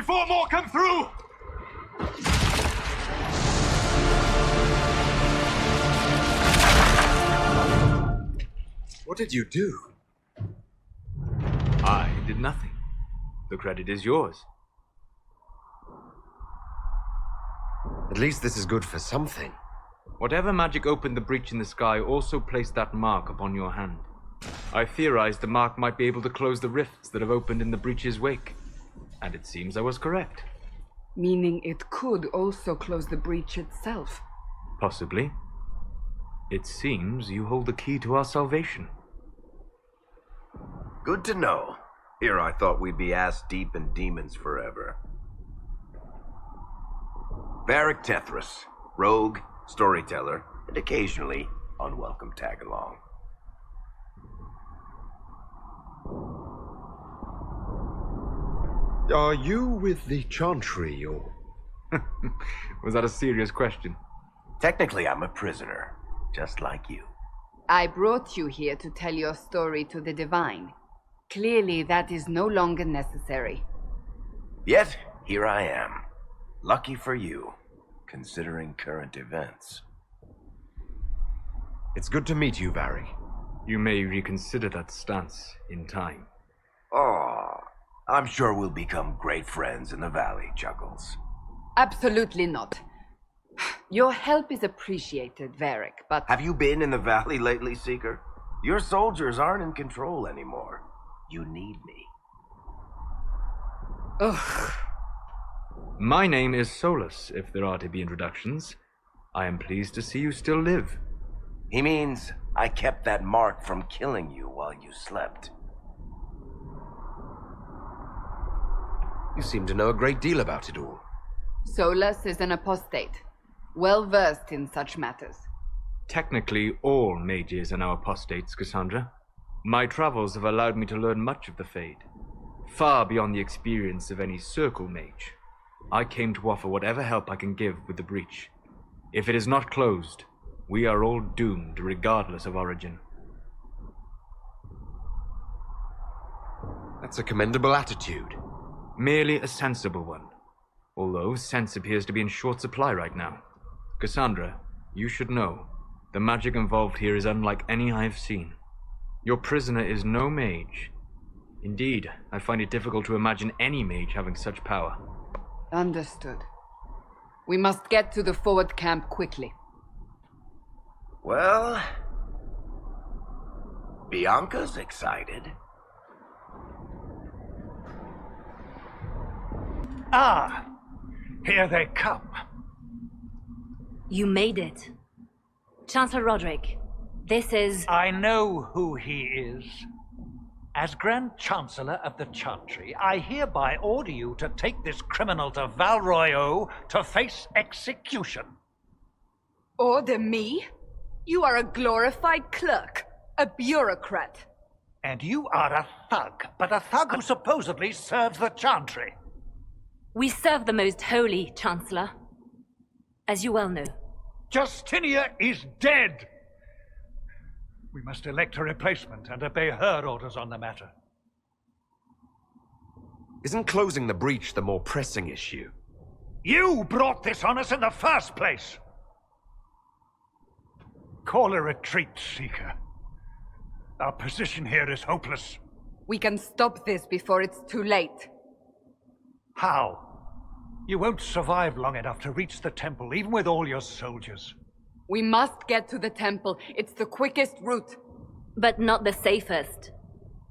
before more come through! What did you do? I did nothing. The credit is yours. At least this is good for something. Whatever magic opened the breach in the sky also placed that mark upon your hand. I theorized the mark might be able to close the rifts that have opened in the breach's wake. And it seems I was correct. Meaning it could also close the breach itself. Possibly. It seems you hold the key to our salvation. Good to know. Here I thought we'd be ass-deep in demons forever. Varric Tethras, rogue, storyteller, and occasionally unwelcome tag-along. Are you with the Chantry, or...? Was that a serious question? Technically, I'm a prisoner, just like you. I brought you here to tell your story to the Divine. Clearly, that is no longer necessary. Yet, here I am. Lucky for you, considering current events. It's good to meet you, Varric. You may reconsider that stance in time. Oh, I'm sure we'll become great friends in the valley, Chuckles. Absolutely not. Your help is appreciated, Varric, but... Have you been in the valley lately, Seeker? Your soldiers aren't in control anymore. You need me. Ugh. My name is Solas, if there are to be introductions. I am pleased to see you still live. He means I kept that mark from killing you while you slept. You seem to know a great deal about it all. Solas is an apostate, well-versed in such matters. Technically, all mages are now apostates, Cassandra. My travels have allowed me to learn much of the Fade, far beyond the experience of any circle mage. I came to offer whatever help I can give with the breach. If it is not closed, we are all doomed regardless of origin. That's a commendable attitude. Merely a sensible one. Although sense appears to be in short supply right now. Cassandra, you should know, the magic involved here is unlike any I have seen. Your prisoner is no mage. Indeed, I find it difficult to imagine any mage having such power. Understood. We must get to the forward camp quickly. Well, Bianca's excited. Ah, here they come. You made it. Chancellor Roderick, this is... I know who he is. As Grand Chancellor of the Chantry, I hereby order you to take this criminal to Val Royeaux to face execution. Order me? You are a glorified clerk, a bureaucrat. And you are a thug, but a thug who supposedly serves the Chantry. We serve the most holy, Chancellor. As you well know. Justinia is dead! We must elect a replacement and obey her orders on the matter. Isn't closing the breach the more pressing issue? You brought this on us in the first place! Call a retreat, Seeker. Our position here is hopeless. We can stop this before it's too late. How? You won't survive long enough to reach the temple, even with all your soldiers. We must get to the temple. It's the quickest route. But not the safest.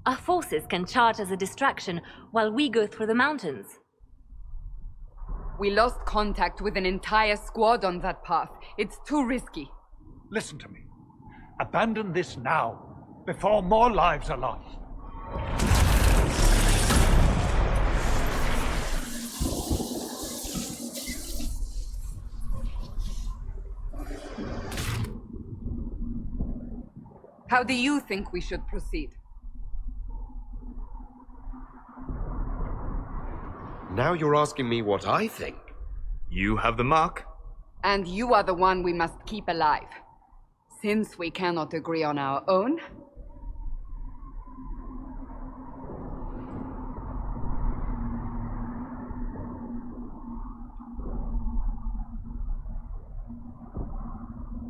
Our forces can charge as a distraction while we go through the mountains. We lost contact with an entire squad on that path. It's too risky. Listen to me. Abandon this now, before more lives are lost. How do you think we should proceed? Now you're asking me what I think. You have the mark. And you are the one we must keep alive. Since we cannot agree on our own...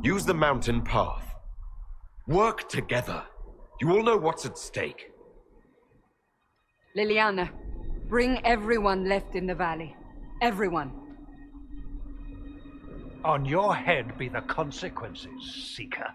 Use the mountain path. Work together. You all know what's at stake. Liliana, bring everyone left in the valley. Everyone. On your head be the consequences, Seeker.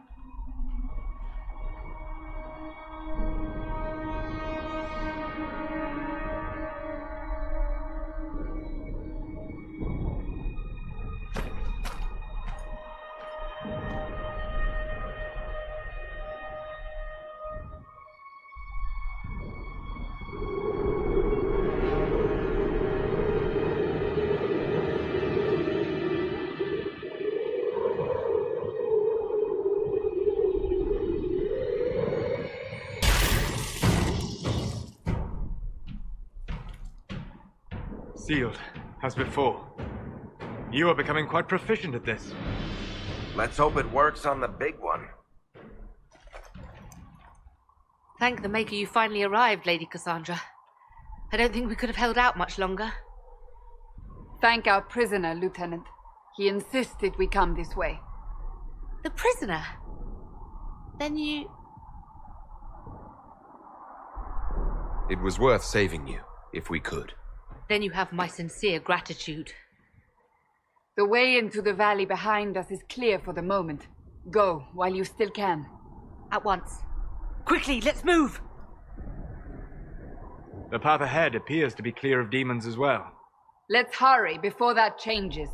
Sealed, as before. You are becoming quite proficient at this. Let's hope it works on the big one. Thank the Maker you finally arrived, Lady Cassandra. I don't think we could have held out much longer. Thank our prisoner, Lieutenant. He insisted we come this way. The prisoner? Then you... It was worth saving you, if we could. Then you have my sincere gratitude. The way into the valley behind us is clear for the moment. Go, while you still can. At once. Quickly, let's move! The path ahead appears to be clear of demons as well. Let's hurry before that changes.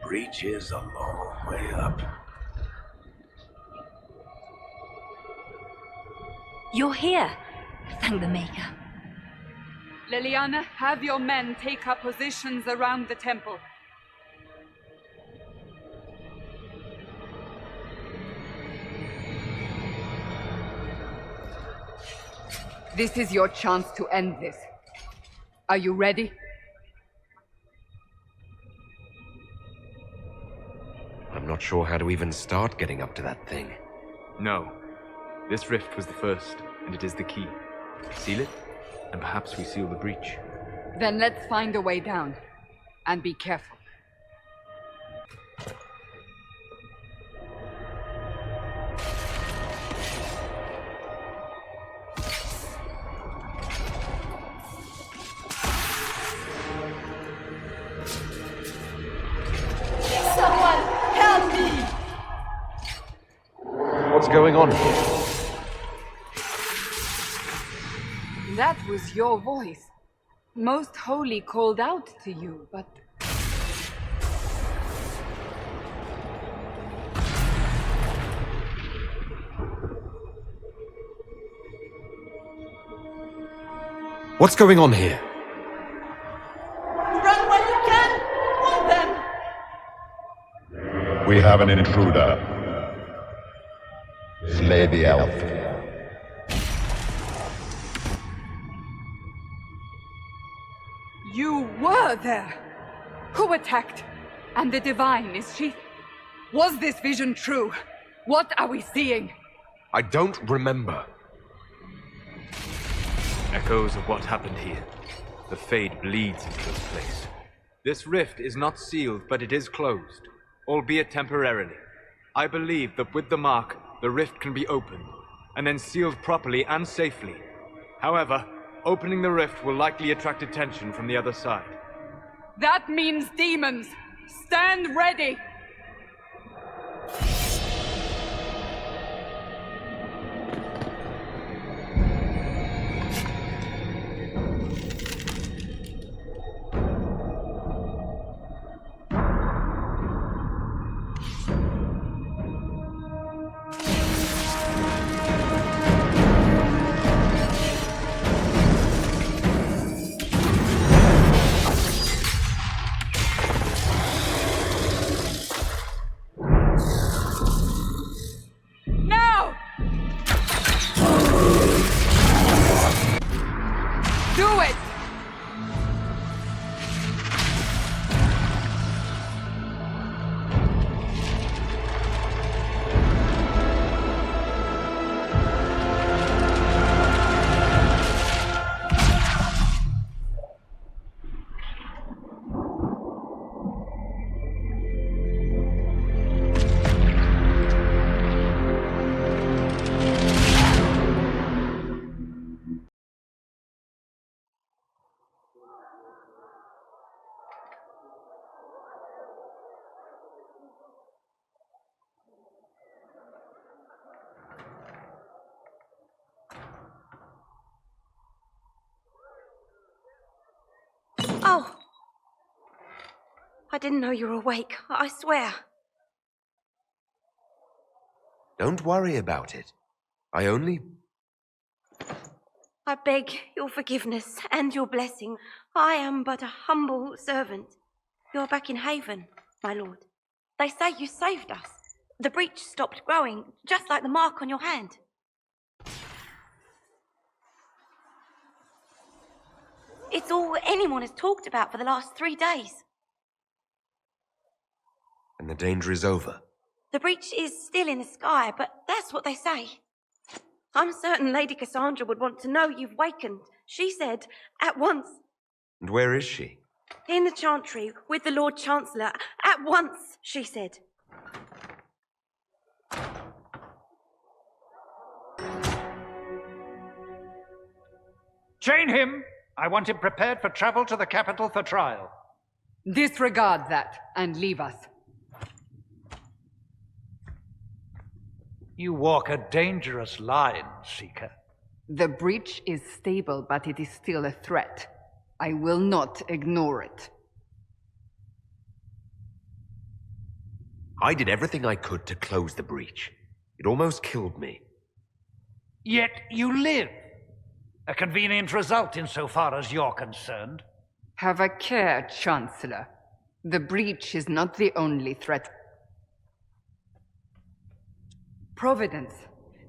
Breach is a long way up. You're here. Thank the Maker. Liliana, have your men take up positions around the temple. This is your chance to end this. Are you ready? I'm not sure how to even start getting up to that thing. No. This rift was the first, and it is the key. Seal it, and perhaps we seal the breach. Then let's find a way down. And be careful. What's going on here? That was your voice. Most Holy called out to you, but... What's going on here? Run while you can! Hold them! We have an intruder. Slay the elf. You were there! Who attacked? And the Divine, is she... Was this vision true? What are we seeing? I don't remember. Echoes of what happened here. The Fade bleeds into this place. This rift is not sealed, but it is closed, albeit temporarily. I believe that with the mark, the rift can be opened, and then sealed properly and safely. However, opening the rift will likely attract attention from the other side. That means demons! Stand ready! Oh! I didn't know you were awake, I swear. Don't worry about it. I beg your forgiveness and your blessing. I am but a humble servant. You're back in Haven, my lord. They say you saved us. The breach stopped growing, just like the mark on your hand. It's all anyone has talked about for the last 3 days. And the danger is over. The breach is still in the sky, but that's what they say. I'm certain Lady Cassandra would want to know you've wakened. She said, at once. And where is she? In the Chantry, with the Lord Chancellor. At once, she said. Chain him! I want him prepared for travel to the capital for trial. Disregard that and leave us. You walk a dangerous line, Seeker. The breach is stable, but it is still a threat. I will not ignore it. I did everything I could to close the breach. It almost killed me. Yet you live. A convenient result insofar as you're concerned. Have a care, Chancellor. The breach is not the only threat. Providence.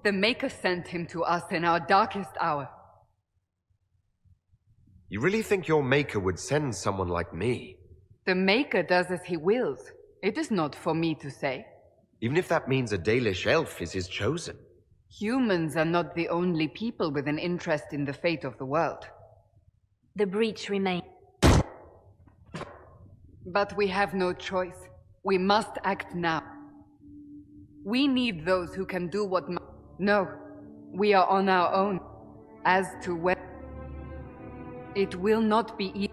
The Maker sent him to us in our darkest hour. You really think your Maker would send someone like me? The Maker does as he wills. It is not for me to say. Even if that means a Dalish elf is his chosen. Humans are not the only people with an interest in the fate of the world. The breach remains. But we have no choice. We must act now. We need those who can do what No, we are on our own. As to when... It will not be easy.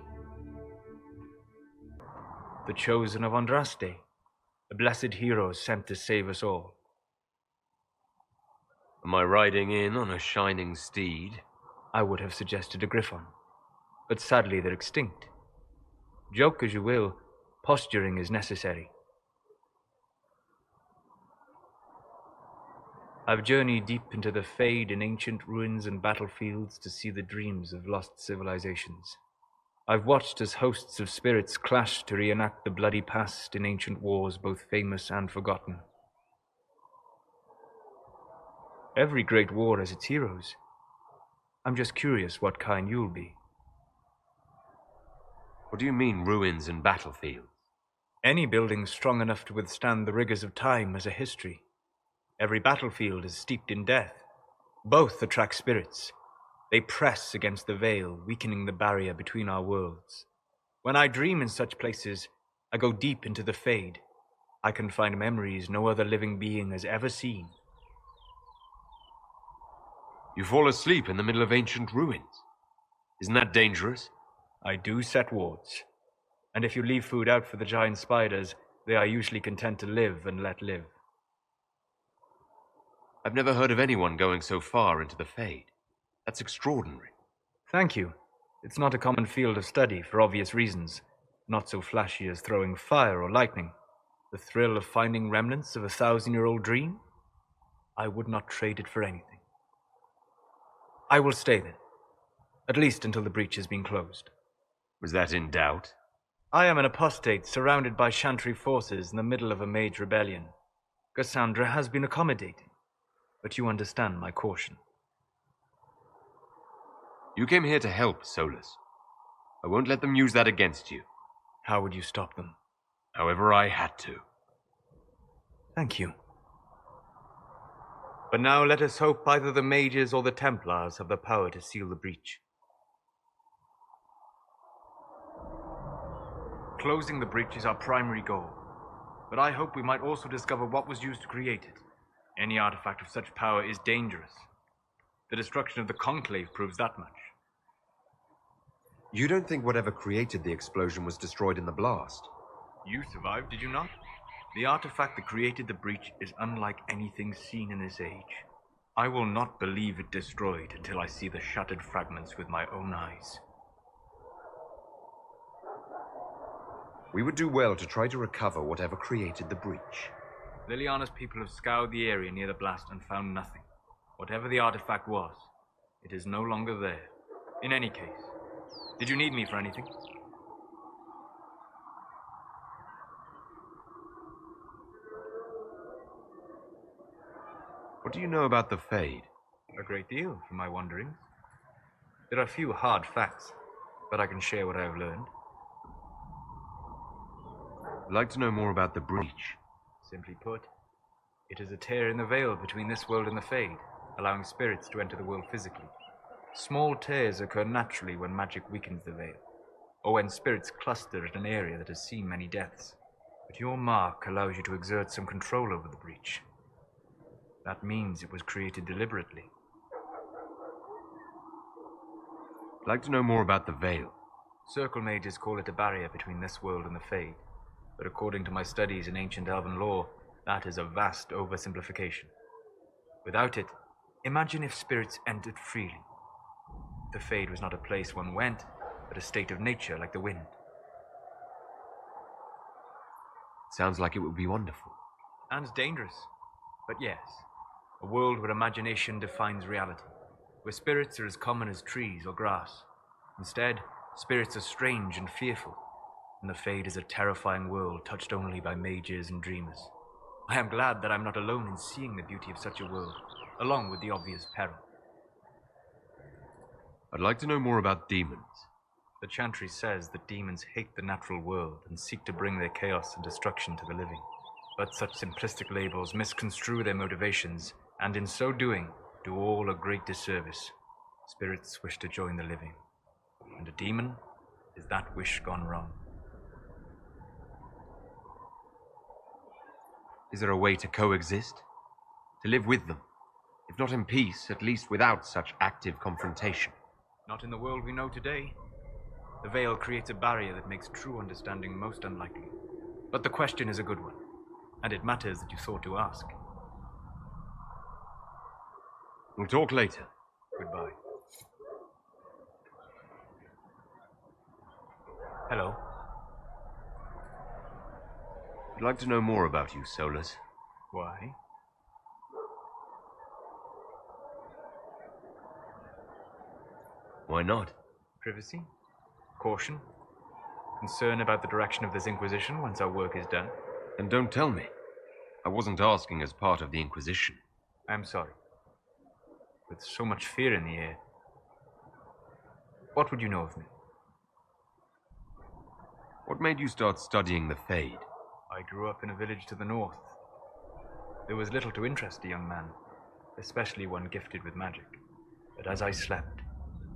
The chosen of Andraste, the blessed heroes sent to save us all. Am I riding in on a shining steed? I would have suggested a griffon, but sadly they're extinct. Joke as you will, posturing is necessary. I've journeyed deep into the Fade in ancient ruins and battlefields to see the dreams of lost civilizations. I've watched as hosts of spirits clash to reenact the bloody past in ancient wars both famous and forgotten. Every great war has its heroes. I'm just curious what kind you'll be. What do you mean, ruins and battlefields? Any building strong enough to withstand the rigors of time has a history. Every battlefield is steeped in death. Both attract spirits. They press against the veil, weakening the barrier between our worlds. When I dream in such places, I go deep into the Fade. I can find memories no other living being has ever seen. You fall asleep in the middle of ancient ruins. Isn't that dangerous? I do set wards. And if you leave food out for the giant spiders, they are usually content to live and let live. I've never heard of anyone going so far into the Fade. That's extraordinary. Thank you. It's not a common field of study for obvious reasons. Not so flashy as throwing fire or lightning. The thrill of finding remnants of a 1,000-year-old dream? I would not trade it for anything. I will stay then. At least until the breach has been closed. Was that in doubt? I am an apostate surrounded by Chantry forces in the middle of a mage rebellion. Cassandra has been accommodating, but you understand my caution. You came here to help, Solas. I won't let them use that against you. How would you stop them? However I had to. Thank you. But now let us hope either the mages or the Templars have the power to seal the breach. Closing the breach is our primary goal, but I hope we might also discover what was used to create it. Any artifact of such power is dangerous. The destruction of the Conclave proves that much. You don't think whatever created the explosion was destroyed in the blast? You survived, did you not? The artifact that created the breach is unlike anything seen in this age. I will not believe it destroyed until I see the shattered fragments with my own eyes. We would do well to try to recover whatever created the breach. Liliana's people have scoured the area near the blast and found nothing. Whatever the artifact was, it is no longer there. In any case, did you need me for anything? What do you know about the Fade? A great deal from my wanderings. There are few hard facts, but I can share what I have learned. I'd like to know more about the breach. Simply put, it is a tear in the veil between this world and the Fade, allowing spirits to enter the world physically. Small tears occur naturally when magic weakens the veil, or when spirits cluster at an area that has seen many deaths. But your mark allows you to exert some control over the breach. That means it was created deliberately. I'd like to know more about the veil. Circle mages call it a barrier between this world and the Fade, but according to my studies in ancient elven lore, that is a vast oversimplification. Without it, imagine if spirits entered freely. The Fade was not a place one went, but a state of nature like the wind. Sounds like it would be wonderful. And dangerous. But yes, a world where imagination defines reality, where spirits are as common as trees or grass. Instead, spirits are strange and fearful, and the Fade is a terrifying world touched only by mages and dreamers. I am glad that I'm not alone in seeing the beauty of such a world, along with the obvious peril. I'd like to know more about demons. The Chantry says that demons hate the natural world and seek to bring their chaos and destruction to the living. But such simplistic labels misconstrue their motivations, and in so doing, do all a great disservice. Spirits wish to join the living, and a demon is that wish gone wrong. Is there a way to coexist? To live with them? If not in peace, at least without such active confrontation? Not in the world we know today. The veil creates a barrier that makes true understanding most unlikely. But the question is a good one, and it matters that you thought to ask. We'll talk later. Goodbye. Hello. I'd like to know more about you, Solas. Why? Why not? Privacy? Caution? Concern about the direction of this inquisition once our work is done? And don't tell me. I wasn't asking as part of the Inquisition. I'm sorry. With so much fear in the air. What would you know of me? What made you start studying the Fade? I grew up in a village to the north. There was little to interest a young man, especially one gifted with magic. But as I slept,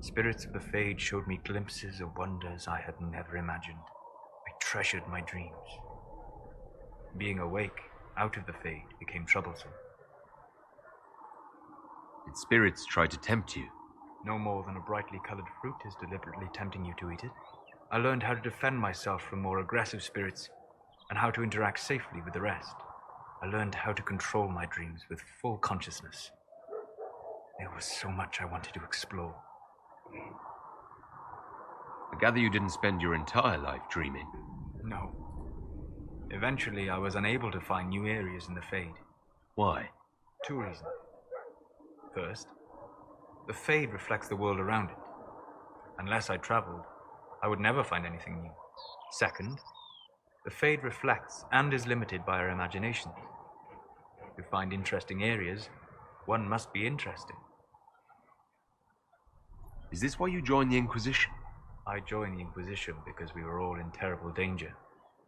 spirits of the Fade showed me glimpses of wonders I had never imagined. I treasured my dreams. Being awake, out of the Fade, became troublesome. Did spirits try to tempt you? No more than a brightly colored fruit is deliberately tempting you to eat it. I learned how to defend myself from more aggressive spirits, and how to interact safely with the rest. I learned how to control my dreams with full consciousness. There was so much I wanted to explore. I gather you didn't spend your entire life dreaming. No. Eventually, I was unable to find new areas in the Fade. Why? 2 reasons. First, the Fade reflects the world around it. Unless I traveled, I would never find anything new. Second, the Fade reflects and is limited by our imaginations. To find interesting areas, one must be interesting. Is this why you joined the Inquisition? I joined the Inquisition because we were all in terrible danger.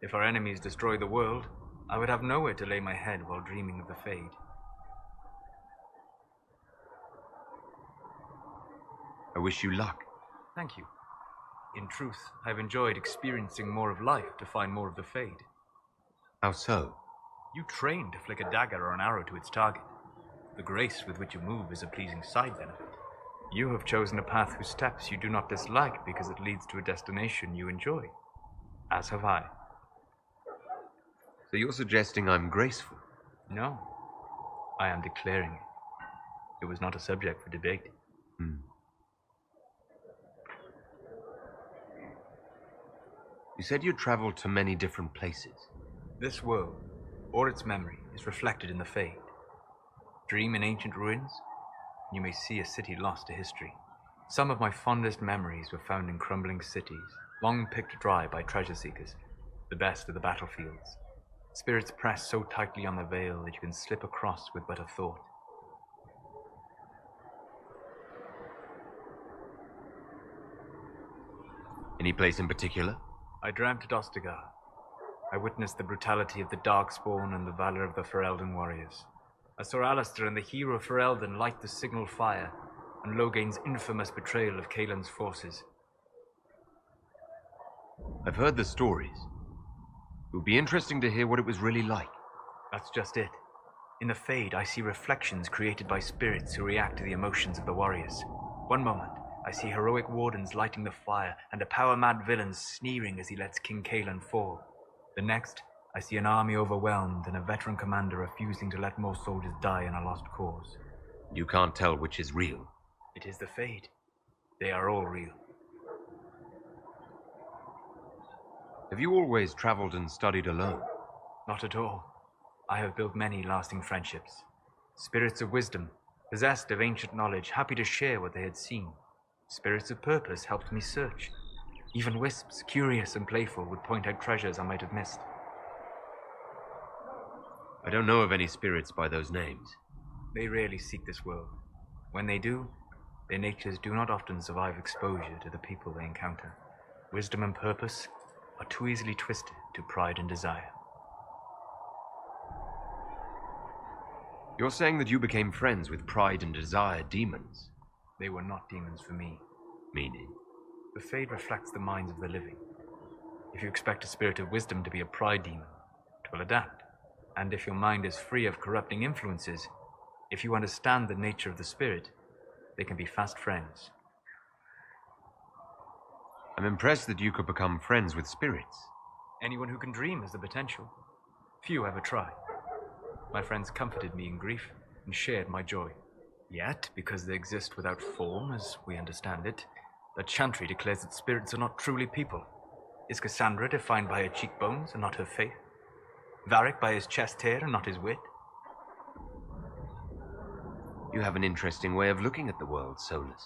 If our enemies destroyed the world, I would have nowhere to lay my head while dreaming of the Fade. I wish you luck. Thank you. In truth, I've enjoyed experiencing more of life to find more of the Fade. How so? You train to flick a dagger or an arrow to its target. The grace with which you move is a pleasing side benefit. You have chosen a path whose steps you do not dislike because it leads to a destination you enjoy. As have I. So you're suggesting I'm graceful? No. I am declaring it. It was not a subject for debate. You said you traveled to many different places. This world, or its memory, is reflected in the Fade. Dream in ancient ruins, and you may see a city lost to history. Some of my fondest memories were found in crumbling cities, long picked dry by treasure seekers, the best of the battlefields. Spirits press so tightly on the veil that you can slip across with but a thought. Any place in particular? I dreamt at Ostagar. I witnessed the brutality of the Darkspawn and the valor of the Ferelden warriors. I saw Alistair and the hero Ferelden light the signal fire, and Logain's infamous betrayal of Caelan's forces. I've heard the stories. It would be interesting to hear what it was really like. That's just it. In the Fade, I see reflections created by spirits who react to the emotions of the warriors. One moment, I see heroic wardens lighting the fire, and a power-mad villain sneering as he lets King Caelan fall. The next, I see an army overwhelmed and a veteran commander refusing to let more soldiers die in a lost cause. You can't tell which is real. It is the Fade. They are all real. Have you always traveled and studied alone? Not at all. I have built many lasting friendships. Spirits of wisdom, possessed of ancient knowledge, happy to share what they had seen. Spirits of purpose helped me search. Even wisps, curious and playful, would point out treasures I might have missed. I don't know of any spirits by those names. They rarely seek this world. When they do, their natures do not often survive exposure to the people they encounter. Wisdom and purpose are too easily twisted to pride and desire. You're saying that you became friends with pride and desire demons? They were not demons for me. Meaning? The Fade reflects the minds of the living. If you expect a spirit of wisdom to be a pride demon, it will adapt. And if your mind is free of corrupting influences, if you understand the nature of the spirit, they can be fast friends. I'm impressed that you could become friends with spirits. Anyone who can dream has the potential. Few ever try. My friends comforted me in grief and shared my joy. Yet, because they exist without form, as we understand it, the Chantry declares that spirits are not truly people. Is Cassandra defined by her cheekbones and not her faith? Varric by his chest hair and not his wit? You have an interesting way of looking at the world, Solas.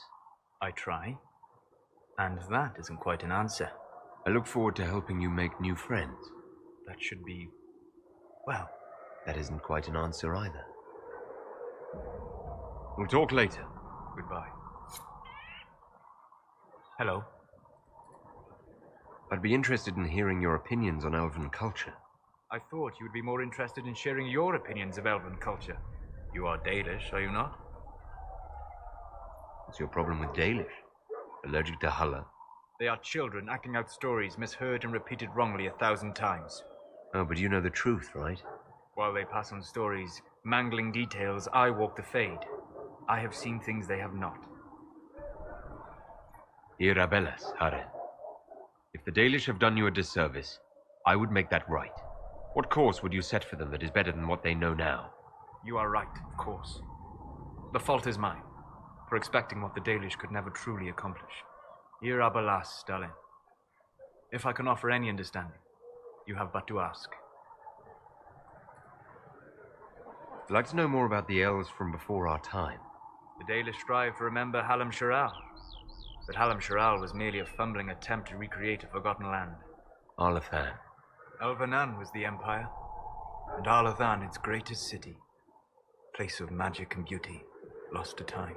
I try. And that isn't quite an answer. I look forward to helping you make new friends. That should be... well... That isn't quite an answer either. We'll talk later. Goodbye. Hello. I'd be interested in hearing your opinions on elven culture. I thought you would be more interested in sharing your opinions of elven culture. You are Dalish, are you not? What's your problem with Dalish? Allergic to Hulla? They are children acting out stories misheard and repeated wrongly 1,000 times. Oh, but you know the truth, right? While they pass on stories, mangling details, I walk the Fade. I have seen things they have not. Irabellas, Hare. If the Dalish have done you a disservice, I would make that right. What course would you set for them that is better than what they know now? You are right, of course. The fault is mine, for expecting what the Dalish could never truly accomplish. Irabellas, darling. If I can offer any understanding, you have but to ask. I'd like to know more about the elves from before our time. The Dalish strive to remember Hallam Sharal, but Hallam Sharal was merely a fumbling attempt to recreate a forgotten land. Arlathan. Elvenan was the empire, and Arlathan its greatest city, place of magic and beauty, lost to time.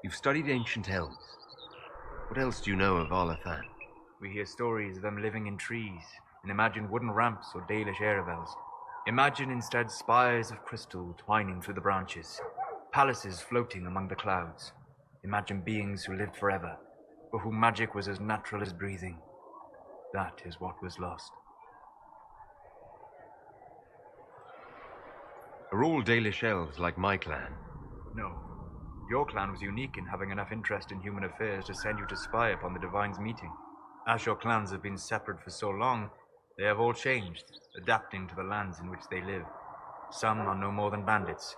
You've studied ancient elves. What else do you know of Arlathan? We hear stories of them living in trees, and imagine wooden ramps or Dalish Erebels. Imagine instead spires of crystal twining through the branches, palaces floating among the clouds. Imagine beings who lived forever, for whom magic was as natural as breathing. That is what was lost. Are all Dalish elves like my clan? No. Your clan was unique in having enough interest in human affairs to send you to spy upon the Divine's meeting. As your clans have been separate for so long, they have all changed, adapting to the lands in which they live. Some are no more than bandits,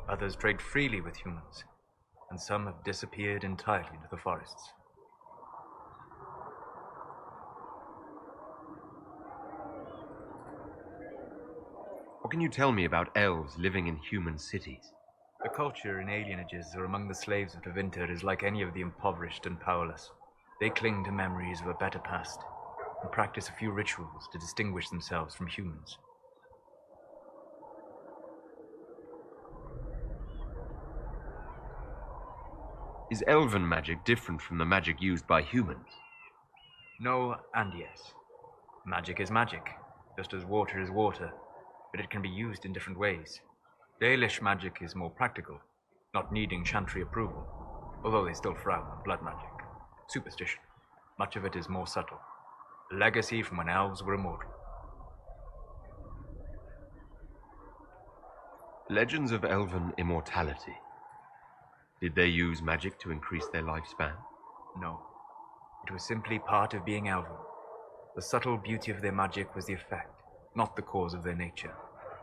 others trade freely with humans, and some have disappeared entirely into the forests. What can you tell me about elves living in human cities? The culture in alienages or among the slaves of Tevinter is like any of the impoverished and powerless. They cling to memories of a better past and practice a few rituals to distinguish themselves from humans. Is elven magic different from the magic used by humans? No and yes. Magic is magic, just as water is water, but it can be used in different ways. Dalish magic is more practical, not needing chantry approval, although they still frown on blood magic. Superstition. Much of it is more subtle. A legacy from when elves were immortal. Legends of elven immortality. Did they use magic to increase their lifespan? No. It was simply part of being elven. The subtle beauty of their magic was the effect, not the cause of their nature.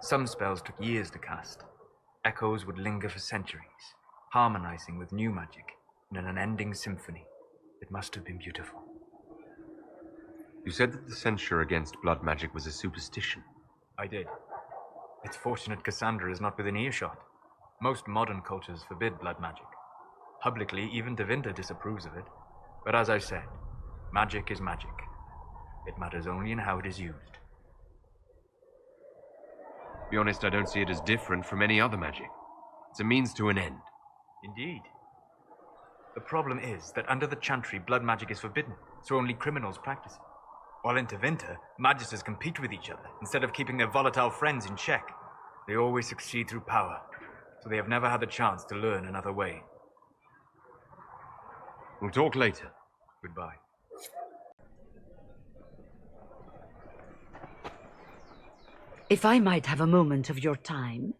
Some spells took years to cast. Echoes would linger for centuries, harmonizing with new magic in an unending symphony. It must have been beautiful. You said that the censure against blood magic was a superstition. I did. It's fortunate Cassandra is not within earshot. Most modern cultures forbid blood magic. Publicly, even Tevinter disapproves of it. But as I said, magic is magic. It matters only in how it is used. To be honest, I don't see it as different from any other magic. It's a means to an end. Indeed. The problem is that under the chantry, blood magic is forbidden, so only criminals practice it. While in Tevinter, magisters compete with each other instead of keeping their volatile friends in check. They always succeed through power, so they have never had the chance to learn another way. We'll talk later. Goodbye. If I might have a moment of your time.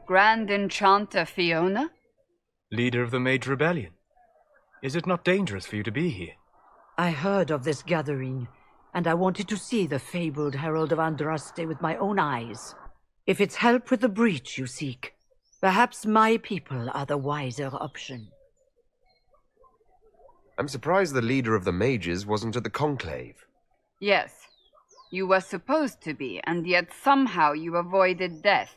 Grand Enchanter Fiona? Leader of the Mage Rebellion. Is it not dangerous for you to be here? I heard of this gathering, and I wanted to see the fabled Herald of Andraste with my own eyes. If it's help with the breach you seek, perhaps my people are the wiser option. I'm surprised the leader of the mages wasn't at the conclave. Yes. You were supposed to be, and yet somehow you avoided death.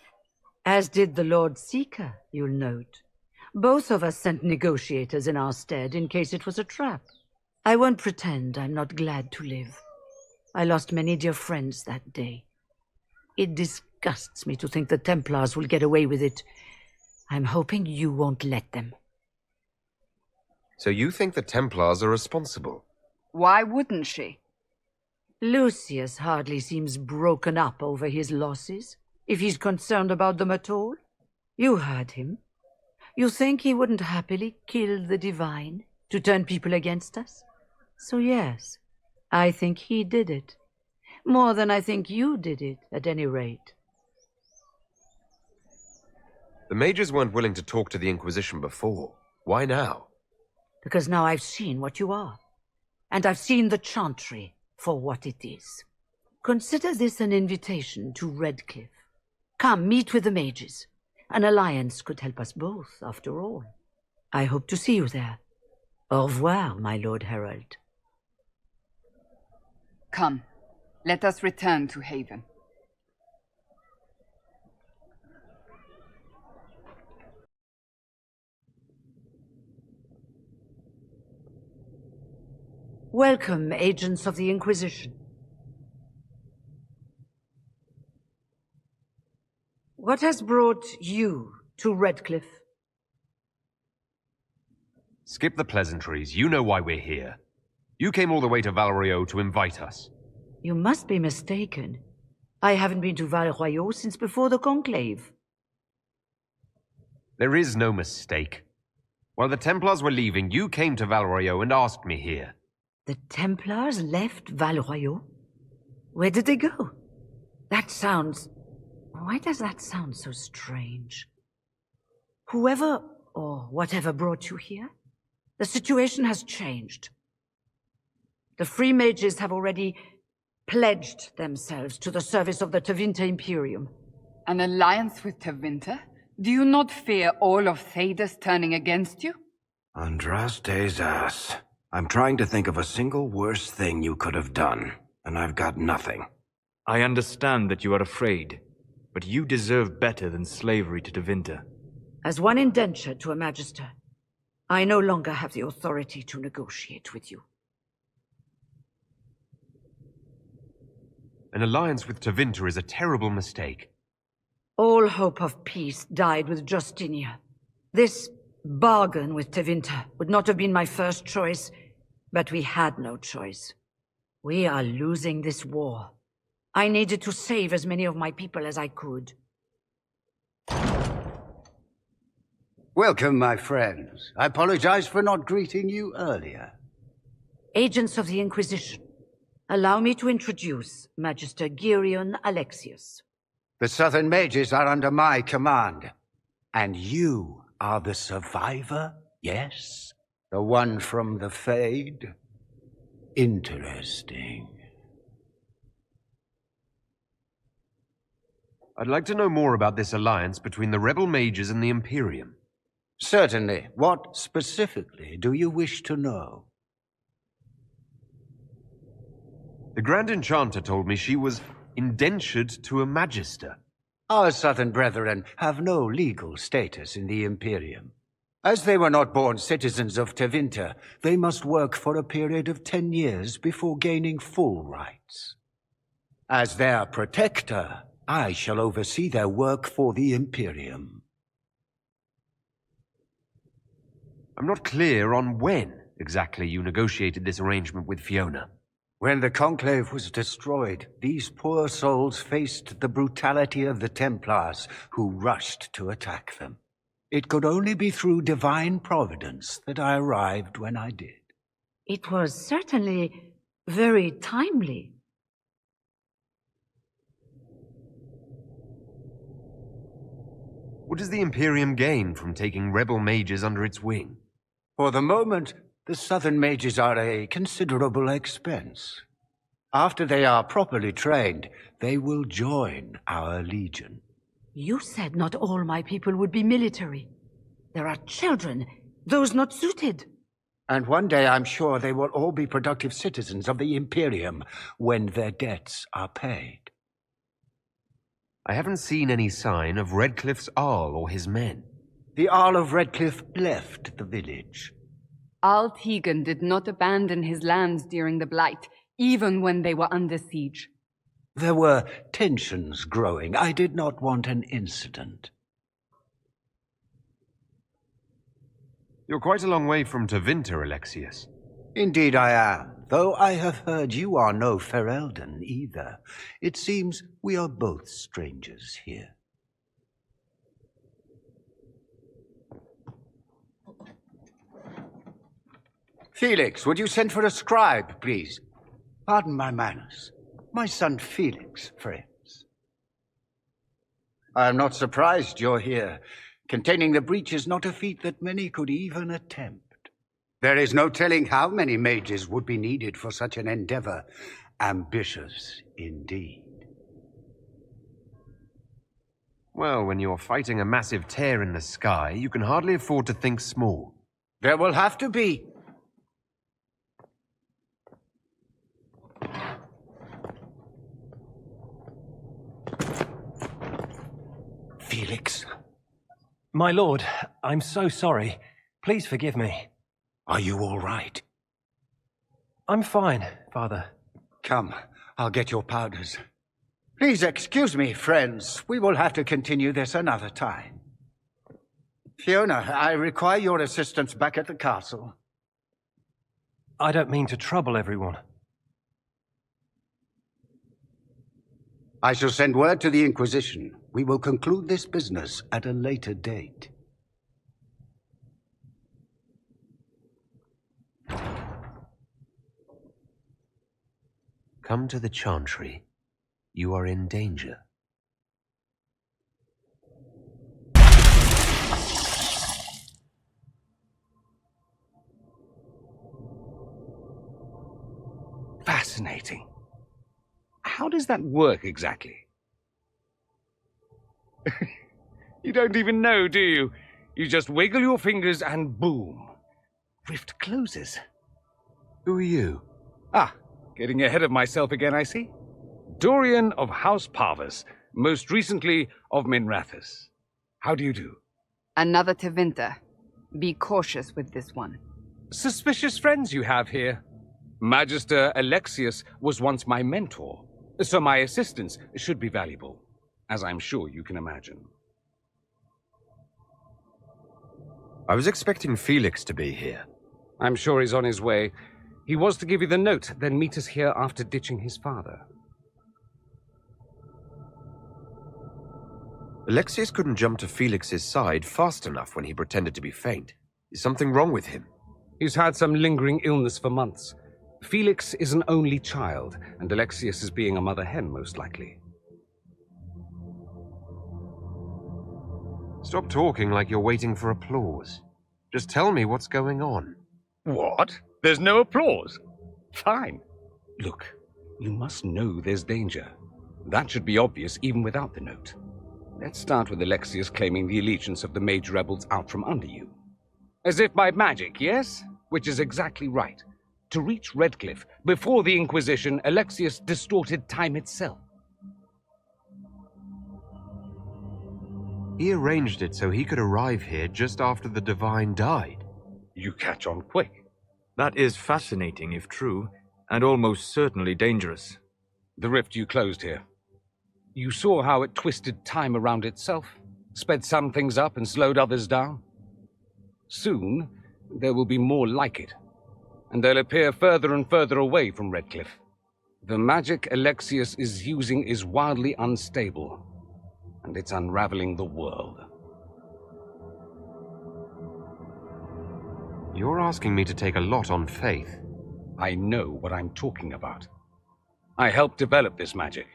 As did the Lord Seeker, you'll note. Both of us sent negotiators in our stead in case it was a trap. I won't pretend I'm not glad to live. I lost many dear friends that day. It disgusts me to think the Templars will get away with it. I'm hoping you won't let them. So you think the Templars are responsible? Why wouldn't she? Lucius hardly seems broken up over his losses, if he's concerned about them at all. You heard him. You think he wouldn't happily kill the divine to turn people against us? So yes, I think he did it. More than I think you did it, at any rate. The mages weren't willing to talk to the Inquisition before. Why now? Because now I've seen what you are. And I've seen the Chantry for what it is. Consider this an invitation to Redcliffe. Come, meet with the mages. An alliance could help us both, after all. I hope to see you there. Au revoir, my Lord Herald. Come, let us return to Haven. Welcome, agents of the Inquisition. What has brought you to Redcliffe? Skip the pleasantries. You know why we're here. You came all the way to Valrio to invite us. You must be mistaken. I haven't been to Val Royaux since before the Conclave. There is no mistake. While the Templars were leaving, you came to Valrio and asked me here. The Templars left Val Royaux? Where did they go? That sounds... Why does that sound so strange? Whoever or whatever brought you here, the situation has changed. The Free Mages have already pledged themselves to the service of the Tevinter Imperium. An alliance with Tevinter? Do you not fear all of Thedas turning against you? Andraste's ass. I'm trying to think of a single worse thing you could have done, and I've got nothing. I understand that you are afraid, but you deserve better than slavery to Tevinter. As one indentured to a magister, I no longer have the authority to negotiate with you. An alliance with Tevinter is a terrible mistake. All hope of peace died with Justinia. This bargain with Tevinter would not have been my first choice, but we had no choice. We are losing this war. I needed to save as many of my people as I could. Welcome, my friends. I apologize for not greeting you earlier. Agents of the Inquisition, allow me to introduce Magister Girion Alexius. The Southern Mages are under my command. And you are the survivor, yes? The one from the Fade? Interesting. I'd like to know more about this alliance between the rebel mages and the Imperium. Certainly. What specifically do you wish to know? The Grand Enchanter told me she was indentured to a magister. Our Southern brethren have no legal status in the Imperium. As they were not born citizens of Tevinter, they must work for a period of 10 years before gaining full rights. As their protector, I shall oversee their work for the Imperium. I'm not clear on when exactly you negotiated this arrangement with Fiona. When the Conclave was destroyed, these poor souls faced the brutality of the Templars, who rushed to attack them. It could only be through divine providence that I arrived when I did. It was certainly very timely. What does the Imperium gain from taking rebel mages under its wing? For the moment, the Southern Mages are a considerable expense. After they are properly trained, they will join our Legion. You said not all my people would be military. There are children, those not suited. And one day I'm sure they will all be productive citizens of the Imperium when their debts are paid. I haven't seen any sign of Redcliffe's Arl or his men. The Arl of Redcliffe left the village. Arl Tegan did not abandon his lands during the Blight, even when they were under siege. There were tensions growing. I did not want an incident. You're quite a long way from Tevinter, Alexius. Indeed I am, though I have heard you are no Ferelden either. It seems we are both strangers here. Felix, would you send for a scribe, please? Pardon my manners. My son Felix, friends. I am not surprised you're here. Containing the breach is not a feat that many could even attempt. There is no telling how many mages would be needed for such an endeavor. Ambitious, indeed. Well, when you're fighting a massive tear in the sky, you can hardly afford to think small. There will have to be. Felix. My lord, I'm so sorry. Please forgive me. Are you all right? I'm fine, Father. Come, I'll get your powders. Please excuse me, friends. We will have to continue this another time. Fiona, I require your assistance back at the castle. I don't mean to trouble everyone. I shall send word to the Inquisition. We will conclude this business at a later date. Come to the Chantry. You are in danger. Fascinating. How does that work exactly? You don't even know, do you? You just wiggle your fingers and boom. Rift closes. Who are you? Ah, getting ahead of myself again, I see. Dorian of House Parvus, most recently of Minrathus. How do you do? Another Tevinter. Be cautious with this one. Suspicious friends you have here. Magister Alexius was once my mentor, so my assistance should be valuable, as I'm sure you can imagine. I was expecting Felix to be here. I'm sure he's on his way. He was to give you the note, then meet us here after ditching his father. Alexius couldn't jump to Felix's side fast enough when he pretended to be faint. Is something wrong with him? He's had some lingering illness for months. Felix is an only child, and Alexius is being a mother hen, most likely. Stop talking like you're waiting for applause. Just tell me what's going on. What? There's no applause? Fine. Look, you must know there's danger. That should be obvious even without the note. Let's start with Alexius claiming the allegiance of the mage rebels out from under you. As if by magic, yes? Which is exactly right. To reach Redcliffe, before the Inquisition, Alexius distorted time itself. He arranged it so he could arrive here just after the Divine died. You catch on quick. That is fascinating if true, and almost certainly dangerous. The rift you closed here. You saw how it twisted time around itself, sped some things up and slowed others down. Soon, there will be more like it, and they'll appear further and further away from Redcliffe. The magic Alexius is using is wildly unstable, and it's unraveling the world. You're asking me to take a lot on faith. I know what I'm talking about. I helped develop this magic.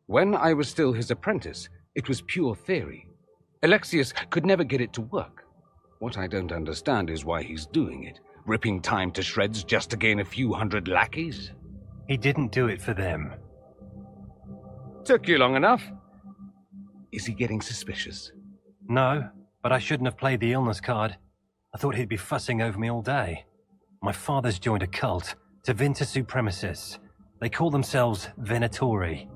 When I was still his apprentice, it was pure theory. Alexius could never get it to work. What I don't understand is why he's doing it, ripping time to shreds just to gain a few hundred lackeys. He didn't do it for them. Took you long enough. Is he getting suspicious? No, but I shouldn't have played the illness card. I thought he'd be fussing over me all day. My father's joined a cult, Tevinter Supremacists. They call themselves Venatori.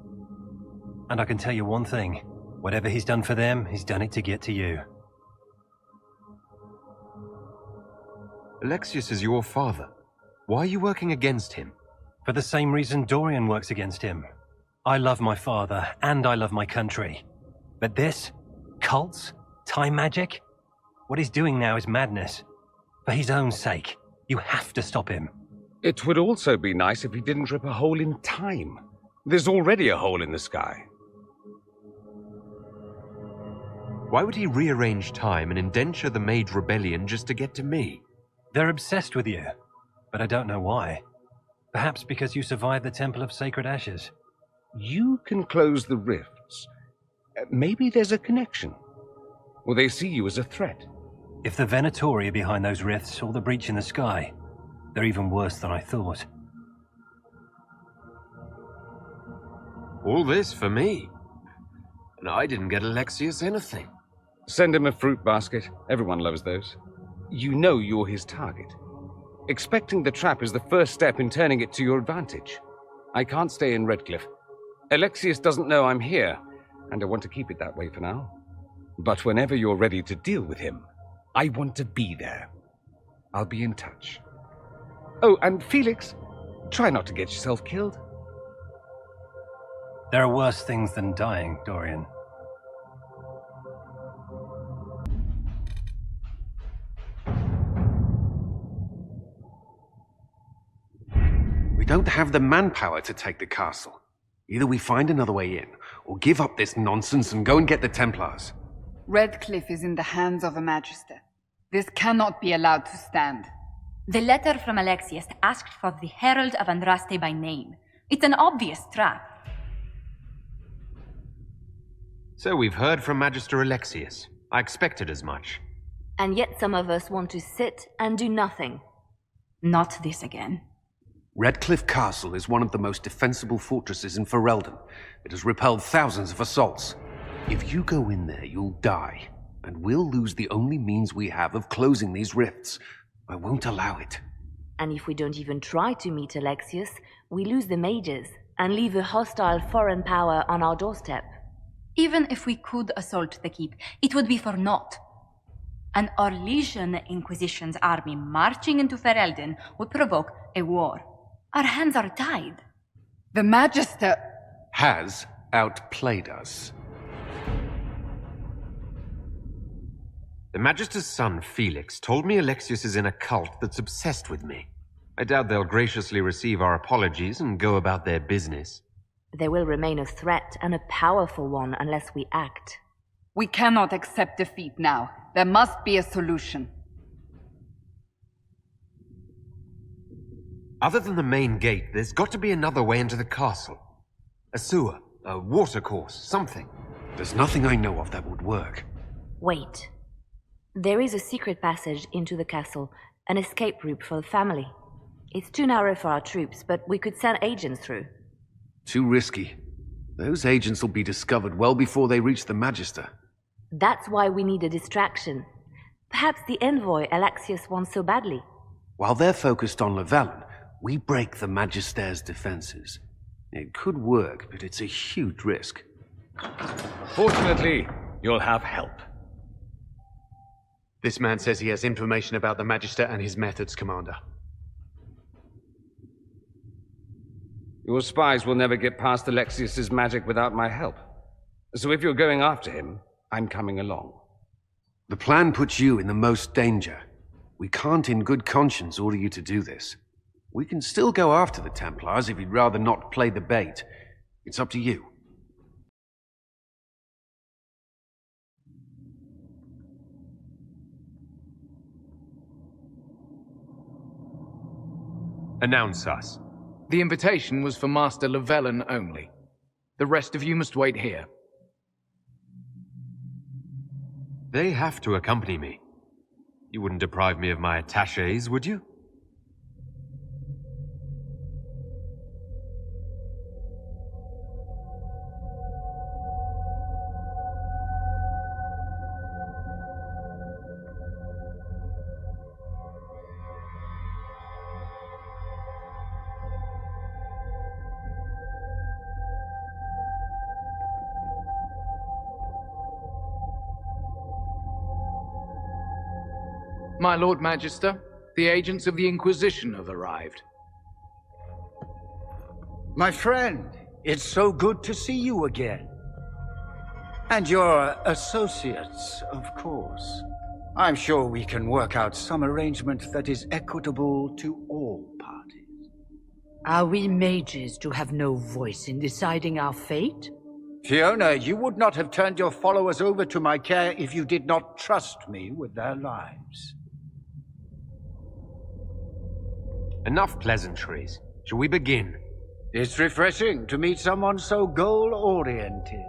And I can tell you one thing. Whatever he's done for them, he's done it to get to you. Alexius is your father. Why are you working against him? For the same reason Dorian works against him. I love my father, and I love my country. But this? Cults? Time magic? What he's doing now is madness. For his own sake, you have to stop him. It would also be nice if he didn't rip a hole in time. There's already a hole in the sky. Why would he rearrange time and indenture the Mage Rebellion just to get to me? They're obsessed with you, but I don't know why. Perhaps because you survived the Temple of Sacred Ashes. You can close the rifts. Maybe there's a connection. Or they see you as a threat. If the Venatori are behind those rifts or the breach in the sky, they're even worse than I thought. All this for me? And I didn't get Alexius anything. Send him a fruit basket. Everyone loves those. You know you're his target. Expecting the trap is the first step in turning it to your advantage. I can't stay in Redcliffe. Alexius doesn't know I'm here, and I want to keep it that way for now. But whenever you're ready to deal with him, I want to be there. I'll be in touch. Oh, and Felix, try not to get yourself killed. There are worse things than dying, Dorian. We don't have the manpower to take the castle. Either we find another way in, or give up this nonsense and go and get the Templars. Redcliffe is in the hands of a Magister. This cannot be allowed to stand. The letter from Alexius asked for the Herald of Andraste by name. It's an obvious trap. So we've heard from Magister Alexius. I expected as much. And yet some of us want to sit and do nothing. Not this again. Redcliffe Castle is one of the most defensible fortresses in Ferelden. It has repelled thousands of assaults. If you go in there, you'll die, and we'll lose the only means we have of closing these rifts. I won't allow it. And if we don't even try to meet Alexius, we lose the mages and leave a hostile foreign power on our doorstep. Even if we could assault the keep, it would be for naught. An Orlesian Inquisition's army marching into Ferelden would provoke a war. Our hands are tied. The Magister has outplayed us. The Magister's son, Felix, told me Alexius is in a cult that's obsessed with me. I doubt they'll graciously receive our apologies and go about their business. They will remain a threat, and a powerful one, unless we act. We cannot accept defeat now. There must be a solution. Other than the main gate, there's got to be another way into the castle. A sewer, a watercourse, something. There's nothing I know of that would work. Wait. There is a secret passage into the castle, an escape route for the family. It's too narrow for our troops, but we could send agents through. Too risky. Those agents will be discovered well before they reach the Magister. That's why we need a distraction. Perhaps the envoy Alexius wants so badly. While they're focused on Llewellyn, we break the Magister's defenses. It could work, but it's a huge risk. Fortunately, you'll have help. This man says he has information about the Magister and his methods, Commander. Your spies will never get past Alexius's magic without my help. So if you're going after him, I'm coming along. The plan puts you in the most danger. We can't in good conscience order you to do this. We can still go after the Templars if you'd rather not play the bait. It's up to you. Announce us. The invitation was for Master Llewellyn only. The rest of you must wait here. They have to accompany me. You wouldn't deprive me of my attachés, would you? My Lord Magister, the agents of the Inquisition have arrived. My friend, it's so good to see you again. And your associates, of course. I'm sure we can work out some arrangement that is equitable to all parties. Are we mages to have no voice in deciding our fate? Fiona, you would not have turned your followers over to my care if you did not trust me with their lives. Enough pleasantries. Shall we begin? It's refreshing to meet someone so goal-oriented.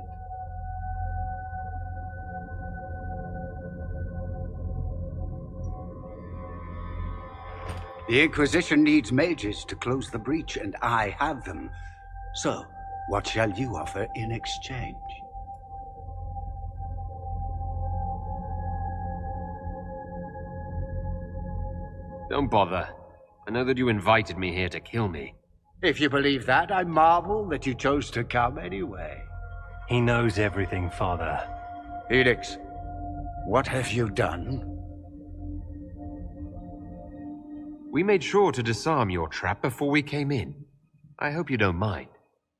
The Inquisition needs mages to close the breach, and I have them. So, what shall you offer in exchange? Don't bother. I know that you invited me here to kill me. If you believe that, I marvel that you chose to come anyway. He knows everything, Father. Felix, what have you done? We made sure to disarm your trap before we came in. I hope you don't mind.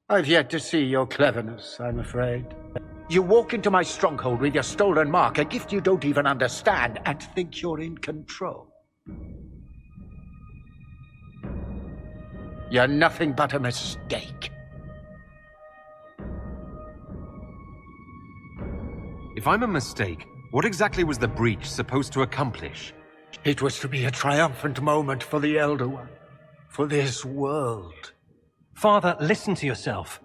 I've yet to see your cleverness, I'm afraid. You walk into my stronghold with your stolen mark, a gift you don't even understand, and think you're in control. You're nothing but a mistake. If I'm a mistake, what exactly was the breach supposed to accomplish? It was to be a triumphant moment for the Elder One, for this world. Father, listen to yourself.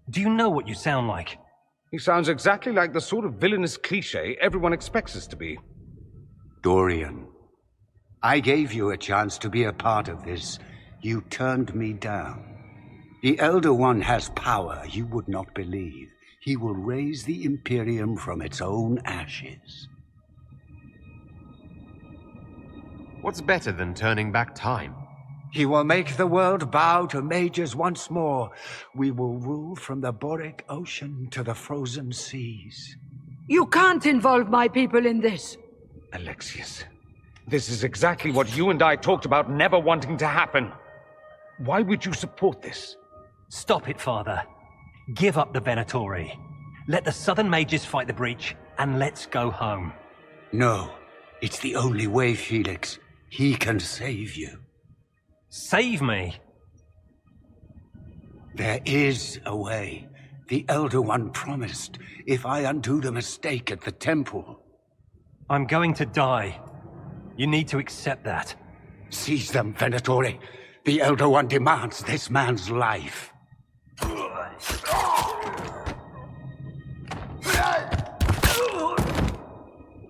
Do you know what you sound like? He sounds exactly like the sort of villainous cliché everyone expects us to be. Dorian, I gave you a chance to be a part of this. You turned me down. The Elder One has power you would not believe. He will raise the Imperium from its own ashes. What's better than turning back time? He will make the world bow to mages once more. We will rule from the Boric Ocean to the frozen seas. You can't involve my people in this. Alexius, this is exactly what you and I talked about never wanting to happen. Why would you support this? Stop it, Father. Give up the Venatori. Let the Southern Mages fight the breach, and let's go home. No, it's the only way, Felix. He can save you. Save me? There is a way. The Elder One promised, if I undo the mistake at the temple. I'm going to die. You need to accept that. Seize them, Venatori. The Elder One demands this man's life.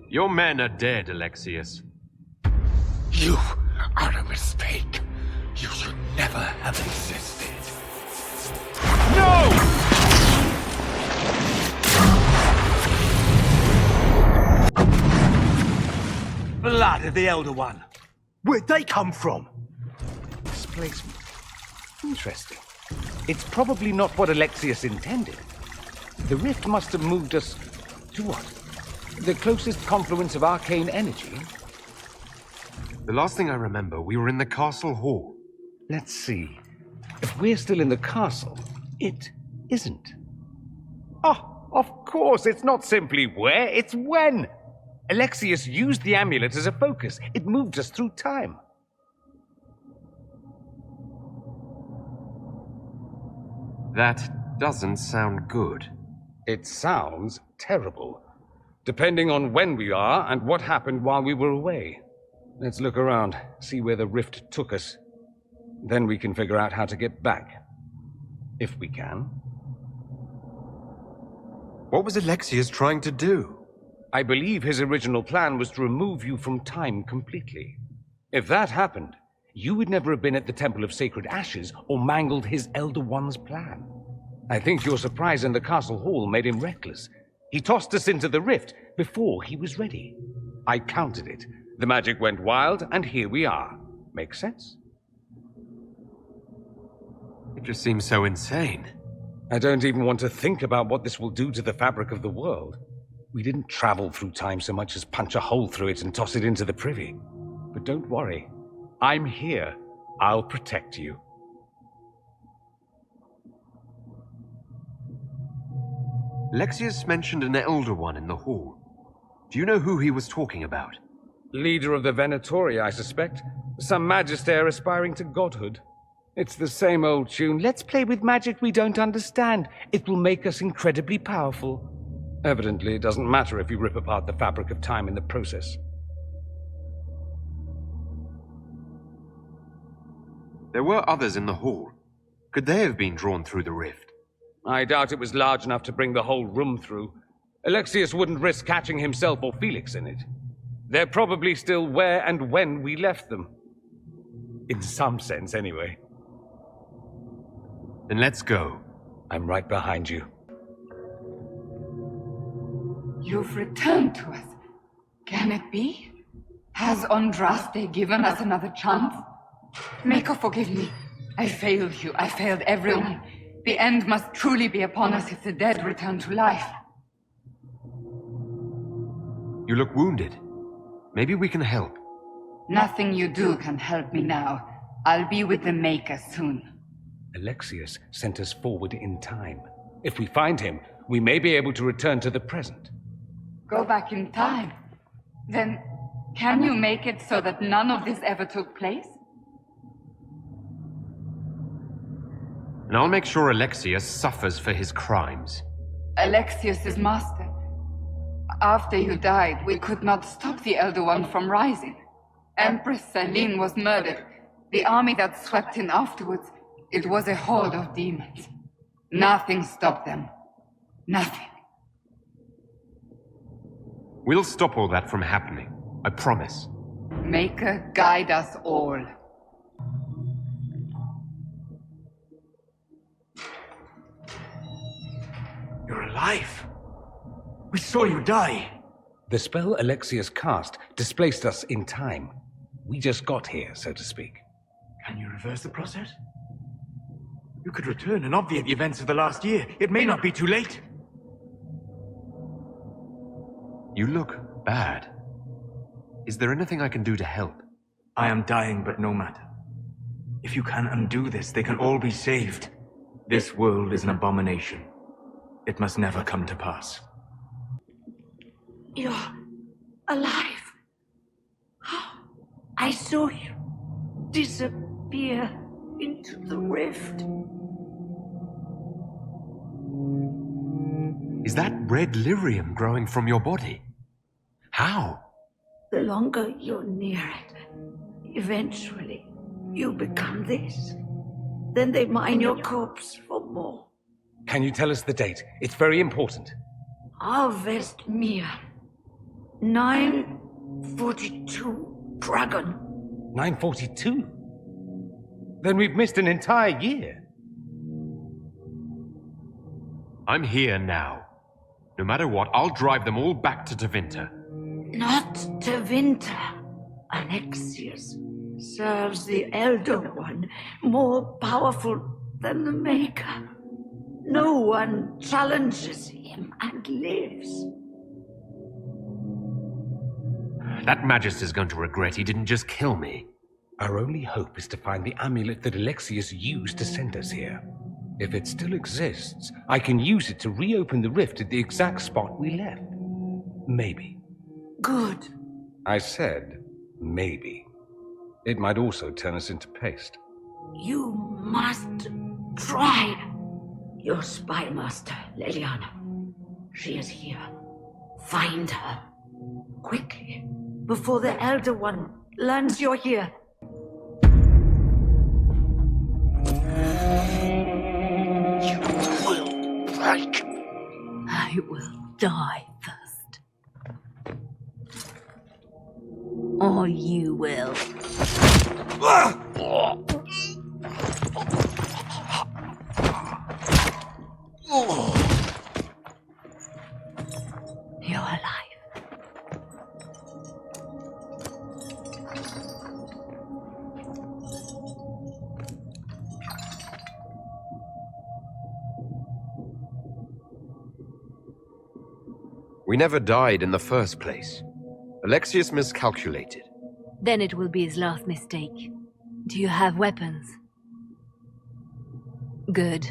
Your men are dead, Alexius. You are a mistake. You should never have existed. No! Blood of the Elder One. Where'd they come from? Displacement. Interesting. It's probably not what Alexius intended. The rift must have moved us to what? The closest confluence of arcane energy? The last thing I remember, we were in the castle hall. Let's see. If we're still in the castle, it isn't. Oh, of course, it's not simply where, it's when. Alexius used the amulet as a focus. It moved us through time. That doesn't sound good. It sounds terrible. Depending on when we are and what happened while we were away. Let's look around, see where the rift took us. Then we can figure out how to get back. If we can. What was Alexius trying to do? I believe his original plan was to remove you from time completely. If that happened, you would never have been at the Temple of Sacred Ashes or mangled his Elder One's plan. I think your surprise in the castle hall made him reckless. He tossed us into the rift before he was ready. I counted it. The magic went wild, and here we are. Make sense? It just seems so insane. I don't even want to think about what this will do to the fabric of the world. We didn't travel through time so much as punch a hole through it and toss it into the privy. But don't worry. I'm here. I'll protect you. Alexius mentioned an Elder One in the hall. Do you know who he was talking about? Leader of the Venatori, I suspect. Some magister aspiring to godhood. It's the same old tune. Let's play with magic we don't understand. It will make us incredibly powerful. Evidently, it doesn't matter if you rip apart the fabric of time in the process. There were others in the hall. Could they have been drawn through the rift? I doubt it was large enough to bring the whole room through. Alexius wouldn't risk catching himself or Felix in it. They're probably still where and when we left them. In some sense, anyway. Then let's go. I'm right behind you. You've returned to us. Can it be? Has Andraste given us another chance? Maker, forgive me. I failed you. I failed everyone. The end must truly be upon us if the dead return to life. You look wounded. Maybe we can help. Nothing you do can help me now. I'll be with the Maker soon. Alexius sent us forward in time. If we find him, we may be able to return to the present. Go back in time? Then, can you make it so that none of this ever took place? And I'll make sure Alexius suffers for his crimes. Alexius is master. After you died, we could not stop the Elder One from rising. Empress Celine was murdered. The army that swept in afterwards, it was a horde of demons. Nothing stopped them. Nothing. We'll stop all that from happening. I promise. Maker, guide us all. You're alive. We saw you die. The spell Alexius cast displaced us in time. We just got here, so to speak. Can you reverse the process? You could return and obviate the events of the last year. It may not be too late. You look bad. Is there anything I can do to help? I am dying, but no matter. If you can undo this, they can all be saved. This world is an abomination. It must never come to pass. You're alive. I saw you disappear into the rift. Is that red lyrium growing from your body? How? The longer you're near it, eventually you become this. Then they mine your corpse for more. Can you tell us the date? It's very important. Harvest Mir. 942 Dragon. 942? Then we've missed an entire year. I'm here now. No matter what, I'll drive them all back to Tevinter. Not Tevinter. Alexius serves the Elder One, more powerful than the Maker. No one challenges him and lives. That Magister's going to regret he didn't just kill me. Our only hope is to find the amulet that Alexius used to send us here. If it still exists, I can use it to reopen the rift at the exact spot we left. Maybe. Good. I said, maybe. It might also turn us into paste. You must try. Your spy master, Leliana. She is here. Find her. Quickly, before the Elder One learns you're here. You will break. I will die first. Or you will. You're alive. We never died in the first place. Alexius miscalculated. Then it will be his last mistake. Do you have weapons? Good.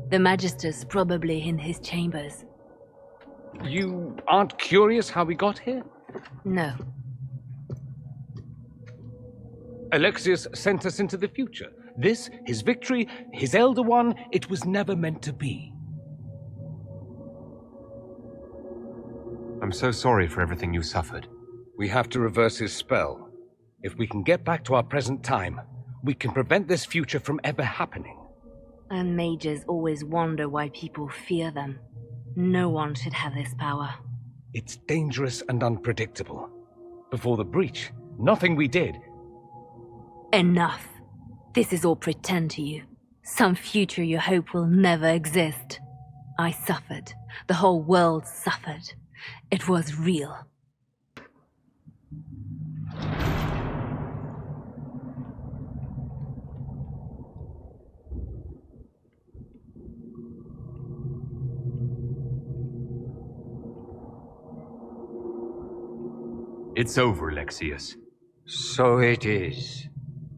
The Magister's probably in his chambers. You aren't curious how we got here? No. Alexius sent us into the future. This, his victory, his Elder One, it was never meant to be. I'm so sorry for everything you suffered. We have to reverse his spell. If we can get back to our present time, we can prevent this future from ever happening. And mages always wonder why people fear them. No one should have this power. It's dangerous and unpredictable. Before the breach, nothing we did. Enough. This is all pretend to you. Some future you hope will never exist. I suffered. The whole world suffered. It was real. It's over, Alexius. So it is.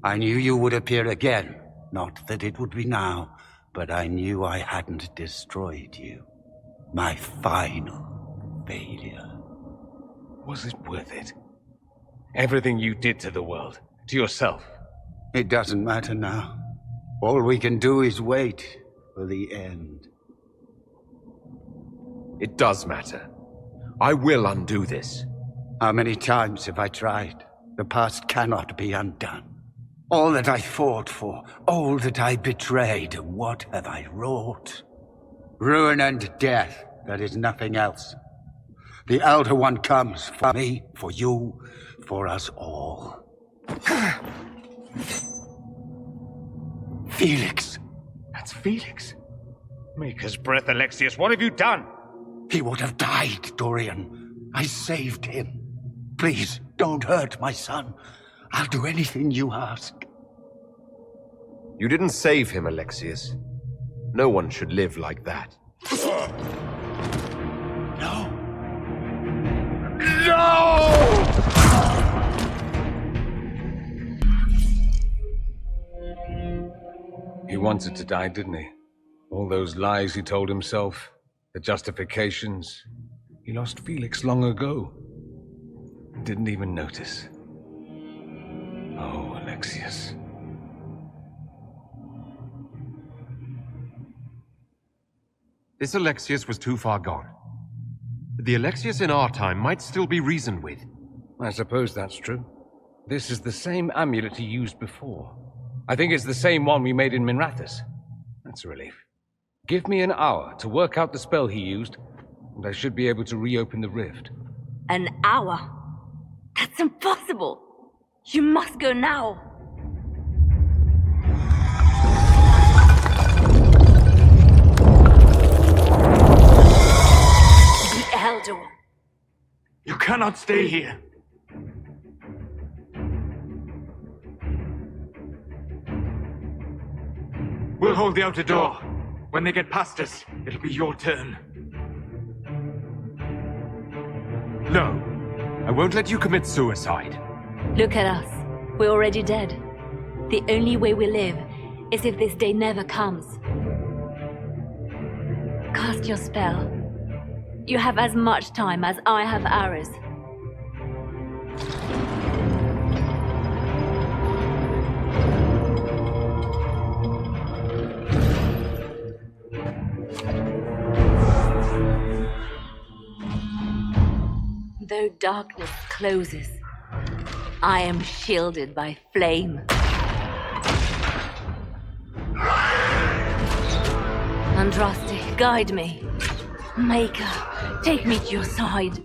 I knew you would appear again. Not that it would be now, but I knew I hadn't destroyed you. My final failure. Was it worth it? Everything you did to the world, to yourself. It doesn't matter now. All we can do is wait for the end. It does matter. I will undo this. How many times have I tried? The past cannot be undone. All that I fought for, all that I betrayed, what have I wrought? Ruin and death, there is nothing else. The Elder One comes for me, for you, for us all. Felix! That's Felix. Maker's breath, Alexius, what have you done? He would have died, Dorian. I saved him. Please, don't hurt my son. I'll do anything you ask. You didn't save him, Alexius. No one should live like that. No! No! He wanted to die, didn't he? All those lies he told himself, the justifications. He lost Felix long ago. Didn't even notice. Oh, Alexius. This Alexius was too far gone. But the Alexius in our time might still be reasoned with. I suppose that's true. This is the same amulet he used before. I think it's the same one we made in Minrathous. That's a relief. Give me an hour to work out the spell he used, and I should be able to reopen the rift. An hour? That's impossible! You must go now! The Elder. You cannot stay here. We'll hold the outer door. When they get past us, it'll be your turn. No. I won't let you commit suicide. Look at us. We're already dead. The only way we live is if this day never comes. Cast your spell. You have as much time as I have hours. Though darkness closes, I am shielded by flame. Andraste, guide me. Maker, take me to your side.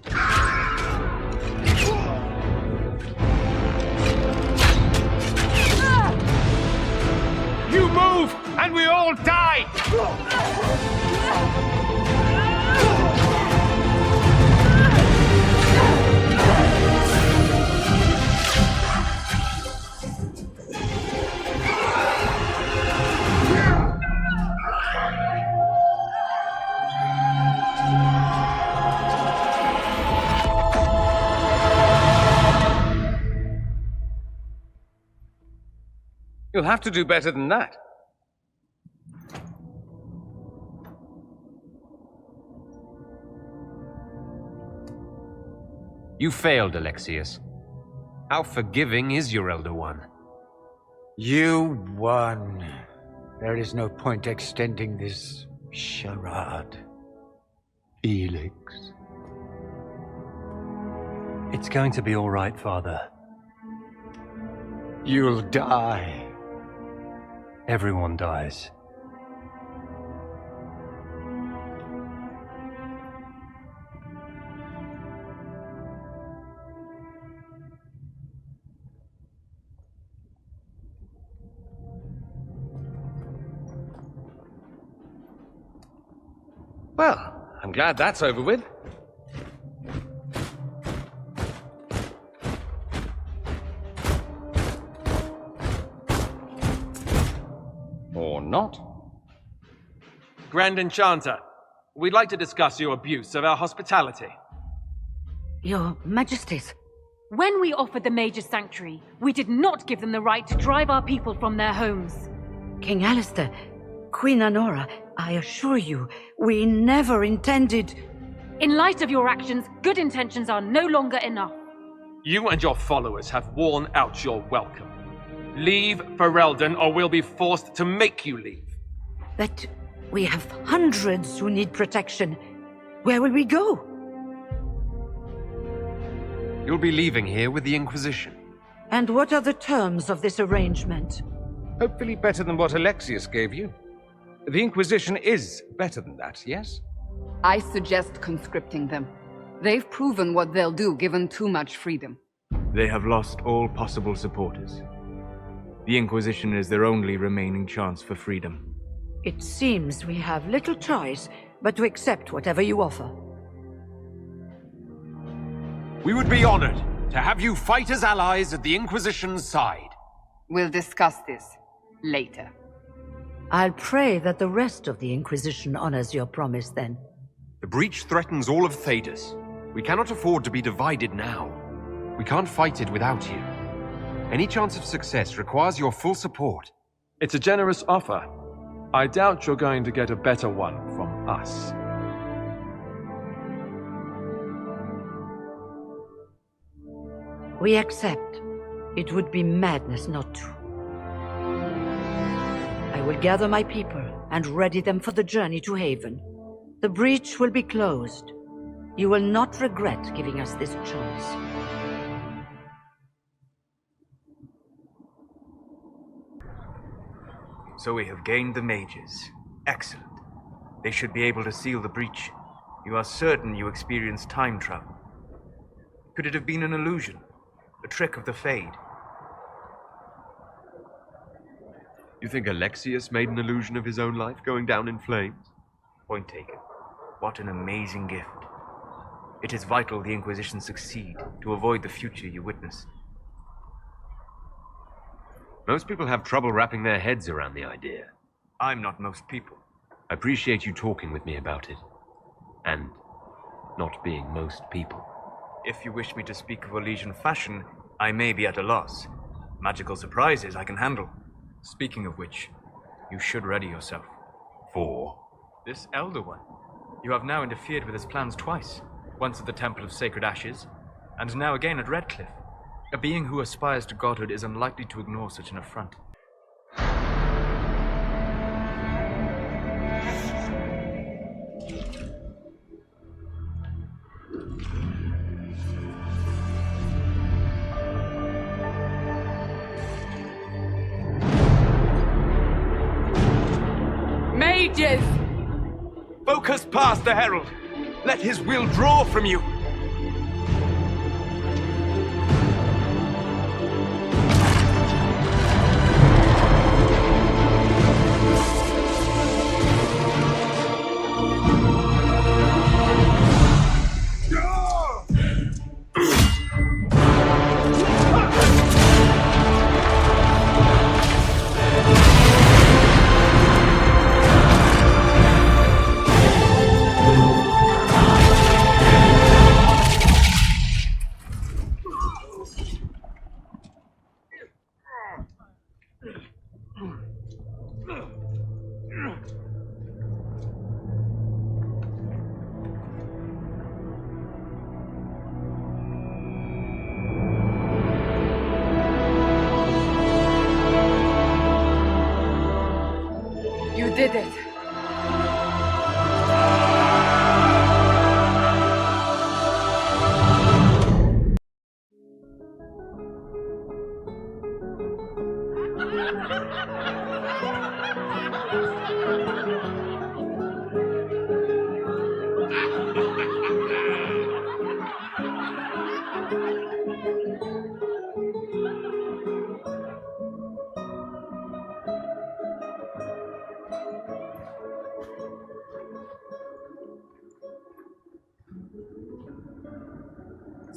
You move, and we all die! You'll have to do better than that. You failed, Alexius. How forgiving is your Elder One? You won. There is no point extending this charade. Felix. It's going to be all right, Father. You'll die. Everyone dies. Well, I'm glad that's over with. Or not. Grand Enchanter, we'd like to discuss your abuse of our hospitality. Your Majesties. When we offered the Mage's Sanctuary, we did not give them the right to drive our people from their homes. King Alistair, Queen Anora, I assure you, we never intended... In light of your actions, good intentions are no longer enough. You and your followers have worn out your welcome. Leave Ferelden, or we'll be forced to make you leave. But we have hundreds who need protection. Where will we go? You'll be leaving here with the Inquisition. And what are the terms of this arrangement? Hopefully better than what Alexius gave you. The Inquisition is better than that, yes? I suggest conscripting them. They've proven what they'll do given too much freedom. They have lost all possible supporters. The Inquisition is their only remaining chance for freedom. It seems we have little choice but to accept whatever you offer. We would be honored to have you fight as allies at the Inquisition's side. We'll discuss this later. I'll pray that the rest of the Inquisition honors your promise then. The breach threatens all of Thedas. We cannot afford to be divided now. We can't fight it without you. Any chance of success requires your full support. It's a generous offer. I doubt you're going to get a better one from us. We accept. It would be madness not to. I will gather my people and ready them for the journey to Haven. The breach will be closed. You will not regret giving us this chance. So we have gained the mages. Excellent. They should be able to seal the breach. You are certain you experienced time travel. Could it have been an illusion? A trick of the Fade? You think Alexius made an illusion of his own life going down in flames? Point taken. What an amazing gift. It is vital the Inquisition succeed to avoid the future you witness. Most people have trouble wrapping their heads around the idea. I'm not most people. I appreciate you talking with me about it. And not being most people. If you wish me to speak of Elysian fashion, I may be at a loss. Magical surprises I can handle. Speaking of which, you should ready yourself. For? This Elder One. You have now interfered with his plans twice. Once at the Temple of Sacred Ashes, and now again at Redcliffe. A being who aspires to godhood is unlikely to ignore such an affront. Mages! Focus past the Herald. Let his will draw from you. You did it.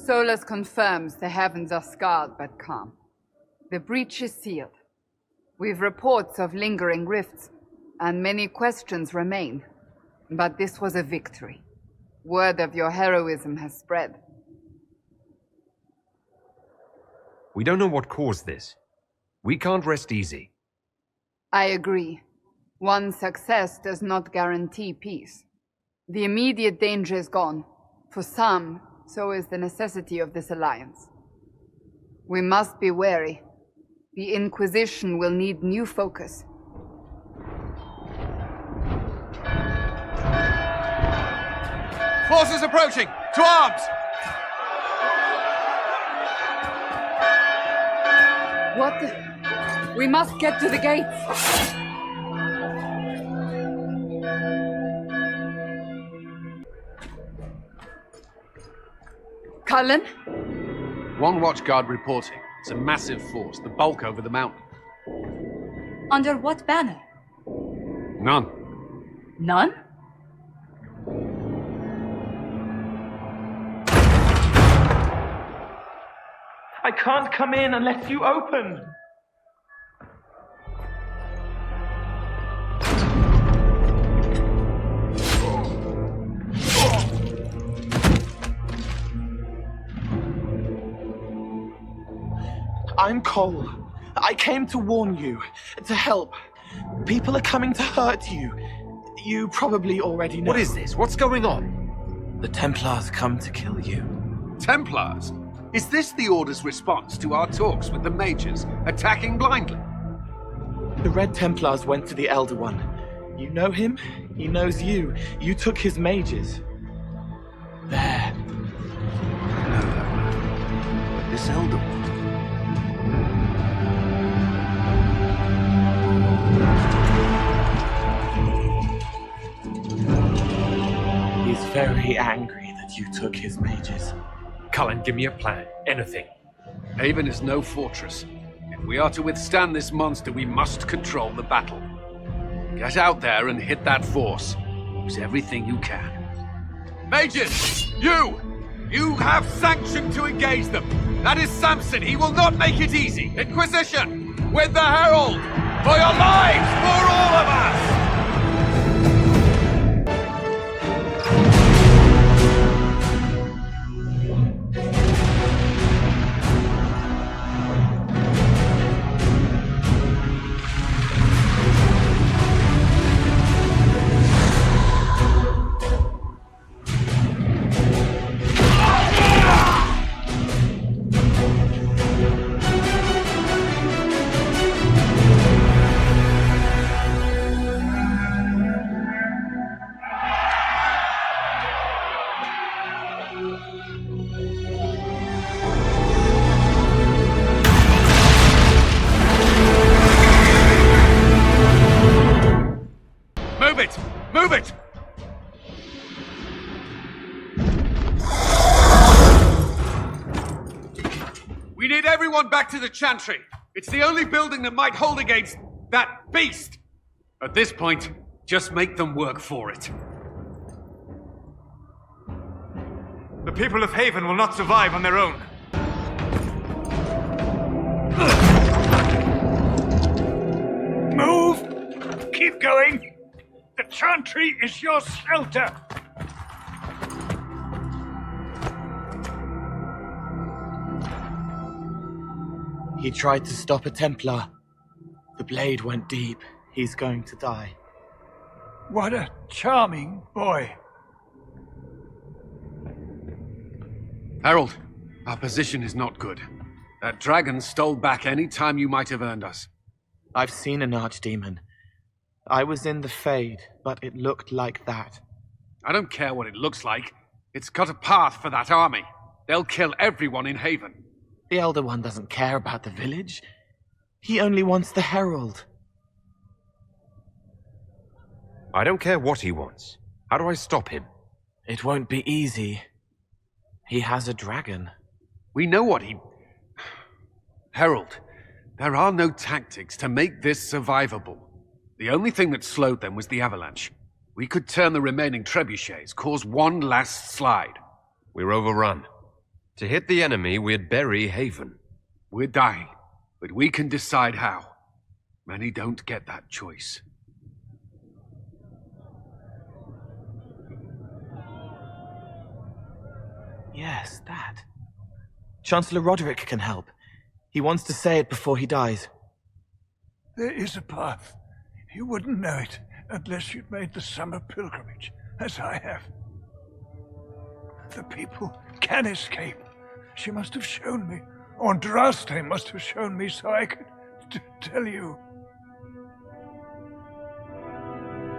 Solas confirms the heavens are scarred but calm. The breach is sealed. We've reports of lingering rifts, and many questions remain. But this was a victory. Word of your heroism has spread. We don't know what caused this. We can't rest easy. I agree. One success does not guarantee peace. The immediate danger is gone. For some, so is the necessity of this alliance. We must be wary. The Inquisition will need new focus. Forces approaching! To arms! What the? We must get to the gates! Cullen? One watchguard reporting. It's a massive force, the bulk over the mountain. Under what banner? None. None? I can't come in unless you open. I'm Cole. I came to warn you, to help. People are coming to hurt you. You probably already know. What is this? What's going on? The Templars come to kill you. Templars? Is this the Order's response to our talks with the mages, attacking blindly? The Red Templars went to the Elder One. You know him, he knows you. You took his mages. There. No, but this Elder One... He's very angry that you took his mages. Cullen, give me a plan. Anything. Haven is no fortress. If we are to withstand this monster, we must control the battle. Get out there and hit that force. Use everything you can. Mages! You have sanction to engage them. That is Samson. He will not make it easy. Inquisition! With the Herald! For your lives! For all of us! Move it! We need everyone back to the Chantry. It's the only building that might hold against that beast. At this point, just make them work for it. The people of Haven will not survive on their own. Move! Keep going! The Chantry is your shelter! He tried to stop a Templar. The blade went deep. He's going to die. What a charming boy. Harold, our position is not good. That dragon stole back any time you might have earned us. I've seen an archdemon. I was in the Fade, but it looked like that. I don't care what it looks like. It's got a path for that army. They'll kill everyone in Haven. The Elder One doesn't care about the village. He only wants the Herald. I don't care what he wants. How do I stop him? It won't be easy. He has a dragon. We know what he... Herald, there are no tactics to make this survivable. The only thing that slowed them was the avalanche. We could turn the remaining trebuchets, cause one last slide. We're overrun. To hit the enemy, we'd bury Haven. We're dying, but we can decide how. Many don't get that choice. Yes, that. Chancellor Roderick can help. He wants to say it before he dies. There is a path. You wouldn't know it unless you'd made the summer pilgrimage, as I have. The people can escape. She must have shown me. Andraste must have shown me so I could tell you.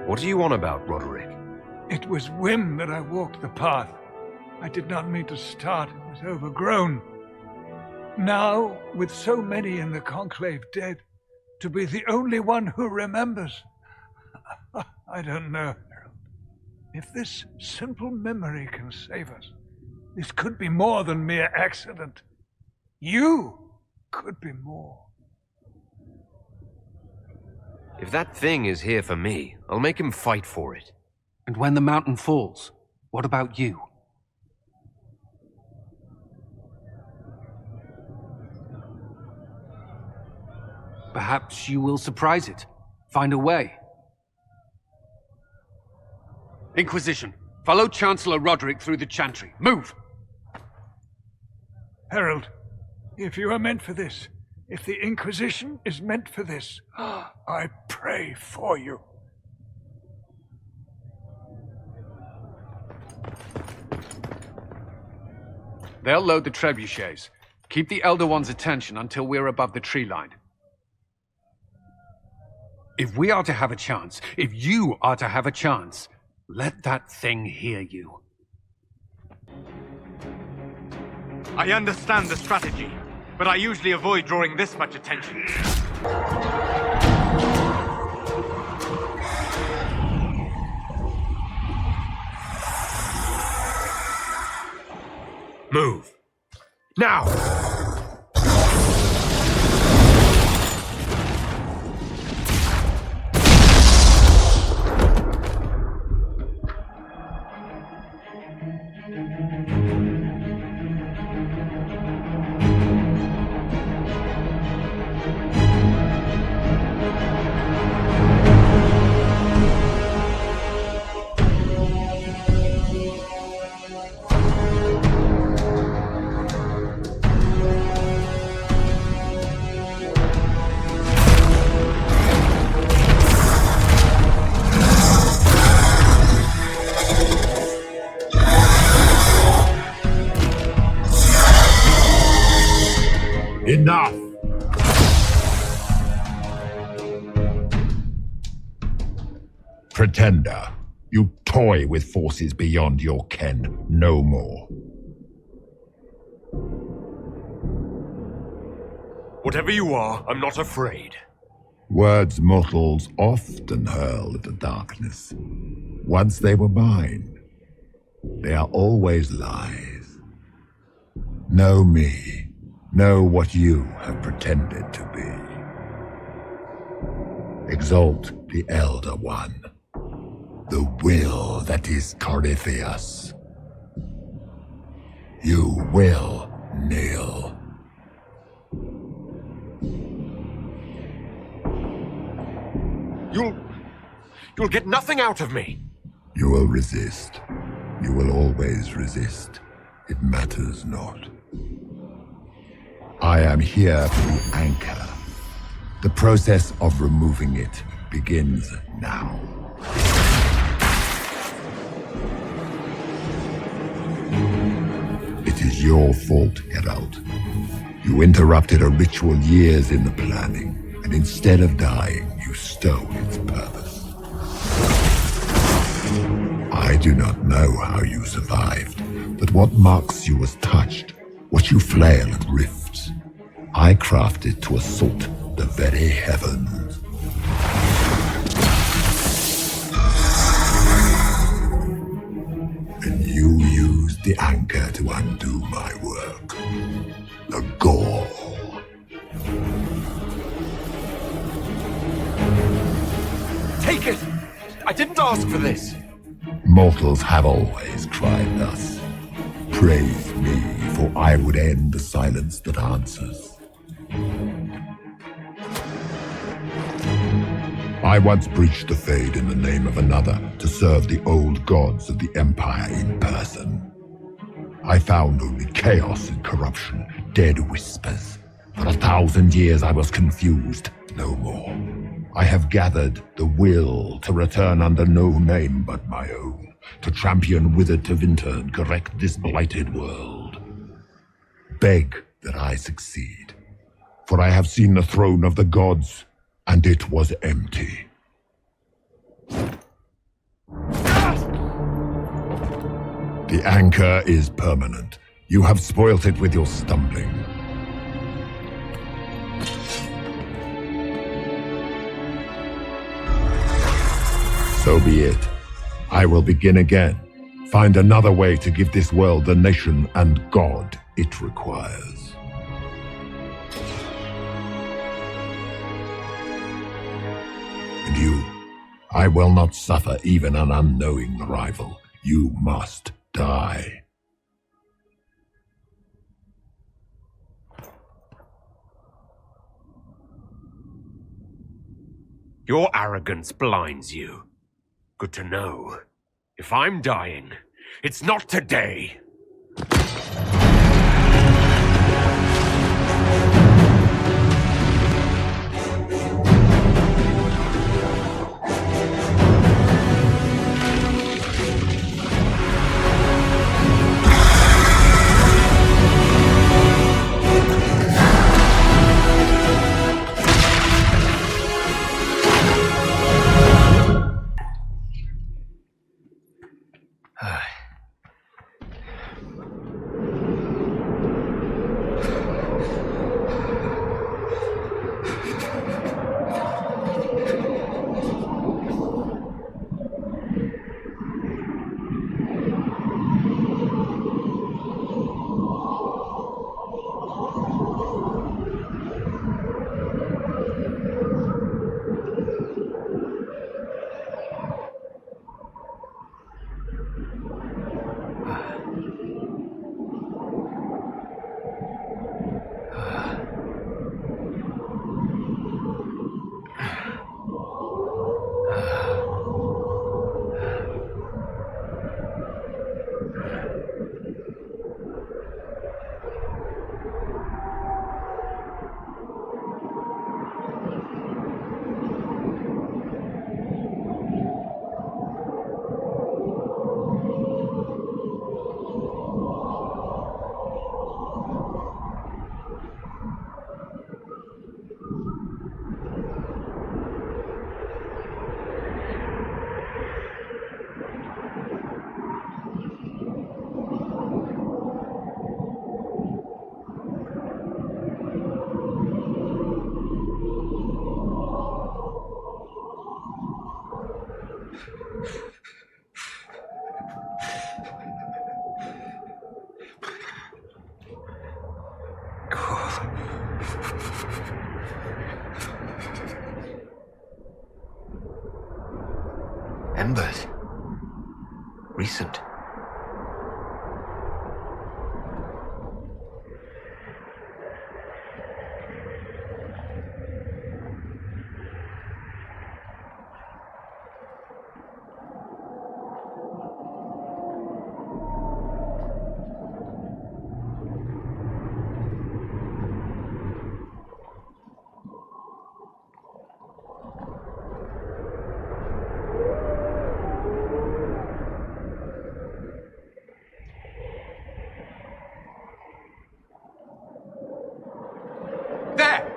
What are you on about, Roderick? It was whim that I walked the path. I did not mean to start. It was overgrown. Now, with so many in the Conclave dead, to be the only one who remembers. I don't know, Harold. If this simple memory can save us, this could be more than mere accident. You could be more. If that thing is here for me, I'll make him fight for it. And when the mountain falls, what about you? Perhaps you will surprise it. Find a way. Inquisition, follow Chancellor Roderick through the Chantry. Move! Harold, if you are meant for this, If the Inquisition is meant for this, I pray for you. They'll load the trebuchets. Keep the Elder One's attention until we're above the tree line. If we are to have a chance, if you are to have a chance, let that thing hear you. I understand the strategy, but I usually avoid drawing this much attention. Move. Now! Enough! Pretender, you toy with forces beyond your ken no more. Whatever you are, I'm not afraid. Words mortals often hurl at the darkness. Once they were mine, they are always lies. Know me. Know what you have pretended to be. Exalt the Elder One, the will that is Corypheus. You will kneel. You'll get nothing out of me. You will resist. You will always resist. It matters not. I am here to anchor. The process of removing it begins now. It is your fault, Herald. You interrupted a ritual years in the planning, and instead of dying, you stole its purpose. I do not know how you survived, but what marks you as touched, what you flail at rifts, I crafted to assault the very heavens. And you used the anchor to undo my work. The gore. Take it! I didn't ask for this! Mortals have always cried thus. Praise me, for I would end the silence that answers. I once breached the Fade in the name of another to serve the old gods of the Empire in person. I found only chaos and corruption, dead whispers. For 1,000 years I was confused, no more. I have gathered the will to return under no name but my own, to champion withered to winter and correct this blighted world. Beg that I succeed, for I have seen the throne of the gods, and it was empty. The anchor is permanent. You have spoilt it with your stumbling. So be it. I will begin again. Find another way to give this world the nation and God it requires. And you, I will not suffer even an unknowing rival. You must die. Your arrogance blinds you. Good to know. If I'm dying, it's not today.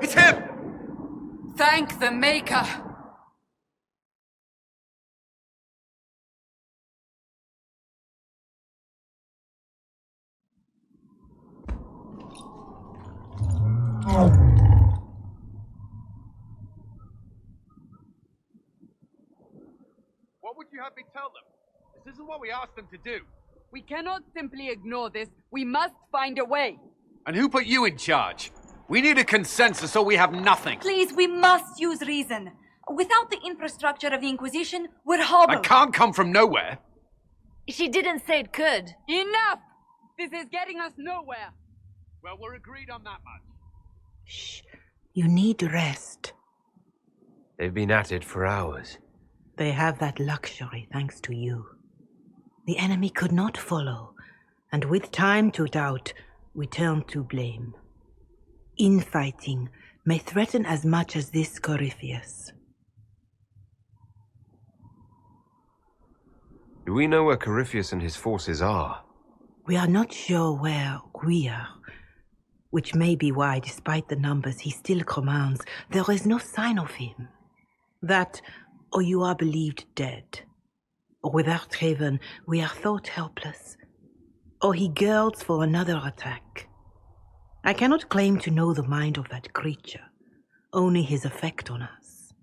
It's him! Thank the Maker! What would you have me tell them? This isn't what we asked them to do. We cannot simply ignore this. We must find a way. And who put you in charge? We need a consensus or we have nothing. Please, we must use reason. Without the infrastructure of the Inquisition, we're hobbled. I can't come from nowhere. She didn't say it could. Enough! This is getting us nowhere. Well, we're agreed on that much. Shh. You need rest. They've been at it for hours. They have that luxury thanks to you. The enemy could not follow, and with time to doubt, we turn to blame. Infighting may threaten as much as this Corypheus. Do we know where Corypheus and his forces are? We are not sure where we are, which may be why, despite the numbers he still commands, there is no sign of him. That, or you are believed dead. Or without Haven, we are thought helpless. Or he girds for another attack. I cannot claim to know the mind of that creature, only his effect on us.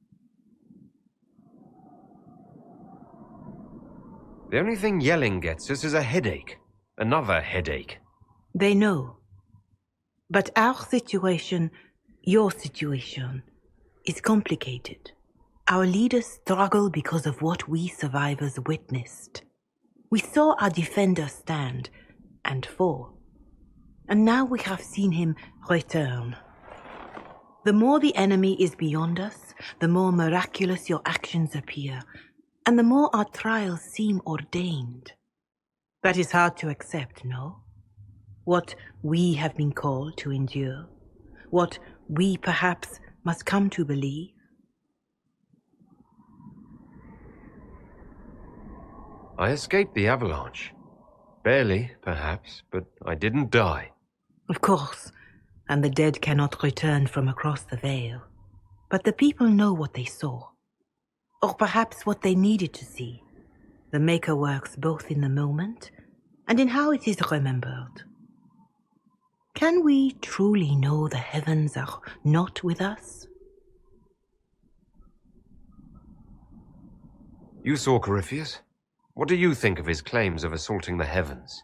The only thing yelling gets us is a headache. Another headache. They know. But our situation, your situation, is complicated. Our leaders struggle because of what we survivors witnessed. We saw our defender stand and fall. And now we have seen him return. The more the enemy is beyond us, the more miraculous your actions appear, and the more our trials seem ordained. That is hard to accept, no? What we have been called to endure, what we perhaps must come to believe. I escaped the avalanche. Barely, perhaps, but I didn't die. Of course, and the dead cannot return from across the veil. But the people know what they saw, or perhaps what they needed to see. The Maker works both in the moment and in how it is remembered. Can we truly know the heavens are not with us? You saw Corypheus? What do you think of his claims of assaulting the heavens?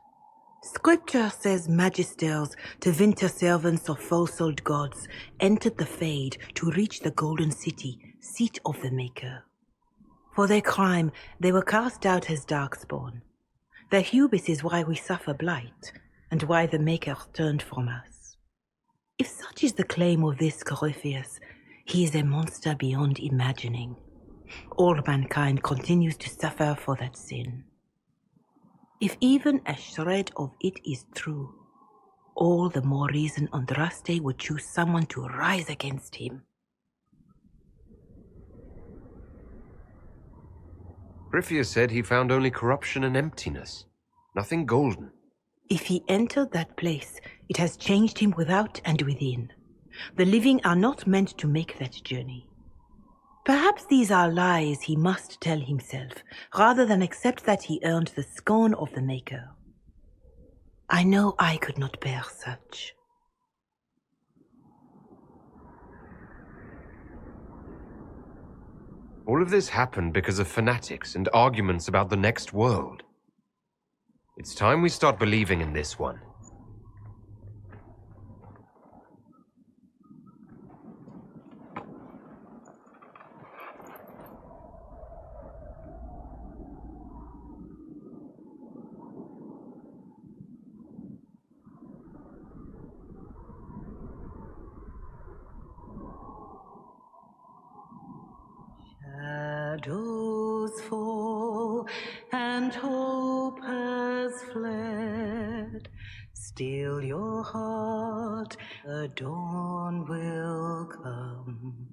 Scripture says magisters, to winter servants of false-old gods, entered the Fade to reach the Golden City, seat of the Maker. For their crime, they were cast out as darkspawn. Their hubris is why we suffer blight, and why the Maker turned from us. If such is the claim of this Corypheus, he is a monster beyond imagining. All mankind continues to suffer for that sin. If even a shred of it is true, all the more reason Andraste would choose someone to rise against him. Corypheus said he found only corruption and emptiness. Nothing golden. If he entered that place, it has changed him without and within. The living are not meant to make that journey. Perhaps these are lies he must tell himself, rather than accept that he earned the scorn of the Maker. I know I could not bear such. All of this happened because of fanatics and arguments about the next world. It's time we start believing in this one. Shadows fall and hope has fled. Still your heart, the dawn will come.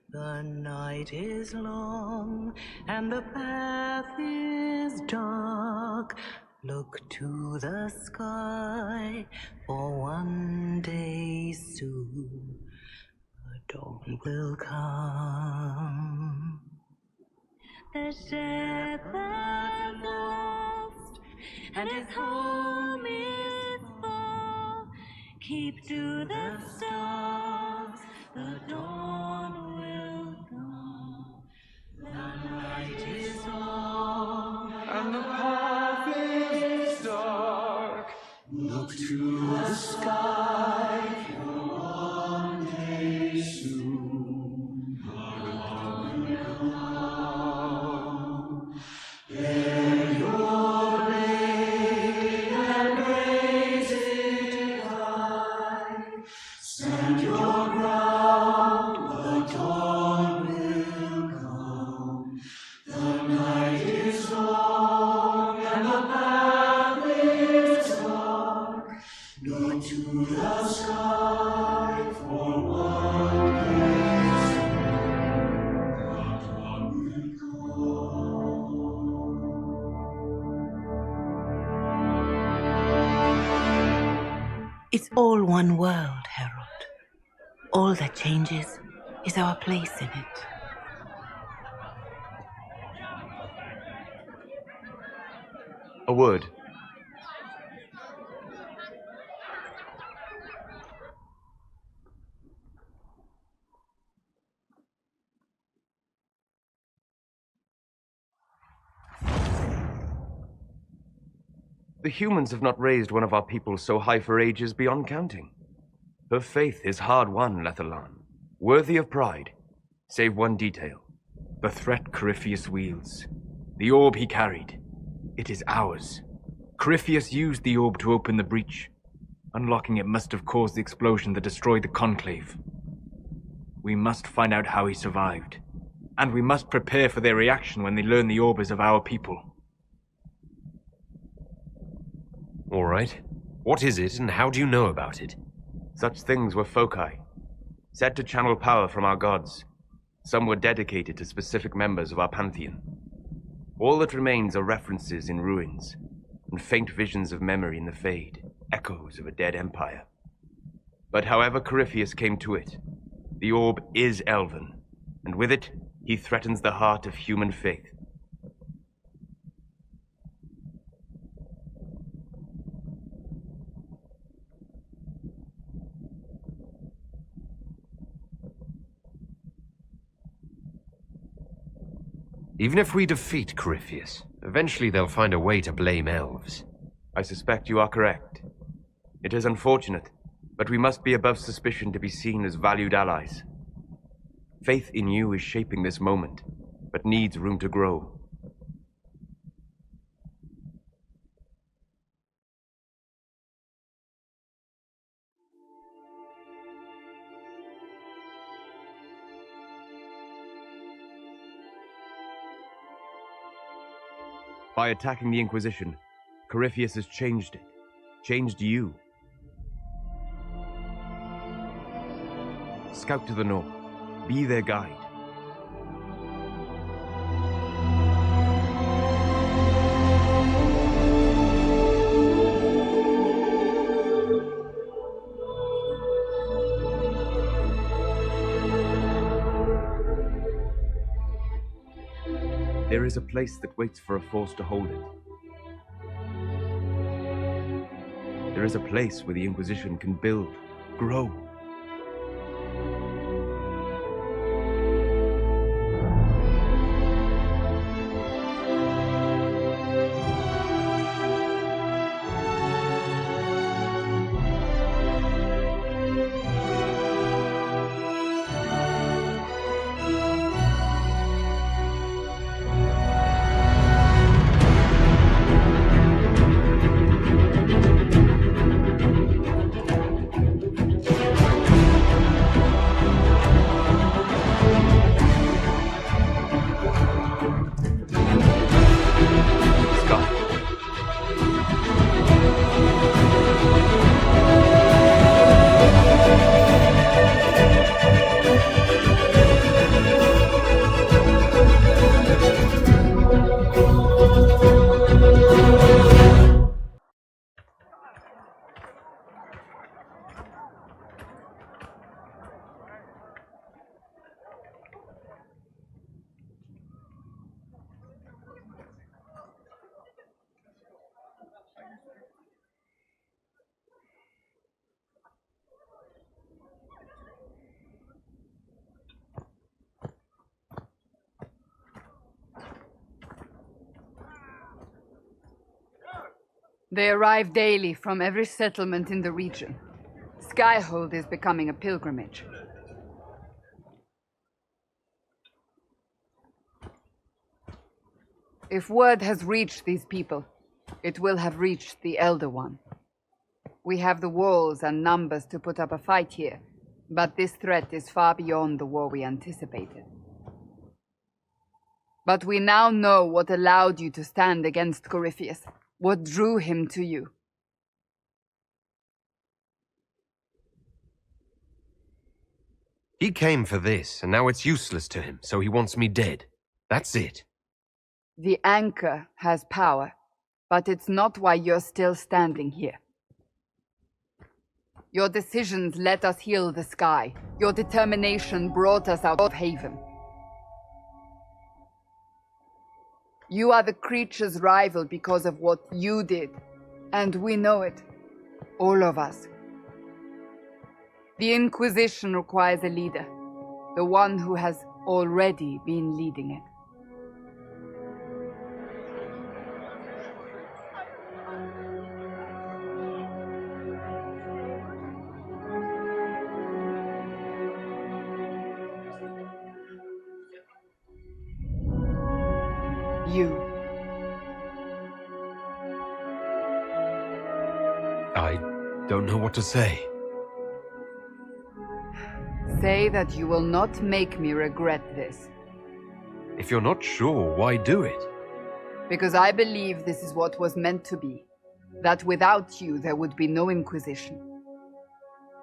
The night is long and the path is dark. Look to the sky, for one day soon a will come. The shepherd lost, and his home is far. Keep to the stars, the dawn will come. The night is long, and the path is dark. Look to the sky, for one day soon the dawn will come. Bear your blade and raise it high. Stand your ground, the dawn will come. The night is long and the path is dark. Look to the sky for one day soon the dawn will come. It's all one world, Harold. All that changes is our place in it. A word. The humans have not raised one of our people so high for ages beyond counting. Her faith is hard-won, Lethalan, worthy of pride, save one detail. The threat Corypheus wields. The orb he carried. It is ours. Corypheus used the orb to open the breach. Unlocking it must have caused the explosion that destroyed the Conclave. We must find out how he survived. And we must prepare for their reaction when they learn the orb is of our people. All right. What is it, and how do you know about it? Such things were foci, said to channel power from our gods. Some were dedicated to specific members of our pantheon. All that remains are references in ruins, and faint visions of memory in the Fade, echoes of a dead empire. But however Corypheus came to it, the orb is elven, and with it, he threatens the heart of human faith. Even if we defeat Corypheus, eventually they'll find a way to blame elves. I suspect you are correct. It is unfortunate, but we must be above suspicion to be seen as valued allies. Faith in you is shaping this moment, but needs room to grow. By attacking the Inquisition, Corypheus has changed it. Changed you. Scout to the north. Be their guide. There is a place that waits for a force to hold it. There is a place where the Inquisition can build, grow. They arrive daily from every settlement in the region. Skyhold is becoming a pilgrimage. If word has reached these people, it will have reached the Elder One. We have the walls and numbers to put up a fight here, but this threat is far beyond the war we anticipated. But we now know what allowed you to stand against Corypheus, what drew him to you. He came for this, and now it's useless to him, so he wants me dead. That's it. The anchor has power, but it's not why you're still standing here. Your decisions let us heal the sky. Your determination brought us out of Haven. You are the creature's rival because of what you did, and we know it. All of us. The Inquisition requires a leader, the one who has already been leading it. You. I don't know what to say. Say that you will not make me regret this. If you're not sure, why do it? Because I believe this is what was meant to be. That without you, there would be no Inquisition.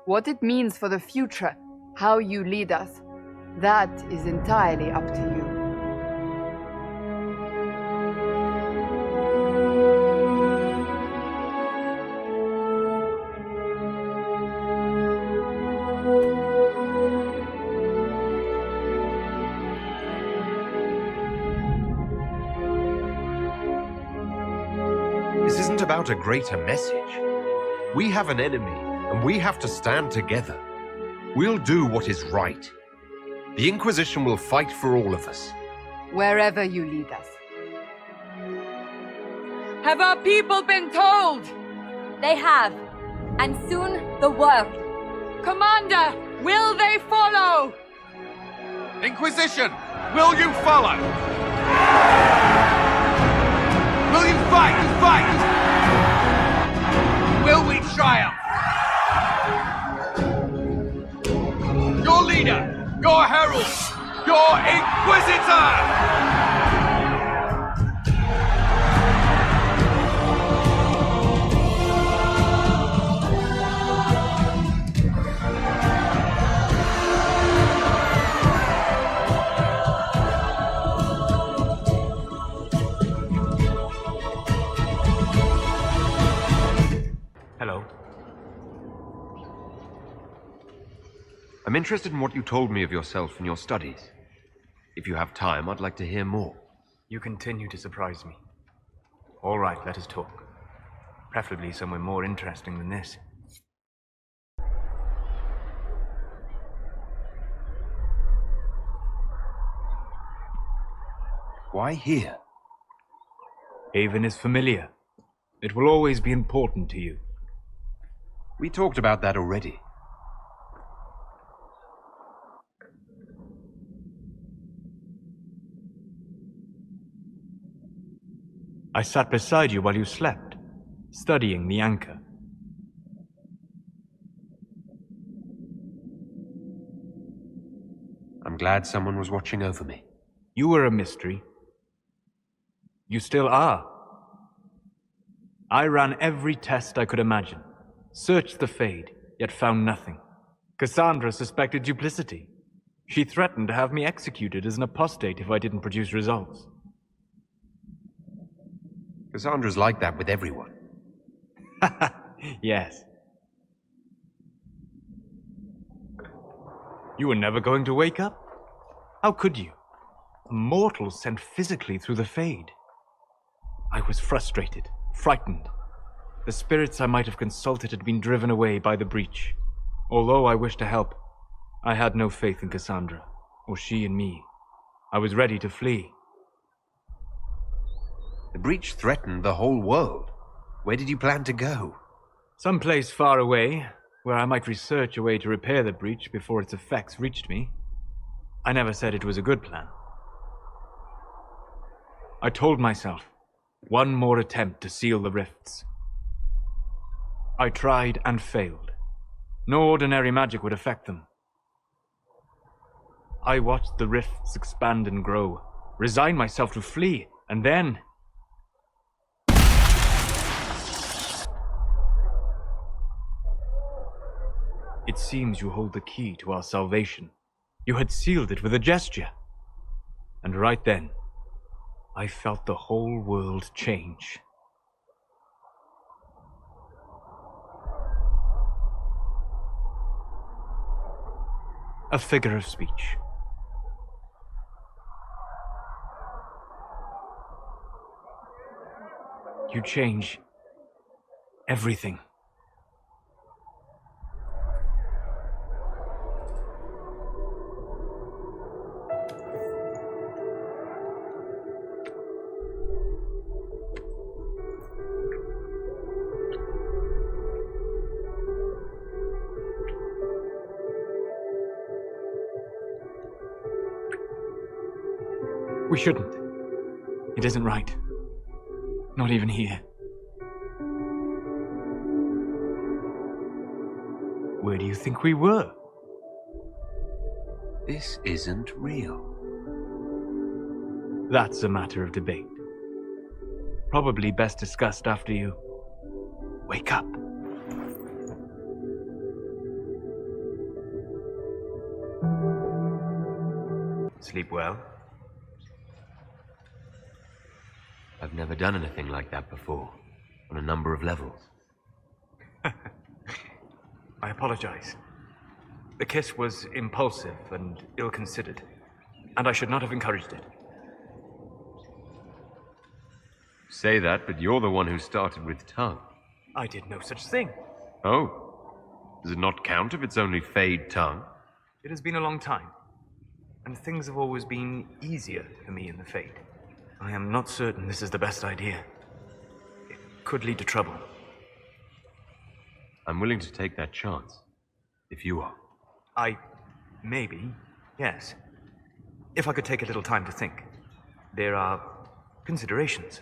What it means for the future, how you lead us, that is entirely up to you. This isn't about a greater message. We have an enemy, and we have to stand together. We'll do what is right. The Inquisition will fight for all of us. Wherever you lead us. Have our people been told? They have. And soon, the world. Commander, will they follow? Inquisition, will you follow? Will you fight and fight? Will we triumph? Your leader, your herald, your inquisitor! I'm interested in what you told me of yourself and your studies. If you have time, I'd like to hear more. You continue to surprise me. All right, let us talk. Preferably somewhere more interesting than this. Why here? Haven is familiar. It will always be important to you. We talked about that already. I sat beside you while you slept, studying the anchor. I'm glad someone was watching over me. You were a mystery. You still are. I ran every test I could imagine, searched the Fade, yet found nothing. Cassandra suspected duplicity. She threatened to have me executed as an apostate if I didn't produce results. Cassandra's like that with everyone. Yes. You were never going to wake up? How could you? A mortal sent physically through the Fade. I was frustrated, frightened. The spirits I might have consulted had been driven away by the breach. Although I wished to help, I had no faith in Cassandra, or she in me. I was ready to flee. The breach threatened the whole world. Where did you plan to go? Someplace far away, where I might research a way to repair the breach before its effects reached me. I never said it was a good plan. I told myself, one more attempt to seal the rifts. I tried and failed. No ordinary magic would affect them. I watched the rifts expand and grow, resigned myself to flee, and then... It seems you hold the key to our salvation. You had sealed it with a gesture. And right then, I felt the whole world change. A figure of speech. You change everything. We shouldn't. It isn't right. Not even here. Where do you think we were? This isn't real. That's a matter of debate. Probably best discussed after you wake up. Sleep well? I've never done anything like that before, on a number of levels. I apologize. The kiss was impulsive and ill-considered, and I should not have encouraged it. Say that, but you're the one who started with tongue. I did no such thing. Oh. Does it not count if it's only fade tongue? It has been a long time, and things have always been easier for me in the Fade. I am not certain this is the best idea. It could lead to trouble. I'm willing to take that chance, if you are. Maybe, yes. If I could take a little time to think. There are considerations.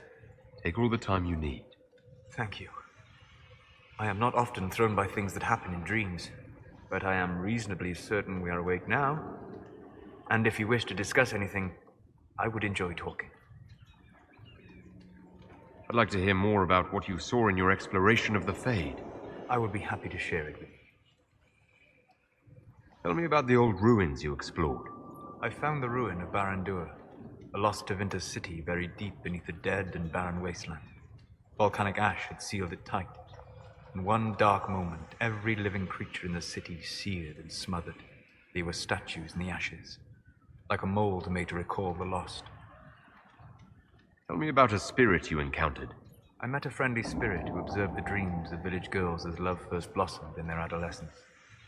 Take all the time you need. Thank you. I am not often thrown by things that happen in dreams, but I am reasonably certain we are awake now. And if you wish to discuss anything, I would enjoy talking. I'd like to hear more about what you saw in your exploration of the Fade. I would be happy to share it with you. Tell me about the old ruins you explored. I found the ruin of Barandur, a lost Tevinter city buried deep beneath a dead and barren wasteland. Volcanic ash had sealed it tight. In one dark moment, every living creature in the city seared and smothered. They were statues in the ashes, like a mold made to recall the lost. Tell me about a spirit you encountered. I met a friendly spirit who observed the dreams of village girls as love first blossomed in their adolescence.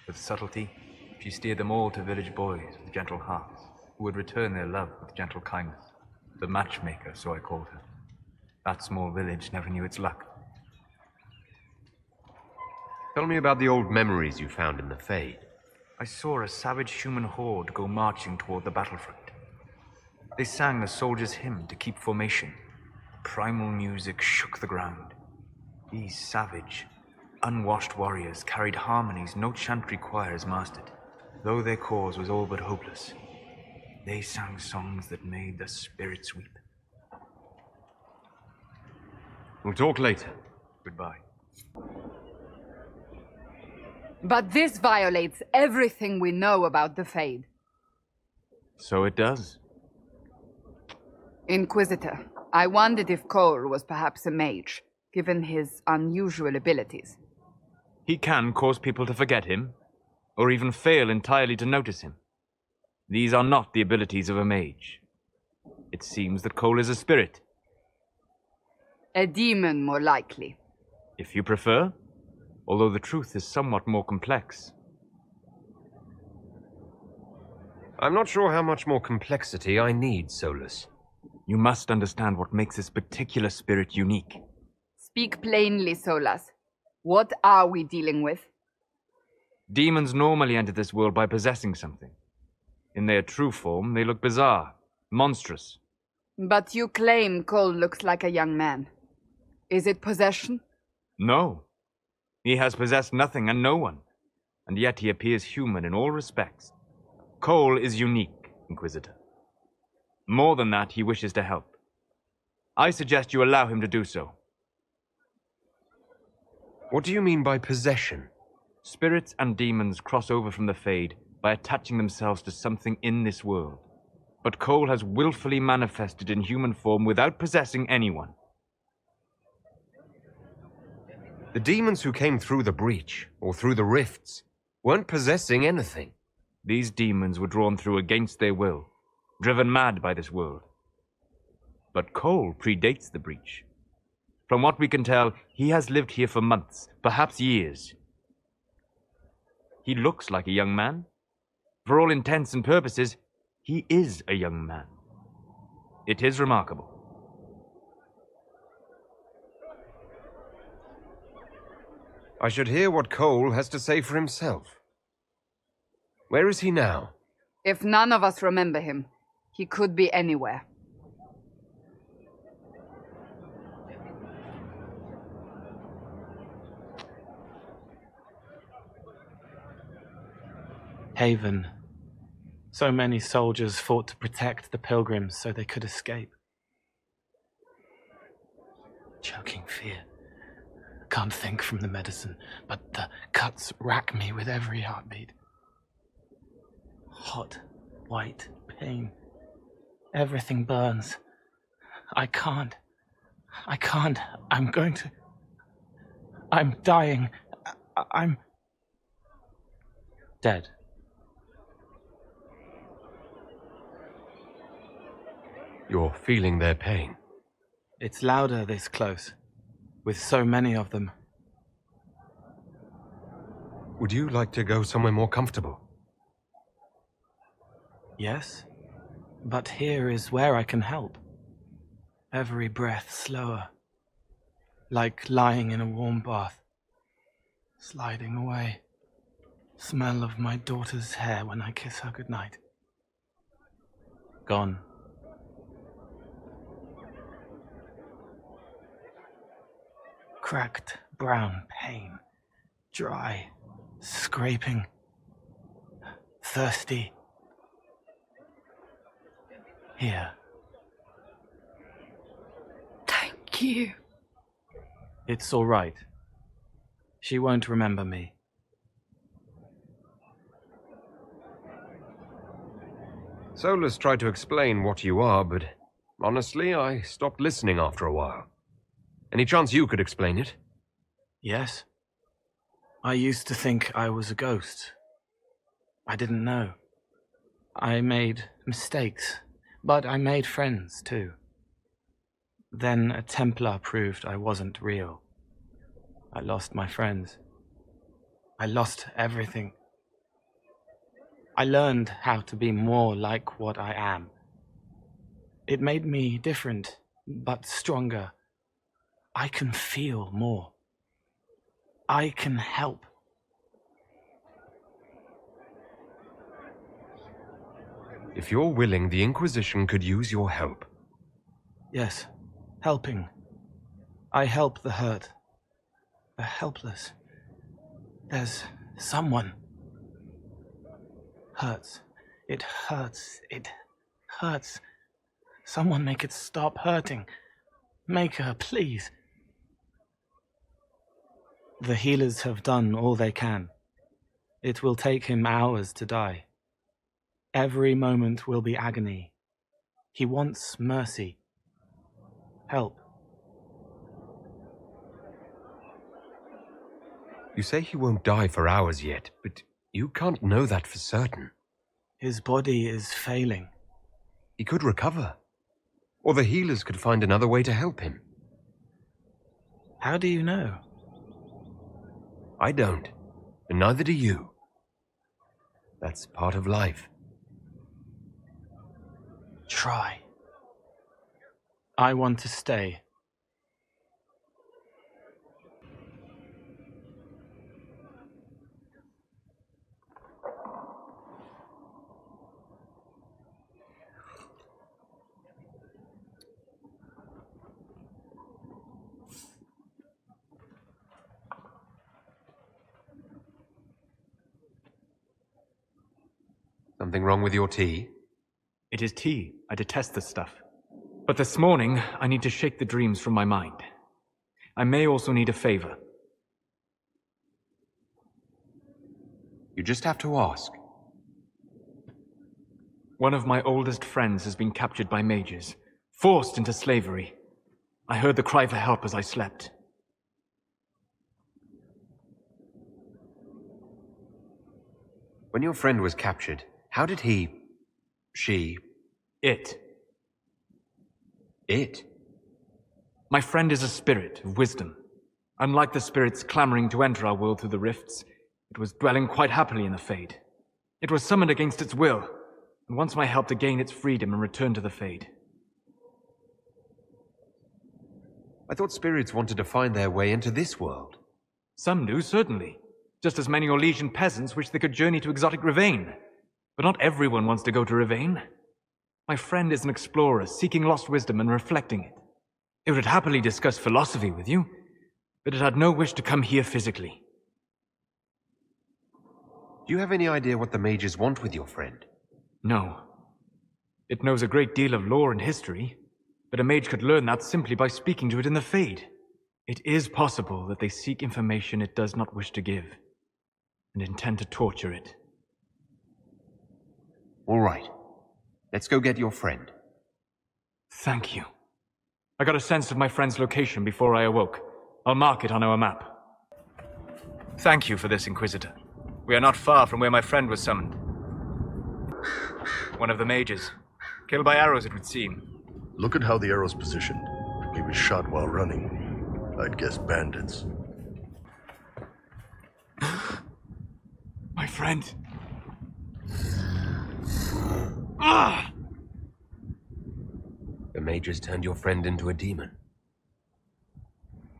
With subtlety, she steered them all to village boys with gentle hearts, who would return their love with gentle kindness. The matchmaker, so I called her. That small village never knew its luck. Tell me about the old memories you found in the Fade. I saw a savage human horde go marching toward the battlefront. They sang a soldier's hymn to keep formation. Primal music shook the ground. These savage, unwashed warriors carried harmonies no chantry choirs mastered. Though their cause was all but hopeless, they sang songs that made the spirits weep. We'll talk later. Goodbye. But this violates everything we know about the Fade. So it does. Inquisitor, I wondered if Cole was perhaps a mage, given his unusual abilities. He can cause people to forget him, or even fail entirely to notice him. These are not the abilities of a mage. It seems that Cole is a spirit. A demon, more likely. If you prefer, although the truth is somewhat more complex. I'm not sure how much more complexity I need, Solas. You must understand what makes this particular spirit unique. Speak plainly, Solas. What are we dealing with? Demons normally enter this world by possessing something. In their true form, they look bizarre, monstrous. But you claim Cole looks like a young man. Is it possession? No. He has possessed nothing and no one, and yet he appears human in all respects. Cole is unique, Inquisitor. More than that, he wishes to help. I suggest you allow him to do so. What do you mean by possession? Spirits and demons cross over from the Fade by attaching themselves to something in this world. But Cole has willfully manifested in human form without possessing anyone. The demons who came through the breach, or through the rifts, weren't possessing anything. These demons were drawn through against their will, driven mad by this world. But Cole predates the breach. From what we can tell, he has lived here for months, perhaps years. He looks like a young man. For all intents and purposes, he is a young man. It is remarkable. I should hear what Cole has to say for himself. Where is he now? If none of us remember him, he could be anywhere. Haven. So many soldiers fought to protect the pilgrims so they could escape. Choking fear. Can't think from the medicine, but the cuts rack me with every heartbeat. Hot, white pain. Everything burns. I can't. I'm going to... I'm dying. I'm... dead. You're feeling their pain. It's louder this close, with so many of them. Would you like to go somewhere more comfortable? Yes, but here is where I can help. Every breath slower, like lying in a warm bath, sliding away. Smell of my daughter's hair when I kiss her goodnight. Gone. Cracked brown pain, dry, scraping, thirsty. Here. Thank you. It's all right. She won't remember me. Solas tried to explain what you are, but honestly, I stopped listening after a while. Any chance you could explain it? Yes. I used to think I was a ghost. I didn't know. I made mistakes, but I made friends too. Then a Templar proved I wasn't real. I lost my friends. I lost everything. I learned how to be more like what I am. It made me different, but stronger. I can feel more. I can help. If you're willing, the Inquisition could use your help. Yes, helping. I help the hurt, the helpless. There's someone. Hurts. It hurts. It hurts. Someone make it stop hurting. Make her, please. The healers have done all they can. It will take him hours to die. Every moment will be agony. He wants mercy. Help. You say he won't die for hours yet, but you can't know that for certain. His body is failing. He could recover. Or the healers could find another way to help him. How do you know? I don't, and neither do you. That's part of life. Try. I want to stay. Something wrong with your tea? It is tea. I detest this stuff. But this morning, I need to shake the dreams from my mind. I may also need a favor. You just have to ask. One of my oldest friends has been captured by mages, forced into slavery. I heard the cry for help as I slept. When your friend was captured, how did she... It. My friend is a spirit of wisdom. Unlike the spirits clamoring to enter our world through the rifts, it was dwelling quite happily in the Fade. It was summoned against its will, and wants my help to gain its freedom and return to the Fade. I thought spirits wanted to find their way into this world. Some do, certainly. Just as many Orlesian peasants wish they could journey to exotic Rivain. But not everyone wants to go to Rivain. My friend is an explorer, seeking lost wisdom and reflecting it. It would happily discuss philosophy with you, but it had no wish to come here physically. Do you have any idea what the mages want with your friend? No. It knows a great deal of lore and history, but a mage could learn that simply by speaking to it in the Fade. It is possible that they seek information it does not wish to give, and intend to torture it. All right. Let's go get your friend. Thank you. I got a sense of my friend's location before I awoke. I'll mark it on our map. Thank you for this, Inquisitor. We are not far from where my friend was summoned. One of the mages. Killed by arrows, it would seem. Look at how the arrow's positioned. He was shot while running. I'd guess bandits. My friend. Ah! The mages turned your friend into a demon.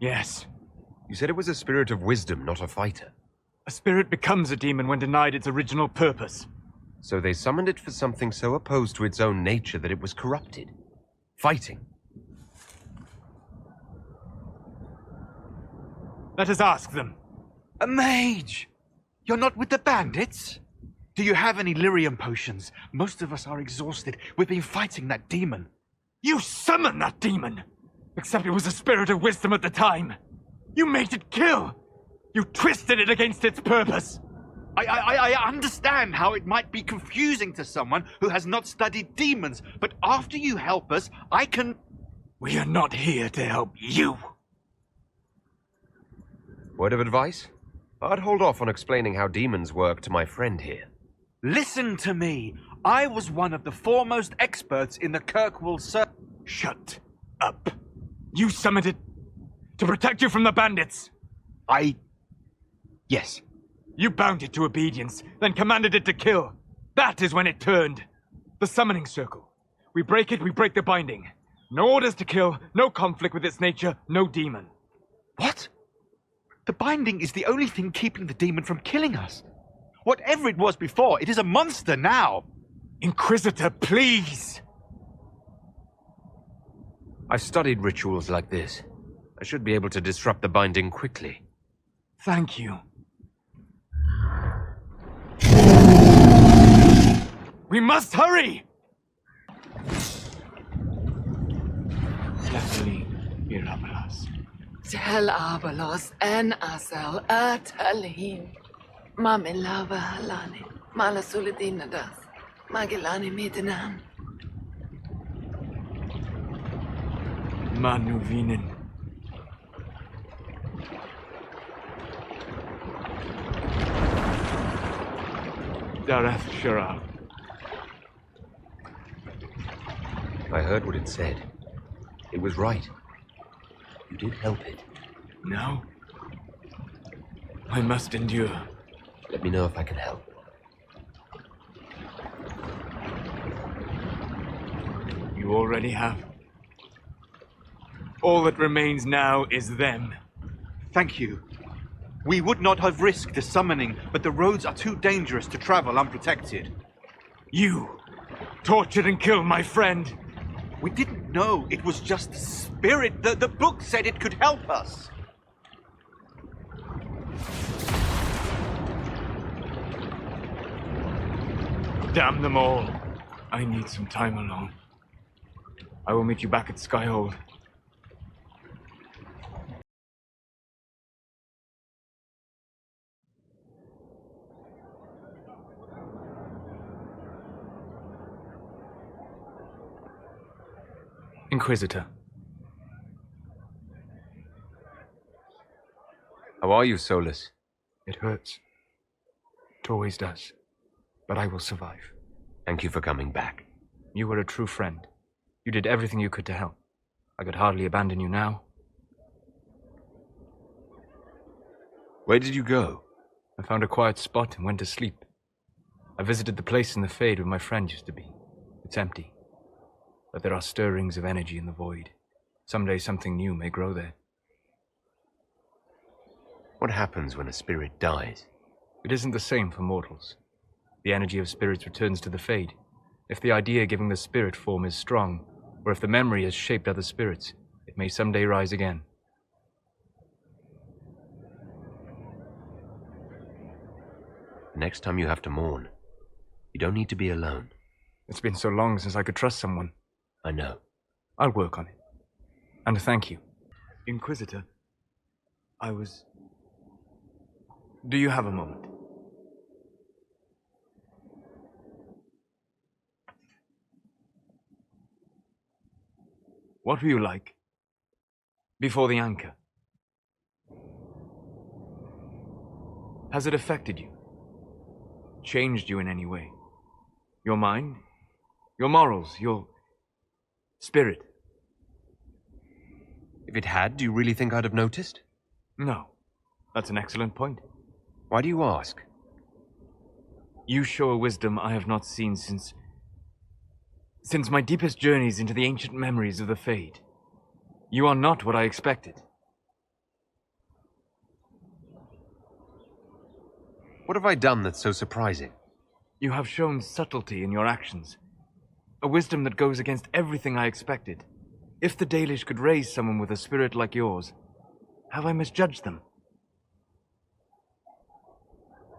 Yes. You said it was a spirit of wisdom, not a fighter. A spirit becomes a demon when denied its original purpose. So they summoned it for something so opposed to its own nature that it was corrupted. Fighting. Let us ask them. A mage! You're not with the bandits? Do you have any lyrium potions? Most of us are exhausted. We've been fighting that demon. You summoned that demon! Except it was a spirit of wisdom at the time. You made it kill! You twisted it against its purpose! I understand how it might be confusing to someone who has not studied demons, but after you help us, I can... We are not here to help you. Word of advice? I'd hold off on explaining how demons work to my friend here. Listen to me. I was one of the foremost experts in the Kirkwall Circle. Shut up. You summoned it to protect you from the bandits. Yes. You bound it to obedience, then commanded it to kill. That is when it turned. The summoning circle. We break it, we break the binding. No orders to kill, no conflict with its nature, no demon. What? The binding is the only thing keeping the demon from killing us. Whatever it was before, it is a monster now. Inquisitor, please! I've studied rituals like this. I should be able to disrupt the binding quickly. Thank you. We must hurry! Tel Abalos en Asel Atalim. Mamilava Halani. Malasuladinadas. Magilani Midinan. Manuvinin. Dareth Shara. I heard what it said. It was right. You did help it. No. I must endure. Let me know if I can help. You already have. All that remains now is them. Thank you. We would not have risked the summoning, but the roads are too dangerous to travel unprotected. You tortured and killed my friend. We didn't know it was just a spirit. The book said it could help us. Damn them all. I need some time alone. I will meet you back at Skyhold. Inquisitor. How are you, Solas? It hurts. It always does. But I will survive. Thank you for coming back. You were a true friend. You did everything you could to help. I could hardly abandon you now. Where did you go? I found a quiet spot and went to sleep. I visited the place in the Fade where my friend used to be. It's empty. But there are stirrings of energy in the void. Someday something new may grow there. What happens when a spirit dies? It isn't the same for mortals. The energy of spirits returns to the Fade. If the idea giving the spirit form is strong, or if the memory has shaped other spirits, it may someday rise again. Next time you have to mourn, you don't need to be alone. It's been so long since I could trust someone. I know. I'll work on it. And thank you. Inquisitor, Do you have a moment? What were you like before the anchor? Has it affected you? Changed you in any way? Your mind? Your morals? Your spirit? If it had, do you really think I'd have noticed? No. That's an excellent point. Why do you ask? You show a wisdom I have not seen since my deepest journeys into the ancient memories of the Fade. You are not what I expected. What have I done that's so surprising? You have shown subtlety in your actions. A wisdom that goes against everything I expected. If the Dalish could raise someone with a spirit like yours, have I misjudged them?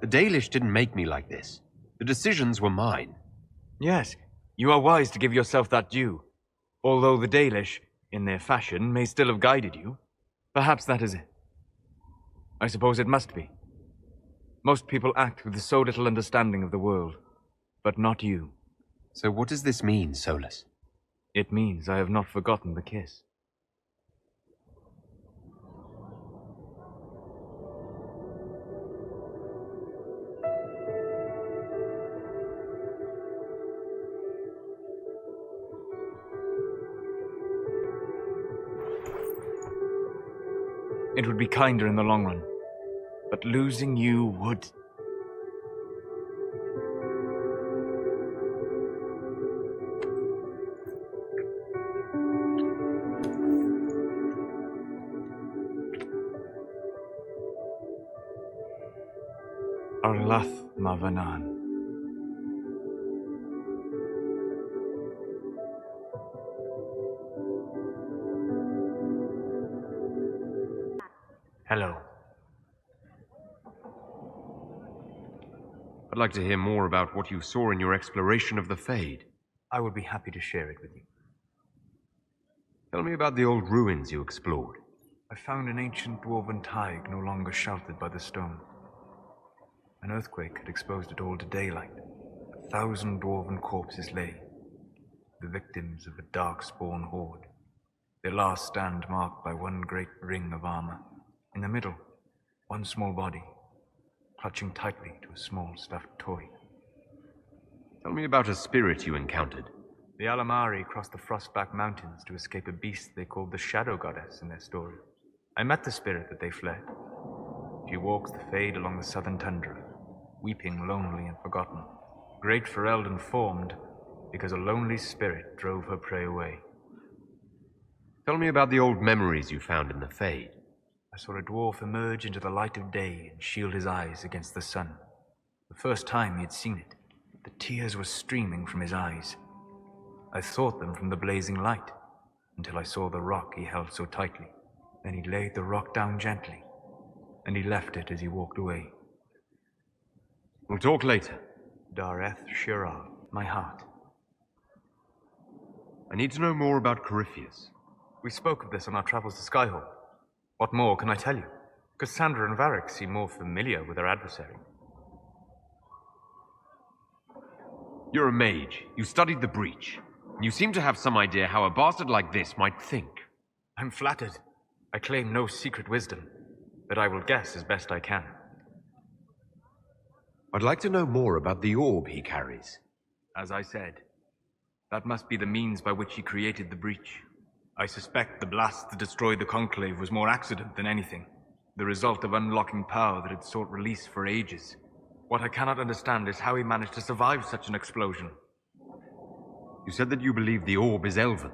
The Dalish didn't make me like this. The decisions were mine. Yes, you are wise to give yourself that due. Although the Dalish, in their fashion, may still have guided you. Perhaps that is it. I suppose it must be. Most people act with so little understanding of the world, but not you. So what does this mean, Solas? It means I have not forgotten the kiss. It would be kinder in the long run, but losing you would... Arlath Mavanan. Hello. I'd like to hear more about what you saw in your exploration of the Fade. I would be happy to share it with you. Tell me about the old ruins you explored. I found an ancient dwarven thaig no longer sheltered by the stone. An earthquake had exposed it all to daylight. 1,000 dwarven corpses lay, the victims of a dark-spawn horde, their last stand marked by one great ring of armor. In the middle, one small body, clutching tightly to a small stuffed toy. Tell me about a spirit you encountered. The Alamari crossed the Frostback Mountains to escape a beast they called the Shadow Goddess in their story. I met the spirit that they fled. She walks the Fade along the southern tundra, weeping lonely and forgotten. Great Ferelden formed because a lonely spirit drove her prey away. Tell me about the old memories you found in the Fade. I saw a dwarf emerge into the light of day and shield his eyes against the sun. The first time he had seen it, the tears were streaming from his eyes. I thought them from the blazing light, until I saw the rock he held so tightly. Then he laid the rock down gently, and he left it as he walked away. We'll talk later. Dareth Shira, my heart. I need to know more about Corypheus. We spoke of this on our travels to Skyhall. What more can I tell you? Cassandra and Varric seem more familiar with their adversary. You're a mage. You studied the breach. You seem to have some idea how a bastard like this might think. I'm flattered. I claim no secret wisdom, but I will guess as best I can. I'd like to know more about the orb he carries. As I said, that must be the means by which he created the breach. I suspect the blast that destroyed the Conclave was more accident than anything, the result of unlocking power that had sought release for ages. What I cannot understand is how he managed to survive such an explosion. You said that you believe the orb is elven.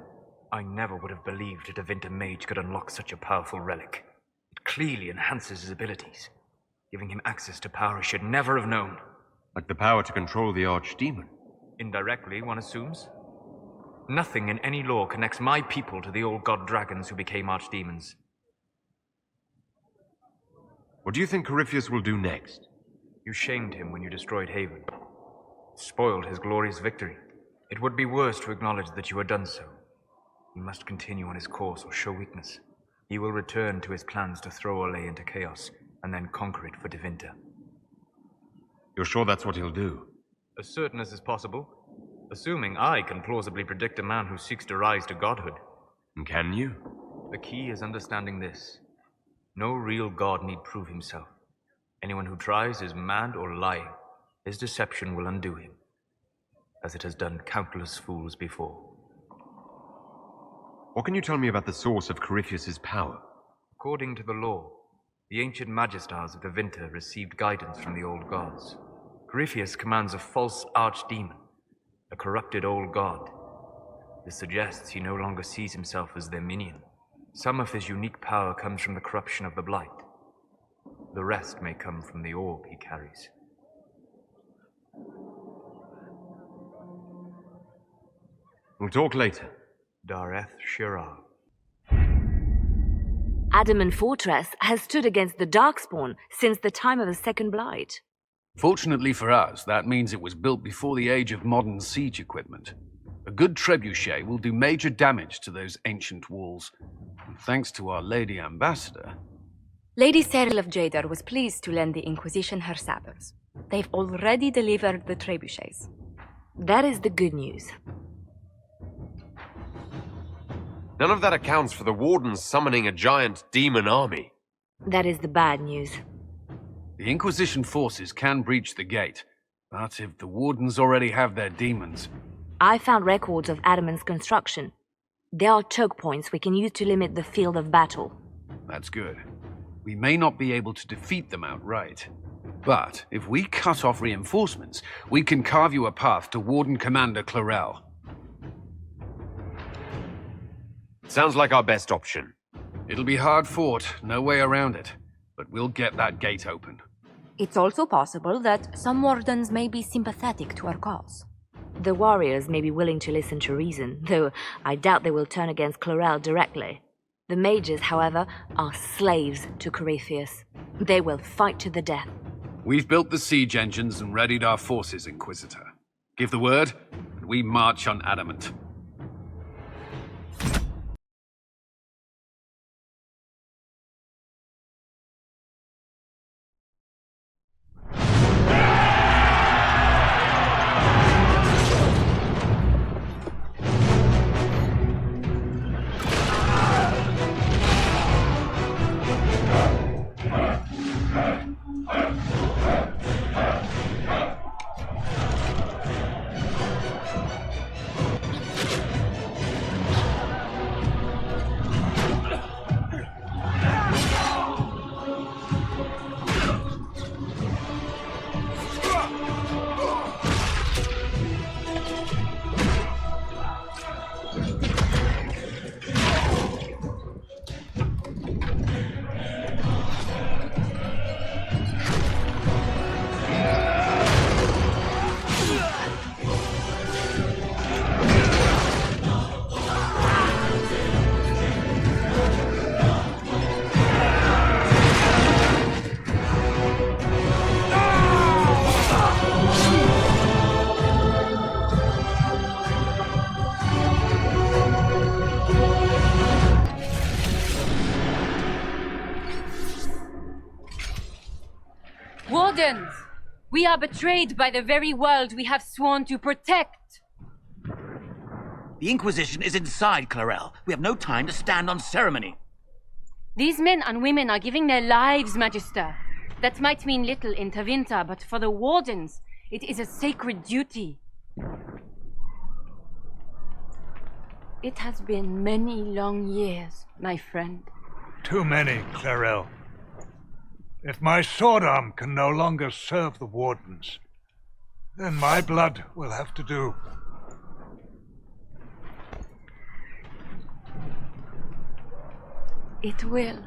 I never would have believed a Devinter mage could unlock such a powerful relic. It clearly enhances his abilities, giving him access to power he should never have known. Like the power to control the archdemon. Indirectly, one assumes. Nothing in any law connects my people to the old god dragons who became archdemons. What do you think Corypheus will do next? You shamed him when you destroyed Haven. Spoiled his glorious victory. It would be worse to acknowledge that you had done so. He must continue on his course or show weakness. He will return to his plans to throw Olay into chaos, and then conquer it for Devinter. You're sure that's what he'll do? As certain as is possible. Assuming I can plausibly predict a man who seeks to rise to godhood. And can you? The key is understanding this. No real god need prove himself. Anyone who tries is mad or lying. His deception will undo him, as it has done countless fools before. What can you tell me about the source of Corypheus's power? According to the law, the ancient Magistars of Devinter received guidance from the old gods. Corypheus commands a false archdemon, a corrupted old god. This suggests he no longer sees himself as their minion. Some of his unique power comes from the corruption of the blight. The rest may come from the orb he carries. We'll talk later. Dareth Shira. Adamant Fortress has stood against the Darkspawn since the time of the Second Blight. Fortunately for us, that means it was built before the age of modern siege equipment. A good trebuchet will do major damage to those ancient walls. And thanks to our Lady Ambassador... Lady Cyril of Jadar was pleased to lend the Inquisition her sabers. They've already delivered the trebuchets. That is the good news. None of that accounts for the Wardens summoning a giant demon army. That is the bad news. The Inquisition forces can breach the gate, but if the Wardens already have their demons... I found records of Adamant's construction. There are choke points we can use to limit the field of battle. That's good. We may not be able to defeat them outright. But if we cut off reinforcements, we can carve you a path to Warden Commander Clarel. Sounds like our best option. It'll be hard fought, no way around it. But we'll get that gate open. It's also possible that some wardens may be sympathetic to our cause. The warriors may be willing to listen to reason, though I doubt they will turn against Clarel directly. The mages, however, are slaves to Corypheus. They will fight to the death. We've built the siege engines and readied our forces, Inquisitor. Give the word, and we march on Adamant. We are betrayed by the very world we have sworn to protect. The Inquisition is inside, Clarel. We have no time to stand on ceremony. These men and women are giving their lives, Magister. That might mean little in Tavinta, but for the Wardens, it is a sacred duty. It has been many long years, my friend. Too many, Clarel. If my sword arm can no longer serve the Wardens, then my blood will have to do. It will.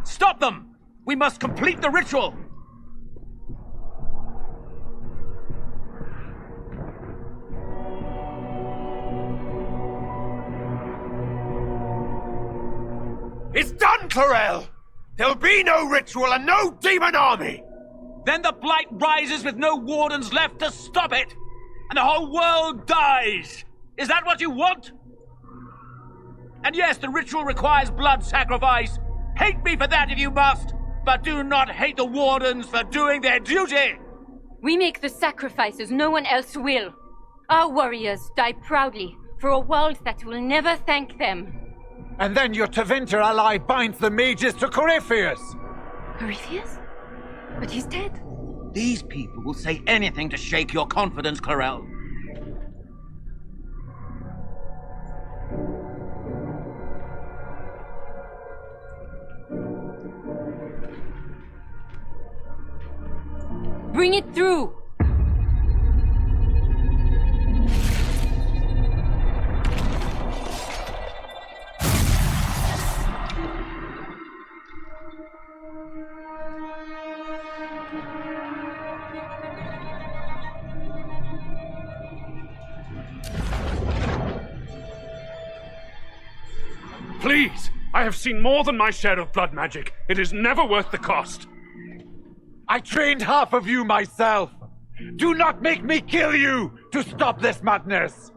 Stop them! We must complete the ritual! It's done, Clarel! There'll be no ritual and no demon army! Then the blight rises with no wardens left to stop it! And the whole world dies! Is that what you want? And yes, the ritual requires blood sacrifice. Hate me for that if you must, but do not hate the wardens for doing their duty! We make the sacrifices no one else will. Our warriors die proudly for a world that will never thank them. And then your Tavinta ally binds the mages to Corypheus! Corypheus? But he's dead. These people will say anything to shake your confidence, Clarel. Bring it through! Please! I have seen more than my share of blood magic. It is never worth the cost. I trained half of you myself. Do not make me kill you to stop this madness.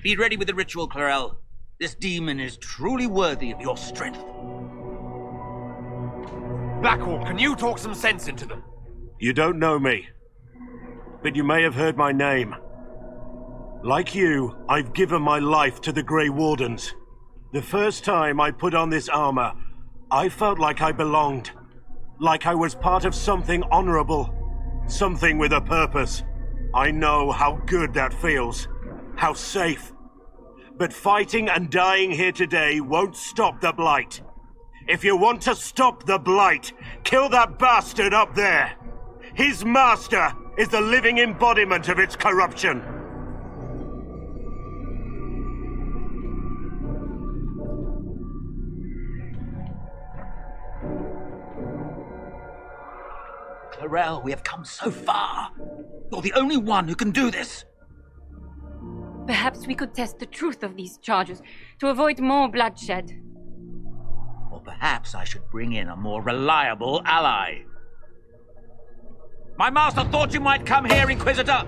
Be ready with the ritual, Clarel. This demon is truly worthy of your strength. Blackwall, can you talk some sense into them? You don't know me, but you may have heard my name. Like you, I've given my life to the Grey Wardens. The first time I put on this armor, I felt like I belonged. Like I was part of something honorable. Something with a purpose. I know how good that feels. How safe. But fighting and dying here today won't stop the Blight. If you want to stop the Blight, kill that bastard up there. His master is the living embodiment of its corruption. Clarel, we have come so far. You're the only one who can do this. Perhaps we could test the truth of these charges to avoid more bloodshed. Or perhaps I should bring in a more reliable ally. My master thought you might come here, Inquisitor.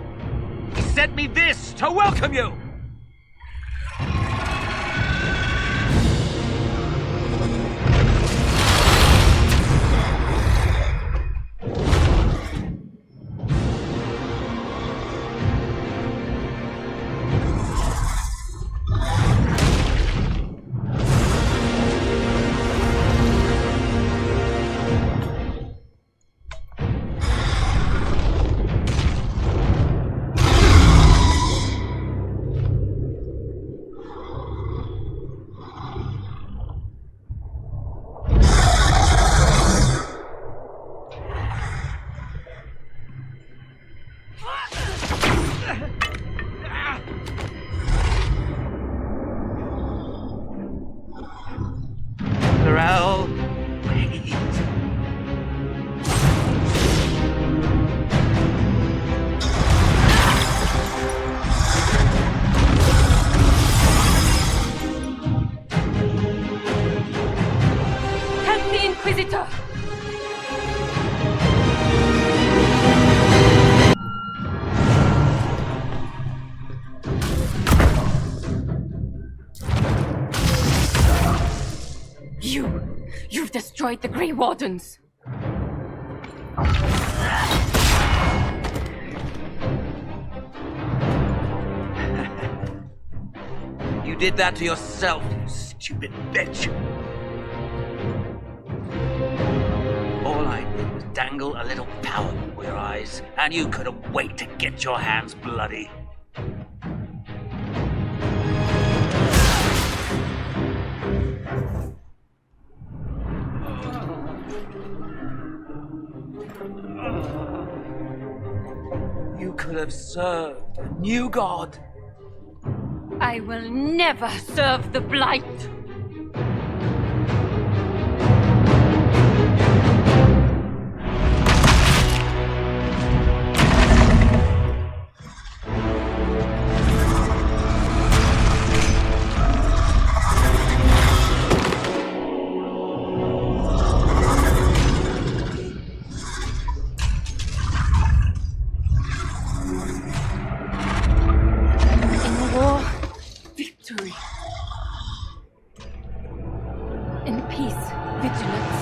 He sent me this to welcome you. destroyed the Grey Wardens. You did that to yourself, you stupid bitch. All I did was dangle a little power before your eyes, and you couldn't wait to get your hands bloody. You could have served a new god. I will never serve the Blight! In peace, vigilance.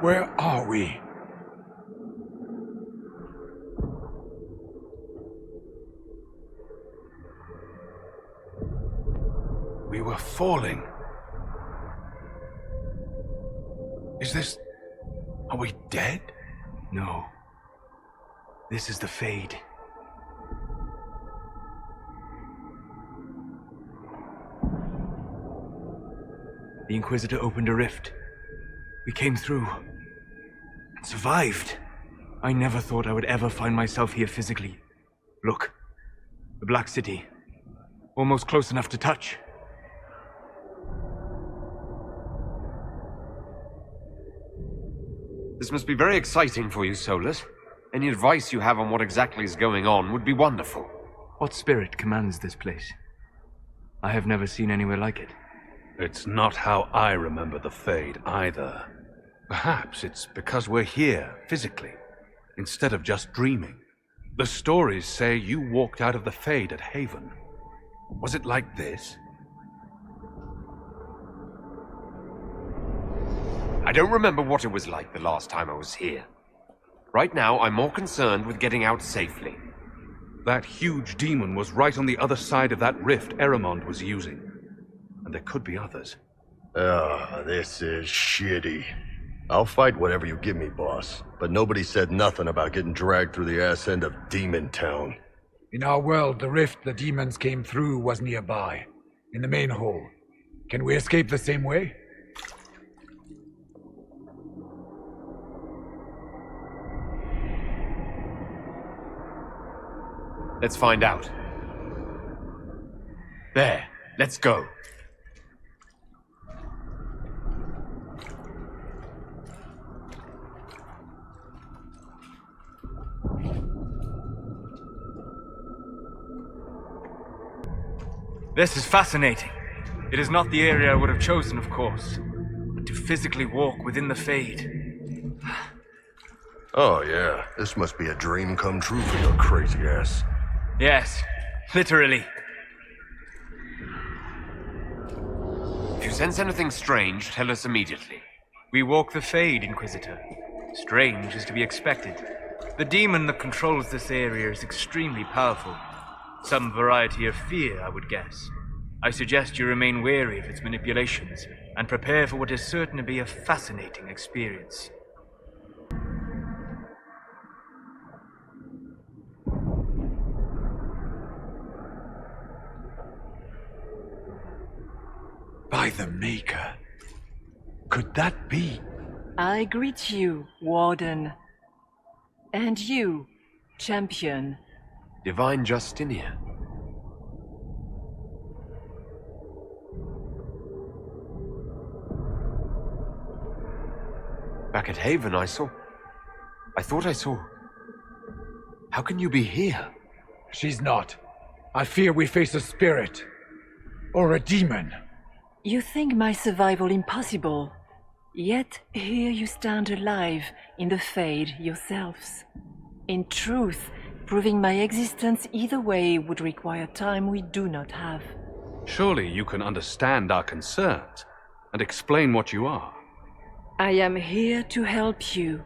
Where are we? We were falling. Is this... Are we dead? No. This is the Fade. The Inquisitor opened a rift. We came through. And survived. I never thought I would ever find myself here physically. Look. The Black City. Almost close enough to touch. This must be very exciting for you, Solas. Any advice you have on what exactly is going on would be wonderful. What spirit commands this place? I have never seen anywhere like it. It's not how I remember the Fade, either. Perhaps it's because we're here, physically, instead of just dreaming. The stories say you walked out of the Fade at Haven. Was it like this? I don't remember what it was like the last time I was here. Right now, I'm more concerned with getting out safely. That huge demon was right on the other side of that rift Eramond was using. And there could be others. This is shitty. I'll fight whatever you give me, boss. But nobody said nothing about getting dragged through the ass end of Demon Town. In our world, the rift the demons came through was nearby, in the main hall. Can we escape the same way? Let's find out. There, let's go. This is fascinating. It is not the area I would have chosen, of course. But to physically walk within the Fade. Oh yeah, this must be a dream come true for your crazy ass. Yes, literally. If you sense anything strange, tell us immediately. We walk the Fade, Inquisitor. Strange is to be expected. The demon that controls this area is extremely powerful. Some variety of fear, I would guess. I suggest you remain wary of its manipulations, and prepare for what is certain to be a fascinating experience. by the Maker. Could that be? I greet you, Warden. And you, Champion. Divine Justinia. Back at Haven, I thought I saw... How can you be here? She's not. I fear we face a spirit. Or a demon. You think my survival impossible. Yet here you stand alive in the Fade yourselves. In truth, proving my existence either way would require time we do not have. Surely you can understand our concerns and explain what you are. I am here to help you.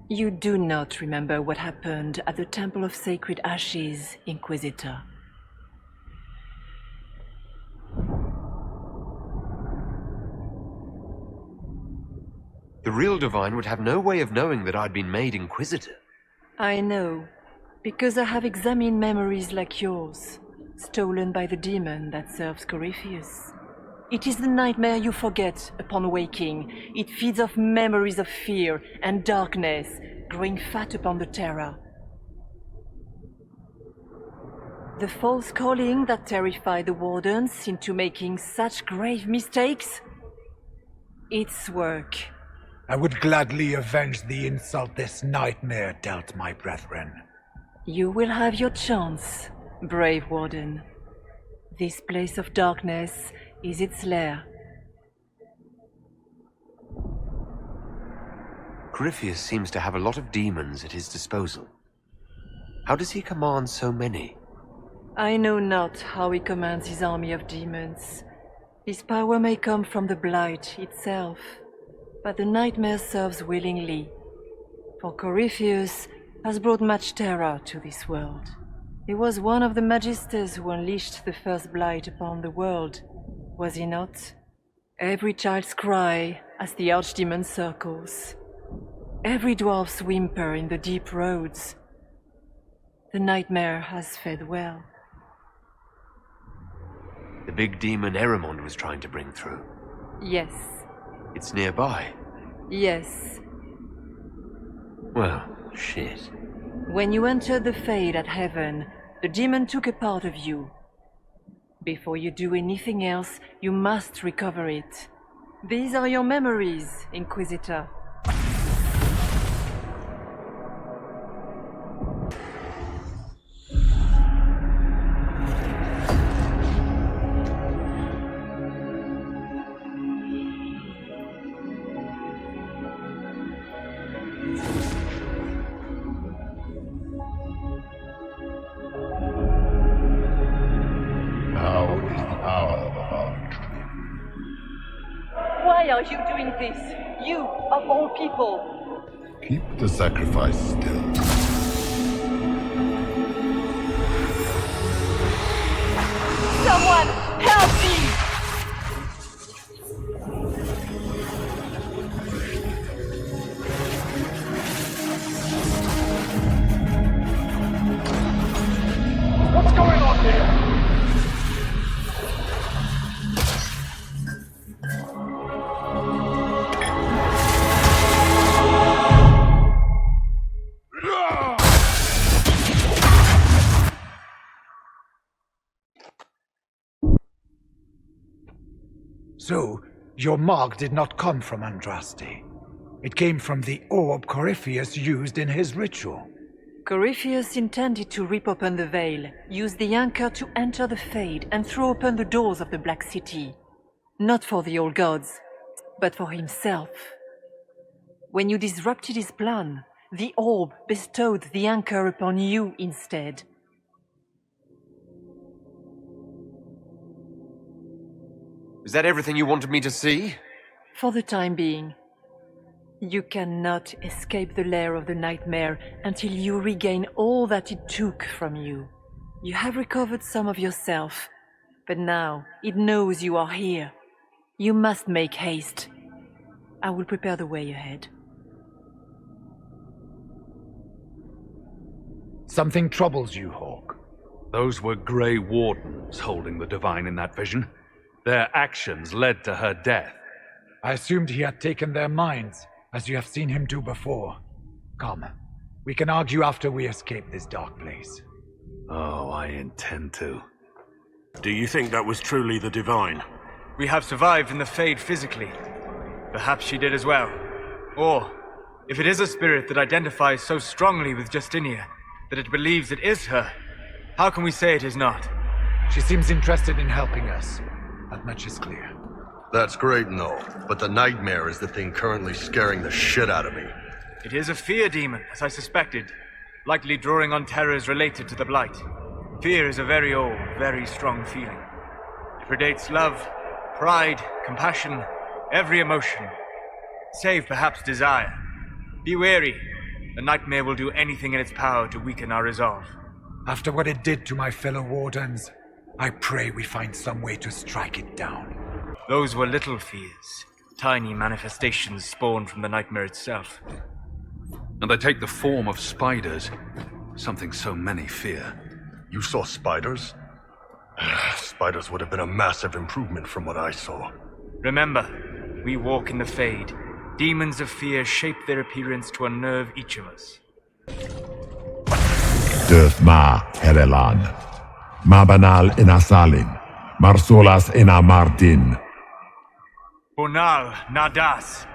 You do not remember what happened at the Temple of Sacred Ashes, Inquisitor. The real Divine would have no way of knowing that I'd been made Inquisitor. I know, because I have examined memories like yours, stolen by the demon that serves Corypheus. It is the nightmare you forget upon waking. It feeds off memories of fear and darkness, growing fat upon the terror. The false calling that terrified the Wardens into making such grave mistakes? Its work. I would gladly avenge the insult this nightmare dealt my brethren. You will have your chance, brave Warden. This place of darkness is its lair. Corypheus seems to have a lot of demons at his disposal. How does he command so many? I know not how he commands his army of demons. His power may come from the Blight itself, but the nightmare serves willingly. For Corypheus has brought much terror to this world. He was one of the Magisters who unleashed the first Blight upon the world, was he not? Every child's cry as the archdemon circles. Every dwarf's whimper in the deep roads. The nightmare has fed well. The big demon Eramond was trying to bring through. Yes. It's nearby. Yes. Well, shit. When you entered the Fade at Heaven, the demon took a part of you. Before you do anything else, you must recover it. These are your memories, Inquisitor. Why are you doing this? You, of all people! Keep the sacrifice still. Someone, help me! What's going on here? So, your mark did not come from Andraste. It came from the orb Corypheus used in his ritual. Corypheus intended to rip open the veil, use the anchor to enter the Fade, and throw open the doors of the Black City. Not for the old gods, but for himself. When you disrupted his plan, the orb bestowed the anchor upon you instead. Is that everything you wanted me to see? For the time being. You cannot escape the lair of the nightmare until you regain all that it took from you. You have recovered some of yourself, but now it knows you are here. You must make haste. I will prepare the way ahead. Something troubles you, Hawk. Those were Grey Wardens holding the Divine in that vision. Their actions led to her death. I assumed he had taken their minds, as you have seen him do before. Come, we can argue after we escape this dark place. Oh, I intend to. Do you think that was truly the Divine? We have survived in the Fade physically. Perhaps she did as well. Or, if it is a spirit that identifies so strongly with Justinia that it believes it is her, how can we say it is not? She seems interested in helping us. That much is clear. That's great and all, but the nightmare is the thing currently scaring the shit out of me. It is a fear demon, as I suspected, likely drawing on terrors related to the Blight. Fear is a very old, very strong feeling. It predates love, pride, compassion, every emotion, save perhaps desire. Be wary. The nightmare will do anything in its power to weaken our resolve. After what it did to my fellow wardens, I pray we find some way to strike it down. Those were little fears, tiny manifestations spawned from the nightmare itself. And they take the form of spiders, something so many fear. You saw spiders? Spiders would have been a massive improvement from what I saw. Remember, we walk in the Fade. Demons of fear shape their appearance to unnerve each of us. Döthma Erelan, Mabanal Inasalin, Marsolas Ina Martin. Bonal Nadas.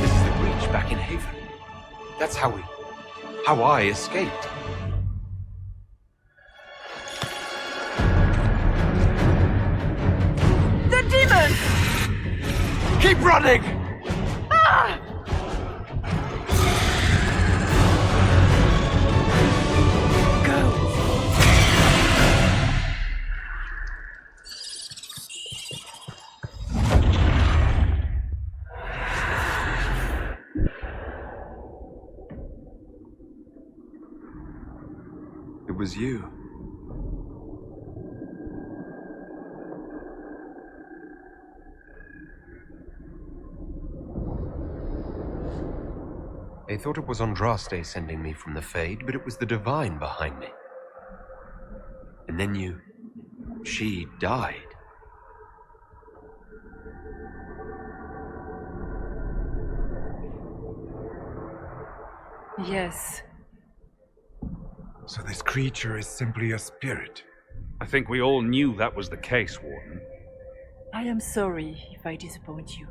This is the breach back in Haven. That's how I escaped. The demon! Keep running! Ah! It was you. I thought it was Andraste sending me from the Fade, but it was the Divine behind me. And then she died. Yes. So this creature is simply a spirit. I think we all knew that was the case, Warden. I am sorry if I disappoint you.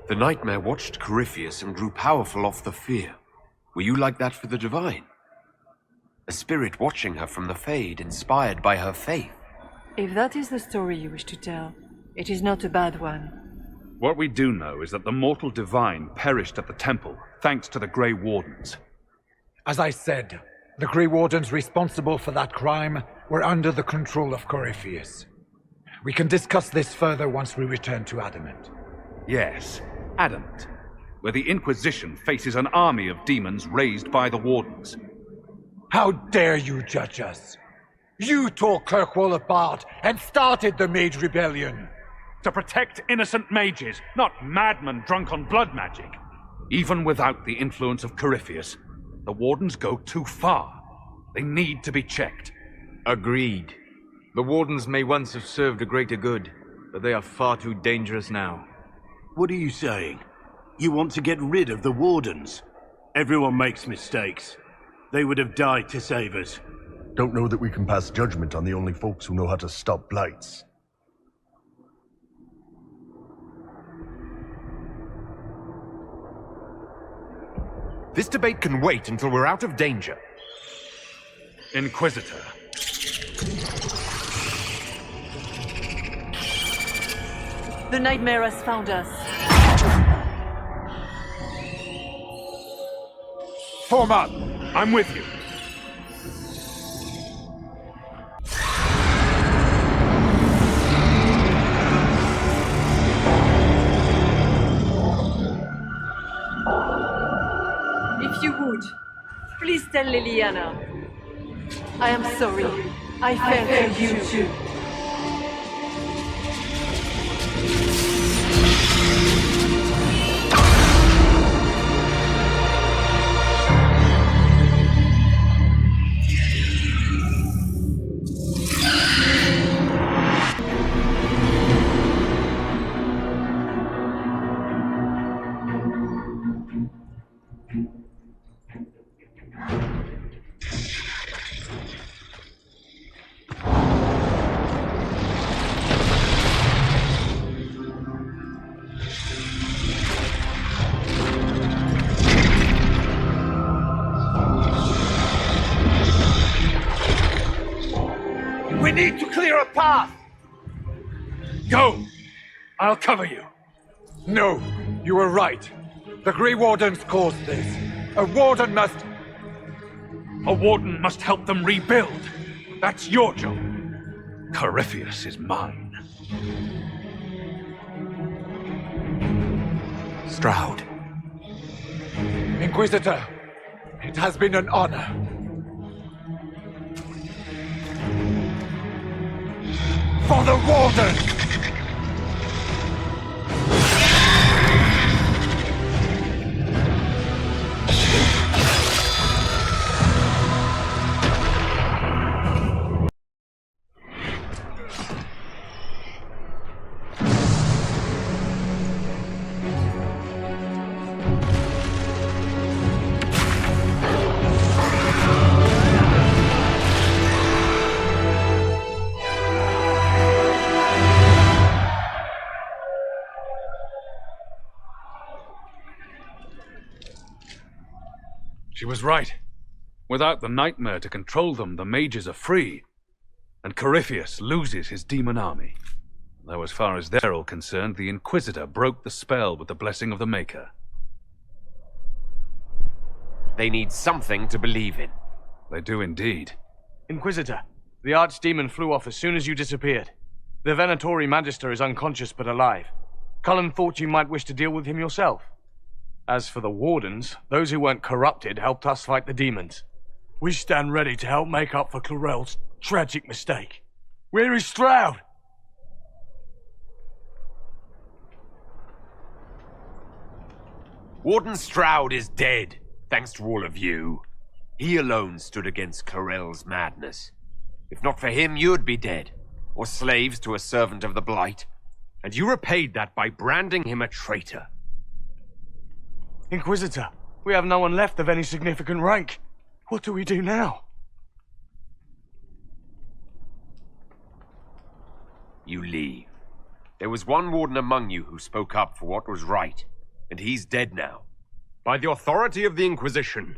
The nightmare watched Corypheus and grew powerful off the fear. Were you like that for the Divine? A spirit watching her from the Fade, inspired by her faith. If that is the story you wish to tell, it is not a bad one. What we do know is that the mortal Divine perished at the temple, thanks to the Grey Wardens. As I said, the Grey Wardens responsible for that crime were under the control of Corypheus. We can discuss this further once we return to Adamant. Yes, Adamant, where the Inquisition faces an army of demons raised by the Wardens. How dare you judge us? You tore Kirkwall apart and started the Mage Rebellion. To protect innocent mages, not madmen drunk on blood magic. Even without the influence of Corypheus, the Wardens go too far. They need to be checked. Agreed. The Wardens may once have served a greater good, but they are far too dangerous now. What are you saying? You want to get rid of the Wardens? Everyone makes mistakes. They would have died to save us. Don't know that we can pass judgment on the only folks who know how to stop blights. This debate can wait until we're out of danger. Inquisitor. The nightmare has found us. Form up! I'm with you. good. Please tell Liliana. I am sorry. I failed you too. We need to clear a path! Go! I'll cover you. No, you were right. The Grey Wardens caused this. A warden must... A warden must help them rebuild. That's your job. Corypheus is mine. Stroud. Inquisitor, it has been an honor. For the Warden! She was right. Without the nightmare to control them, the mages are free. And Corypheus loses his demon army. Though as far as they're all concerned, the Inquisitor broke the spell with the blessing of the Maker. They need something to believe in. They do indeed. Inquisitor, the Archdemon flew off as soon as you disappeared. The Venatori Magister is unconscious but alive. Cullen thought you might wish to deal with him yourself. As for the Wardens, those who weren't corrupted helped us fight the demons. We stand ready to help make up for Clarel's tragic mistake. Where is Stroud? Warden Stroud is dead, thanks to all of you. He alone stood against Clarel's madness. If not for him, you'd be dead, or slaves to a servant of the Blight. And you repaid that by branding him a traitor. Inquisitor, we have no one left of any significant rank. What do we do now? You leave. There was one warden among you who spoke up for what was right, and he's dead now. By the authority of the Inquisition,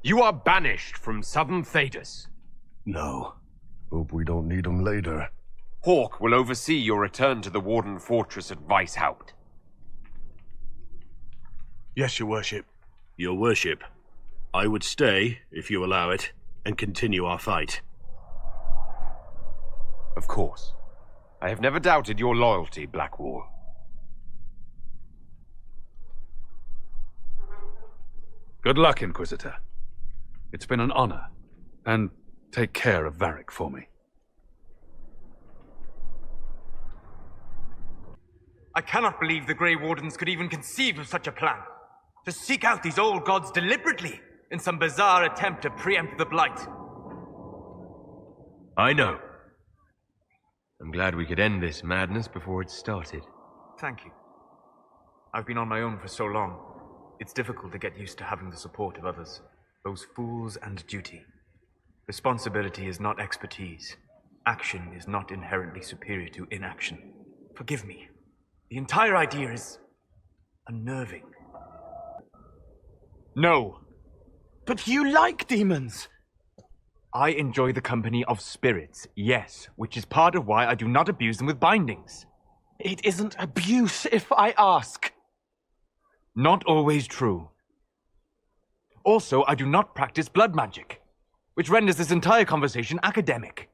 you are banished from southern Thedas. No. Hope we don't need him later. Hawk will oversee your return to the Warden Fortress at Weishaupt. Yes, Your Worship. Your Worship, I would stay, if you allow it, and continue our fight. Of course. I have never doubted your loyalty, Blackwall. Good luck, Inquisitor. It's been an honor. And take care of Varric for me. I cannot believe the Grey Wardens could even conceive of such a plan. To seek out these old gods deliberately in some bizarre attempt to preempt the Blight. I know. I'm glad we could end this madness before it started. Thank you. I've been on my own for so long. It's difficult to get used to having the support of others. Those fools and duty. Responsibility is not expertise. Action is not inherently superior to inaction. Forgive me. The entire idea is unnerving. No. But you like demons! I enjoy the company of spirits, yes, which is part of why I do not abuse them with bindings. It isn't abuse if I ask. Not always true. Also, I do not practice blood magic, which renders this entire conversation academic.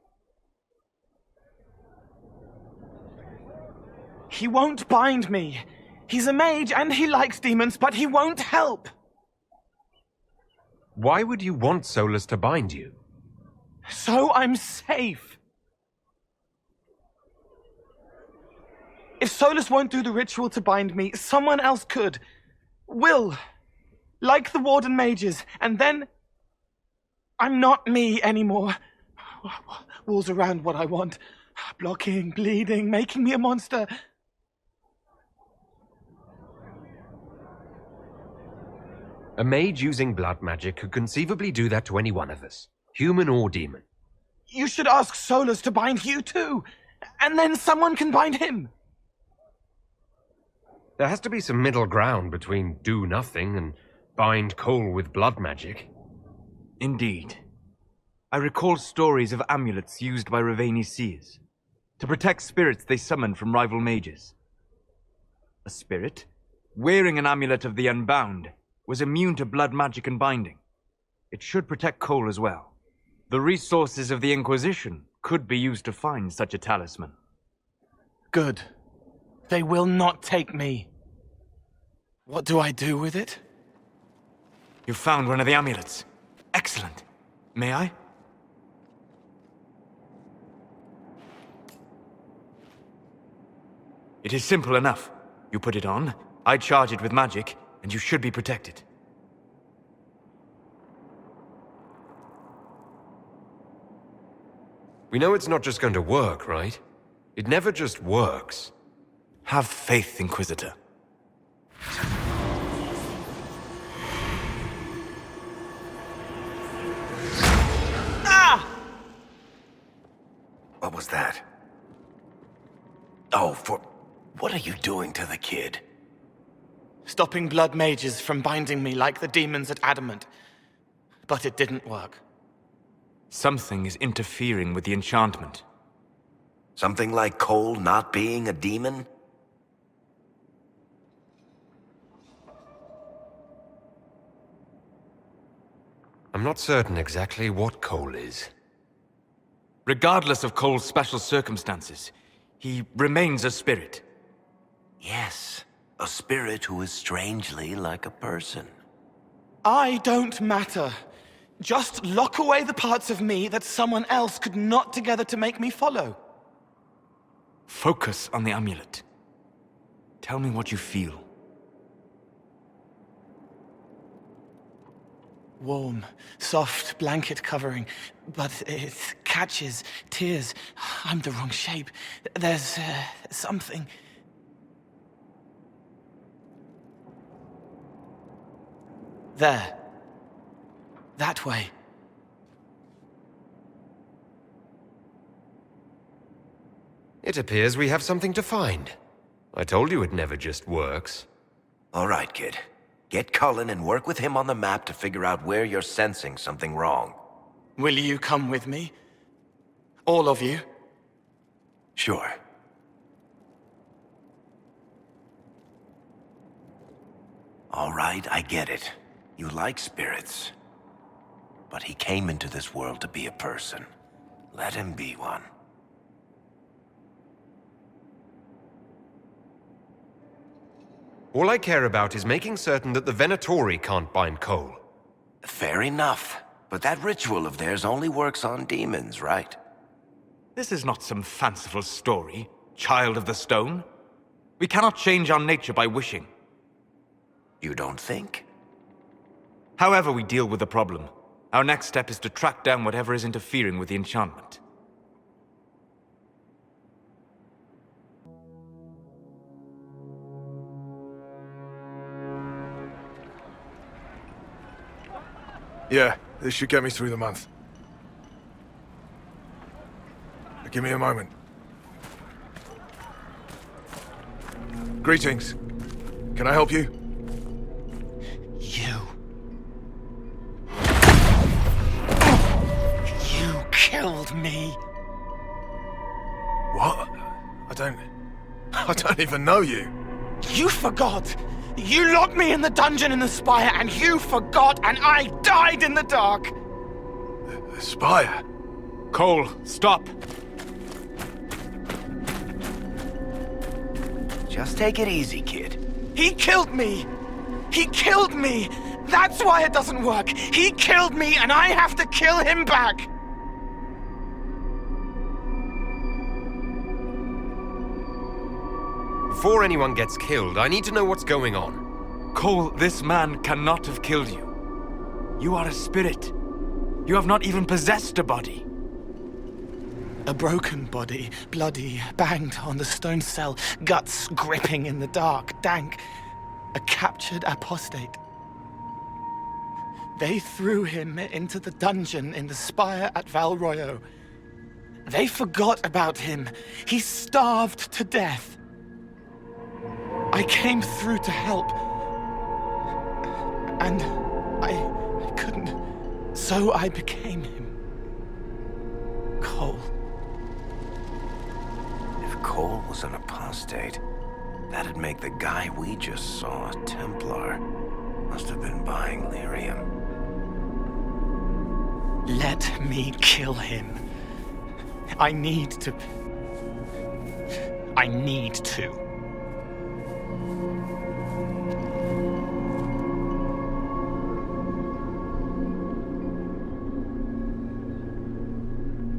He won't bind me. He's a mage and he likes demons, but he won't help. Why would you want Solas to bind you? So I'm safe. If Solas won't do the ritual to bind me, someone else could. Will. Like the Warden mages. And then I'm not me anymore. Walls around what I want. Blocking, bleeding, making me a monster. A mage using blood magic could conceivably do that to any one of us, human or demon. You should ask Solas to bind you too. And then someone can bind him. There has to be some middle ground between do nothing and bind Cole with blood magic. Indeed. I recall stories of amulets used by Raveni seers to protect spirits they summoned from rival mages. A spirit, wearing an amulet of the Unbound, was immune to blood magic and binding. It should protect Cole as well. The resources of the Inquisition could be used to find such a talisman. Good. They will not take me. What do I do with it? You found one of the amulets. Excellent. May I? It is simple enough. You put it on, I charge it with magic, and you should be protected. We know it's not just going to work, right? It never just works. Have faith, Inquisitor. Ah! What was that? Oh, what are you doing to the kid? Stopping blood mages from binding me like the demons at Adamant. But it didn't work. Something is interfering with the enchantment. Something like Cole not being a demon? I'm not certain exactly what Cole is. Regardless of Cole's special circumstances, he remains a spirit. Yes, a spirit who is strangely like a person. I don't matter. Just lock away the parts of me that someone else could knot together to make me follow. Focus on the amulet. Tell me what you feel. Warm, soft blanket covering, but it catches tears. I'm the wrong shape. There's something. There. That way. It appears we have something to find. I told you it never just works. All right, kid. Get Cullen and work with him on the map to figure out where you're sensing something wrong. Will you come with me? All of you? Sure. All right, I get it. You like spirits. But he came into this world to be a person. Let him be one. All I care about is making certain that the Venatori can't bind Cole. Fair enough. But that ritual of theirs only works on demons, right? This is not some fanciful story, child of the stone. We cannot change our nature by wishing. You don't think? However we deal with the problem, our next step is to track down whatever is interfering with the enchantment. Yeah, this should get me through the month. Give me a moment. Greetings. Can I help you? You killed me. What? I don't even know you. You forgot. You locked me in the dungeon in the spire, and you forgot, and I died in the dark. The spire? Cole, stop. Just take it easy, kid. He killed me. He killed me. That's why it doesn't work. He killed me, and I have to kill him back. Before anyone gets killed, I need to know what's going on. Cole, this man cannot have killed you. You are a spirit. You have not even possessed a body. A broken body, bloody, banged on the stone cell, guts gripping in the dark, dank. A captured apostate. They threw him into the dungeon in the spire at Valroyo. They forgot about him. He starved to death. I came through to help. And I couldn't. So I became him. Cole. If Cole was an apostate, that'd make the guy we just saw a Templar. Must have been buying lyrium. Let me kill him. I need to.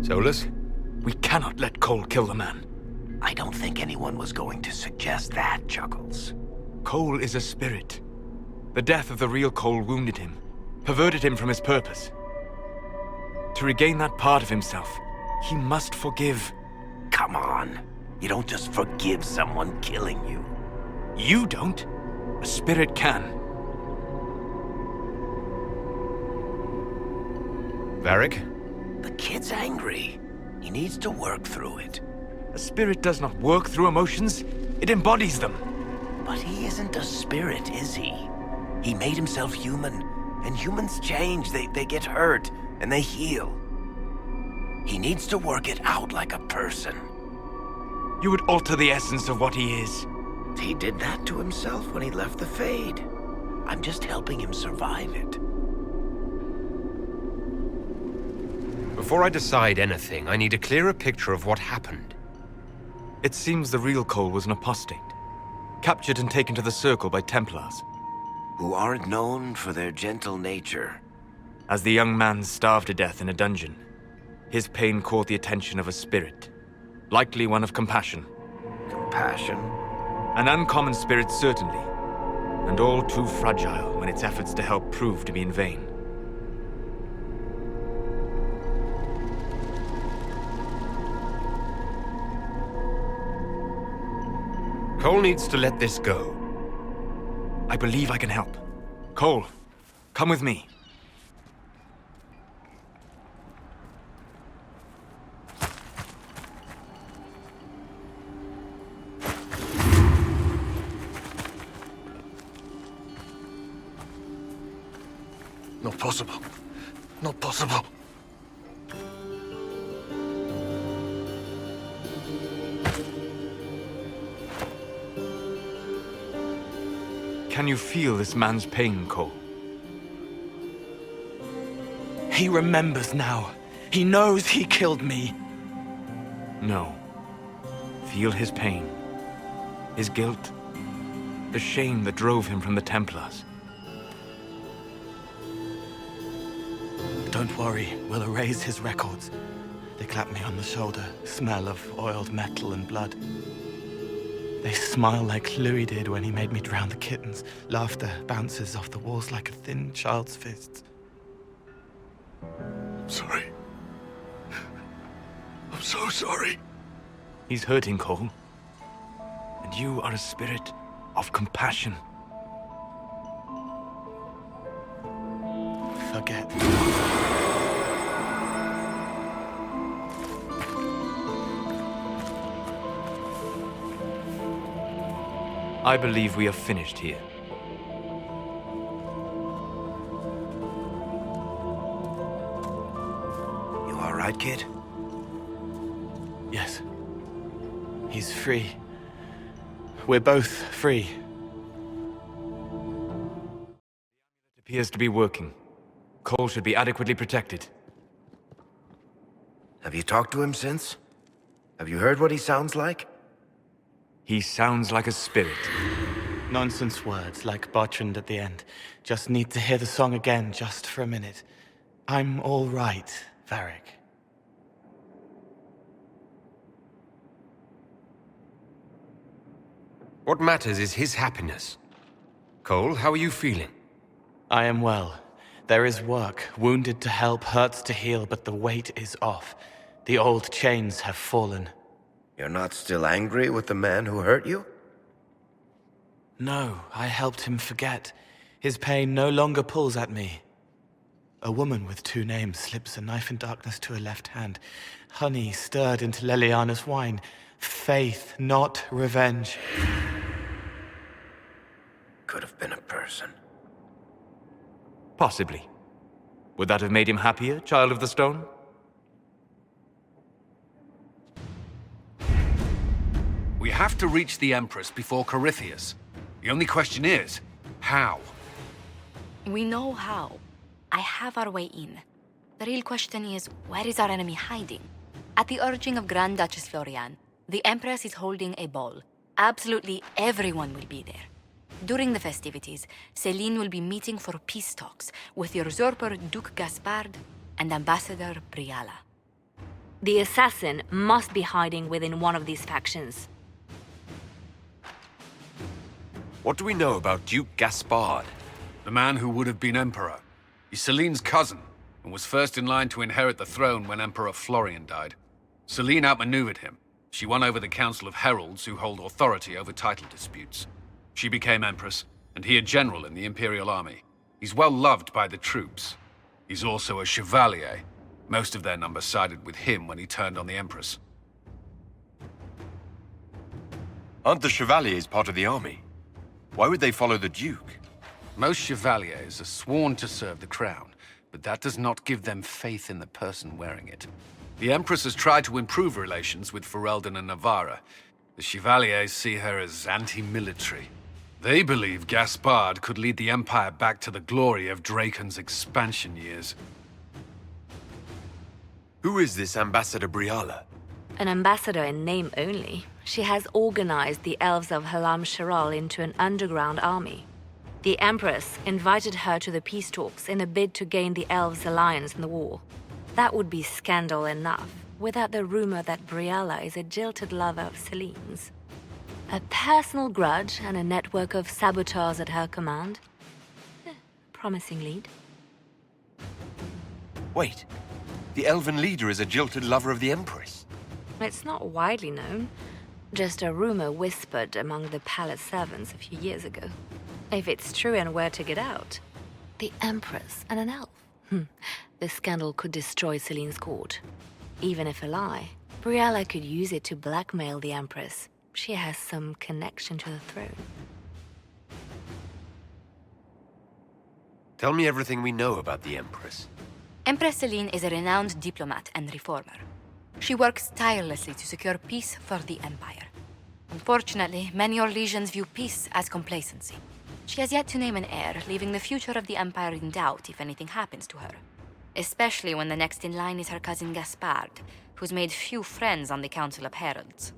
Solas? We cannot let Cole kill the man. I don't think anyone was going to suggest that, Chuckles. Cole is a spirit. The death of the real Cole wounded him, perverted him from his purpose. To regain that part of himself, he must forgive. Come on. You don't just forgive someone killing you. You don't. A spirit can. Varric? The kid's angry. He needs to work through it. A spirit does not work through emotions. It embodies them. But he isn't a spirit, is he? He made himself human. And humans change. They get hurt. And they heal. He needs to work it out like a person. You would alter the essence of what he is. He did that to himself when he left the Fade. I'm just helping him survive it. Before I decide anything, I need a clearer picture of what happened. It seems the real Cole was an apostate, captured and taken to the Circle by Templars. Who aren't known for their gentle nature. As the young man starved to death in a dungeon, his pain caught the attention of a spirit, likely one of compassion. Compassion? An uncommon spirit, certainly, and all too fragile when its efforts to help prove to be in vain. Cole needs to let this go. I believe I can help. Cole, come with me. Not possible. Not possible. Can you feel this man's pain, Cole? He remembers now. He knows he killed me. No. Feel his pain. His guilt. The shame that drove him from the Templars. Don't worry, we'll erase his records. They clap me on the shoulder, smell of oiled metal and blood. They smile like Louis did when he made me drown the kittens. Laughter bounces off the walls like a thin child's fist. I'm sorry. I'm so sorry. He's hurting, Cole. And you are a spirit of compassion. Forget. I believe we are finished here. You all right, kid? Yes. He's free. We're both free. It appears to be working. Cole should be adequately protected. Have you talked to him since? Have you heard what he sounds like? He sounds like a spirit. Nonsense words like Bertrand at the end. Just need to hear the song again just for a minute. I'm all right, Varric. What matters is his happiness. Cole, how are you feeling? I am well. There is work. Wounded to help, hurts to heal, but the weight is off. The old chains have fallen. You're not still angry with the man who hurt you? No, I helped him forget. His pain no longer pulls at me. A woman with 2 names slips a knife in darkness to her left hand. Honey stirred into Leliana's wine. Faith, not revenge. Could have been a person. Possibly. Would that have made him happier, Child of the Stone? We have to reach the Empress before Corypheus. The only question is, how? We know how. I have our way in. The real question is, where is our enemy hiding? At the urging of Grand Duchess Florian, the Empress is holding a ball. Absolutely everyone will be there. During the festivities, Celine will be meeting for peace talks with usurper Duke Gaspard and Ambassador Briala. The assassin must be hiding within one of these factions. What do we know about Duke Gaspard? The man who would have been Emperor. He's Celine's cousin, and was first in line to inherit the throne when Emperor Florian died. Celine outmaneuvered him. She won over the Council of Heralds, who hold authority over title disputes. She became Empress, and he a general in the Imperial Army. He's well loved by the troops. He's also a Chevalier. Most of their number sided with him when he turned on the Empress. Aren't the Chevaliers part of the army? Why would they follow the Duke? Most Chevaliers are sworn to serve the crown, but that does not give them faith in the person wearing it. The Empress has tried to improve relations with Ferelden and Navarra. The Chevaliers see her as anti-military. They believe Gaspard could lead the Empire back to the glory of Draken's expansion years. Who is this Ambassador Briala? An ambassador in name only. She has organized the elves of Halam Sharal into an underground army. The Empress invited her to the peace talks in a bid to gain the elves' alliance in the war. That would be scandal enough, without the rumor that Briala is a jilted lover of Celine's. A personal grudge and a network of saboteurs at her command. Promising lead. Wait, the elven leader is a jilted lover of the Empress. It's not widely known. Just a rumor whispered among the palace servants a few years ago. If it's true and were to get out, the Empress and an elf. The scandal could destroy Celine's court. Even if a lie, Briala could use it to blackmail the Empress. She has some connection to the throne. Tell me everything we know about the Empress. Empress Celine is a renowned diplomat and reformer. She works tirelessly to secure peace for the Empire. Unfortunately, many Orlesians view peace as complacency. She has yet to name an heir, leaving the future of the Empire in doubt if anything happens to her. Especially when the next in line is her cousin Gaspard, who's made few friends on the Council of Heralds.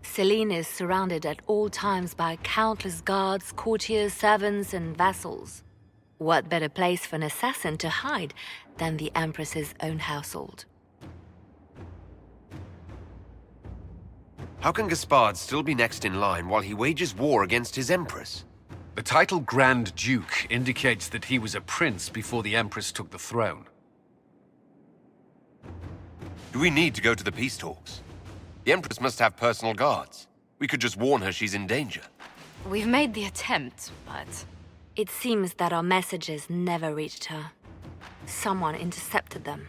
Celine is surrounded at all times by countless guards, courtiers, servants, and vassals. What better place for an assassin to hide than the Empress's own household? How can Gaspard still be next in line while he wages war against his Empress? The title Grand Duke indicates that he was a prince before the Empress took the throne. Do we need to go to the peace talks? The Empress must have personal guards. We could just warn her she's in danger. We've made the attempt, but... It seems that our messages never reached her. Someone intercepted them.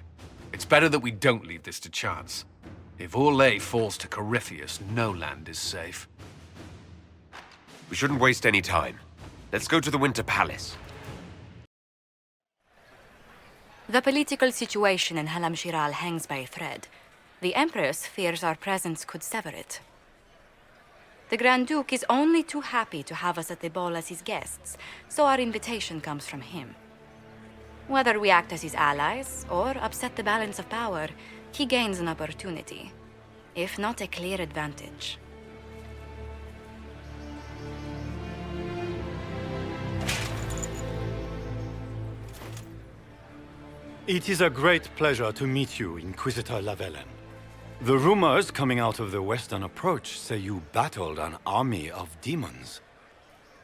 It's better that we don't leave this to chance. If Orlais falls to Corypheus, no land is safe. We shouldn't waste any time. Let's go to the Winter Palace. The political situation in Halam Shiral hangs by a thread. The Empress fears our presence could sever it. The Grand Duke is only too happy to have us at the ball as his guests, so our invitation comes from him. Whether we act as his allies or upset the balance of power, he gains an opportunity, if not a clear advantage. It is a great pleasure to meet you, Inquisitor Lavelen. The rumors coming out of the Western Approach say you battled an army of demons.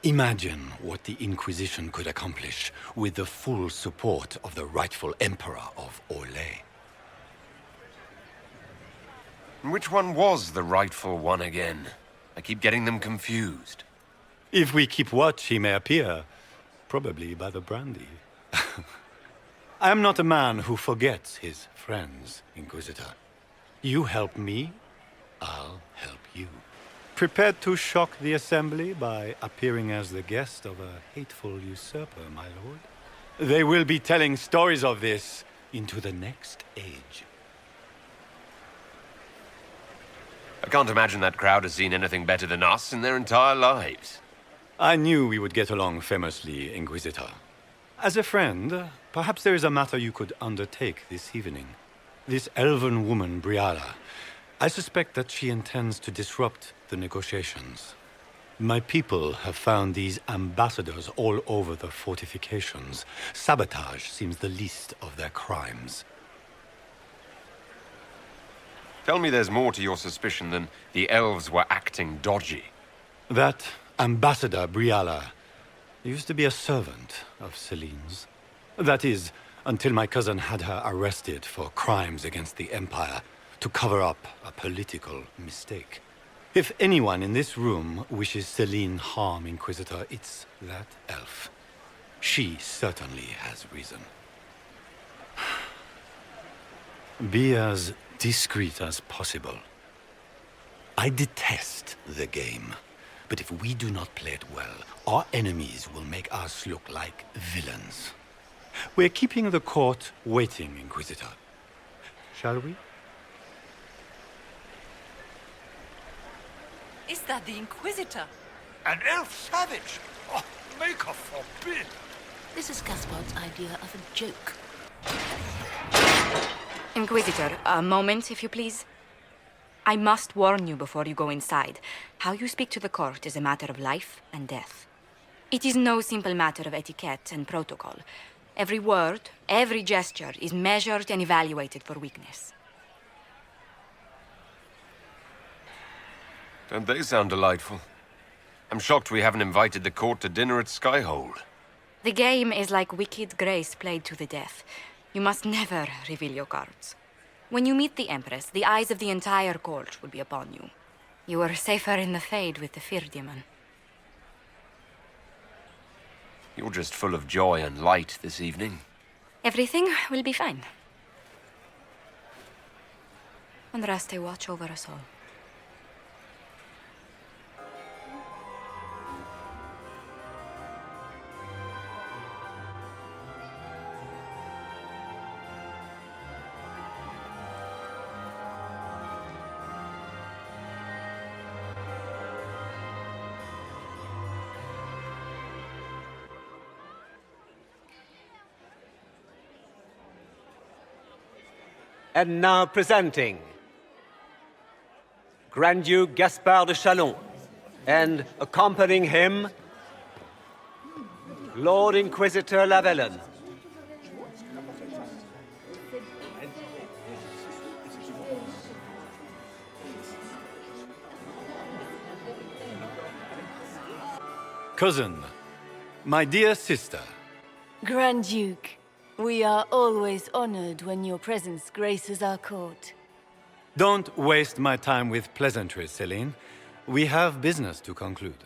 Imagine what the Inquisition could accomplish with the full support of the rightful Emperor of Orlais. Which one was the rightful one again? I keep getting them confused. If we keep watch, he may appear, probably by the brandy. I am not a man who forgets his friends, Inquisitor. You help me, I'll help you. Prepared to shock the Assembly by appearing as the guest of a hateful usurper, my lord? They will be telling stories of this into the next age. I can't imagine that crowd has seen anything better than us in their entire lives. I knew we would get along famously, Inquisitor. As a friend, perhaps there is a matter you could undertake this evening. This elven woman, Briala, I suspect that she intends to disrupt the negotiations. My people have found these ambassadors all over the fortifications. Sabotage seems the least of their crimes. Tell me there's more to your suspicion than the elves were acting dodgy. That Ambassador Briala used to be a servant of Celine's. That is, until my cousin had her arrested for crimes against the Empire to cover up a political mistake. If anyone in this room wishes Celine harm, Inquisitor, it's that elf. She certainly has reason. Be as discreet as possible. I detest the game. But if we do not play it well, our enemies will make us look like villains. We're keeping the court waiting, Inquisitor. Shall we? Is that the Inquisitor? An elf savage? Oh, Maker forbid! This is Gaspard's idea of a joke. Inquisitor, a moment, if you please. I must warn you before you go inside. How you speak to the court is a matter of life and death. It is no simple matter of etiquette and protocol. Every word, every gesture is measured and evaluated for weakness. Don't they sound delightful? I'm shocked we haven't invited the court to dinner at Skyhold. The game is like Wicked Grace played to the death. You must never reveal your cards. When you meet the Empress, the eyes of the entire court will be upon you. You are safer in the Fade with the Fear Demon. You're just full of joy and light this evening. Everything will be fine. Andraste, watch over us all. And now presenting Grand Duke Gaspard de Chalon, and accompanying him, Lord Inquisitor Lavelen. Cousin, my dear sister. Grand Duke, we are always honored when your presence graces our court. Don't waste my time with pleasantries, Celine. We have business to conclude.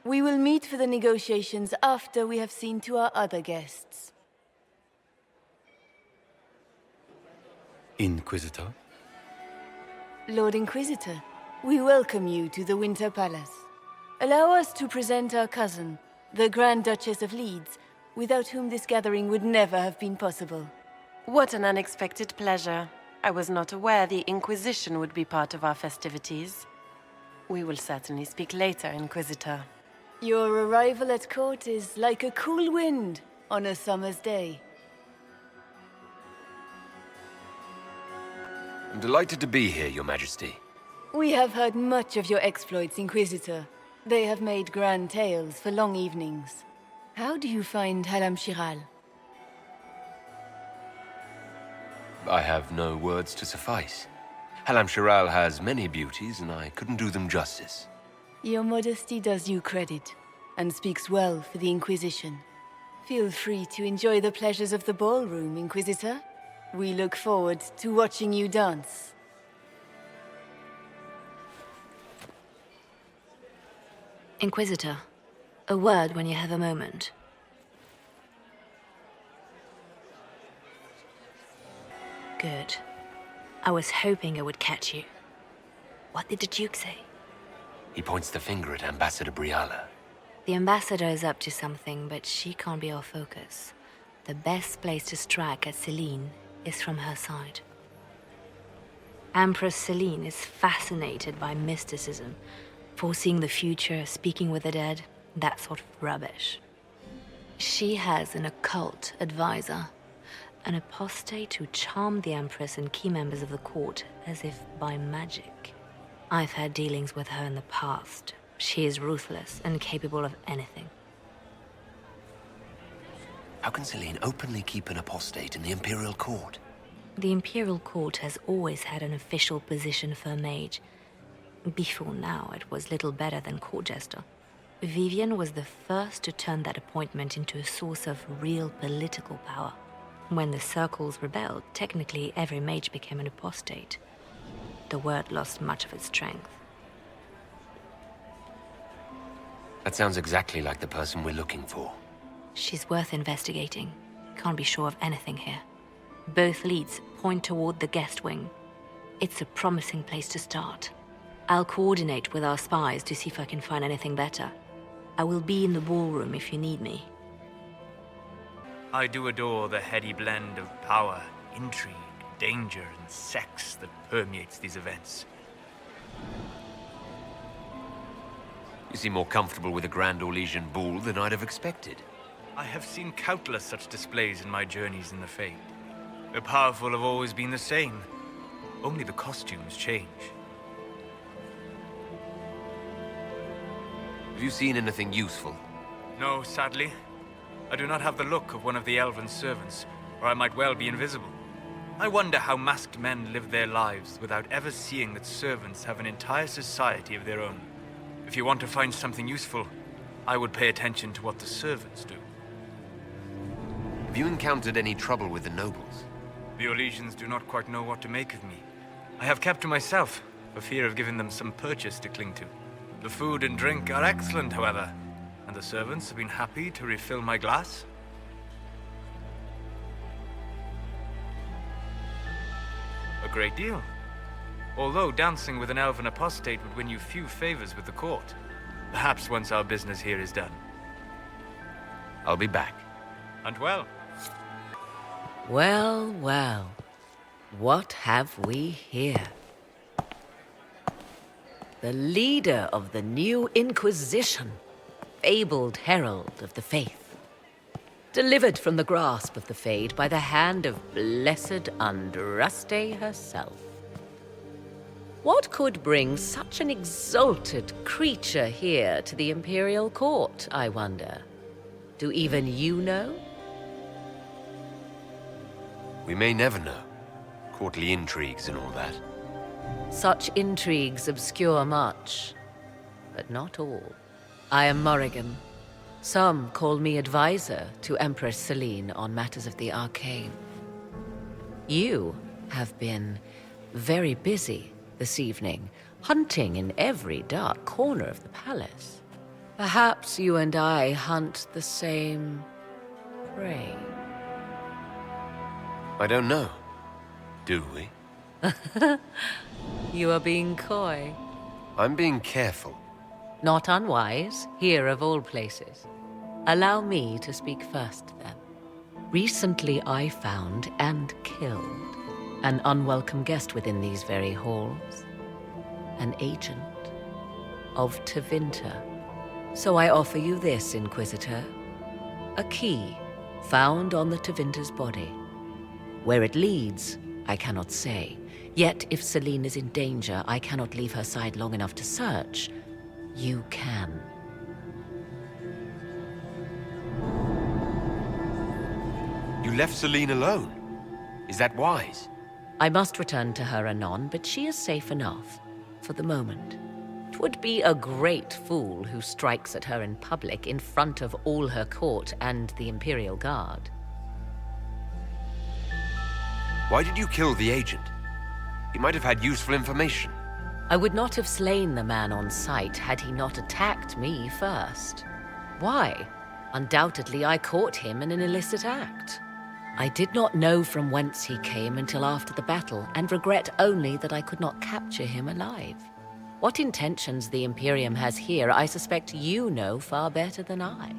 We will meet for the negotiations after we have seen to our other guests. Inquisitor? Lord Inquisitor, we welcome you to the Winter Palace. Allow us to present our cousin, the Grand Duchess of Leeds, without whom this gathering would never have been possible. What an unexpected pleasure. I was not aware the Inquisition would be part of our festivities. We will certainly speak later, Inquisitor. Your arrival at court is like a cool wind on a summer's day. I'm delighted to be here, Your Majesty. We have heard much of your exploits, Inquisitor. They have made grand tales for long evenings. How do you find Halam Shiral? I have no words to suffice. Halam Shiral has many beauties, and I couldn't do them justice. Your modesty does you credit, and speaks well for the Inquisition. Feel free to enjoy the pleasures of the ballroom, Inquisitor. We look forward to watching you dance. Inquisitor, a word when you have a moment. Good. I was hoping I would catch you. What did the Duke say? He points the finger at Ambassador Briala. The ambassador is up to something, but she can't be our focus. The best place to strike at Celine is from her side. Empress Celine is fascinated by mysticism, foreseeing the future, speaking with the dead, that sort of rubbish. She has an occult advisor, an apostate who charmed the Empress and key members of the court as if by magic. I've had dealings with her in the past. She is ruthless and capable of anything. How can Celine openly keep an apostate in the Imperial Court? The Imperial Court has always had an official position for a mage. Before now, it was little better than court jester. Vivian was the first to turn that appointment into a source of real political power. When the circles rebelled, technically every mage became an apostate. The word lost much of its strength. That sounds exactly like the person we're looking for. She's worth investigating. Can't be sure of anything here. Both leads point toward the guest wing. It's a promising place to start. I'll coordinate with our spies to see if I can find anything better. I will be in the ballroom if you need me. I do adore the heady blend of power, intrigue, danger, and sex that permeates these events. You seem more comfortable with a Grand Orlesian bull than I'd have expected. I have seen countless such displays in my journeys in the Fade. The powerful have always been the same. Only the costumes change. Have you seen anything useful? No, sadly. I do not have the look of one of the elven servants, or I might well be invisible. I wonder how masked men live their lives without ever seeing that servants have an entire society of their own. If you want to find something useful, I would pay attention to what the servants do. Have you encountered any trouble with the nobles? The Orlesians do not quite know what to make of me. I have kept to myself, for fear of giving them some purchase to cling to. The food and drink are excellent, however, and the servants have been happy to refill my glass. A great deal. Although dancing with an elven apostate would win you few favors with the court. Perhaps once our business here is done. I'll be back. And well. Well, well. What have we here? The leader of the new Inquisition, fabled herald of the faith. Delivered from the grasp of the Fade by the hand of blessed Andraste herself. What could bring such an exalted creature here to the Imperial Court, I wonder? Do even you know? We may never know. Courtly intrigues and all that. Such intrigues obscure much, but not all. I am Morrigan. Some call me advisor to Empress Celine on matters of the arcane. You have been very busy this evening, hunting in every dark corner of the palace. Perhaps you and I hunt the same prey. I don't know. Do we? You are being coy. I'm being careful. Not unwise, here of all places. Allow me to speak first, then. Recently I found and killed an unwelcome guest within these very halls. An agent of Tevinter. So I offer you this, Inquisitor. A key found on the Tevinter's body. Where it leads, I cannot say. Yet if Celine is in danger, I cannot leave her side long enough to search. You can. You left Celine alone? Is that wise? I must return to her anon, but she is safe enough, for the moment. 'Twould be a great fool who strikes at her in public in front of all her court and the Imperial Guard. Why did you kill the agent? He might have had useful information. I would not have slain the man on sight had he not attacked me first. Why? Undoubtedly, I caught him in an illicit act. I did not know from whence he came until after the battle, and regret only that I could not capture him alive. What intentions the Imperium has here, I suspect you know far better than I.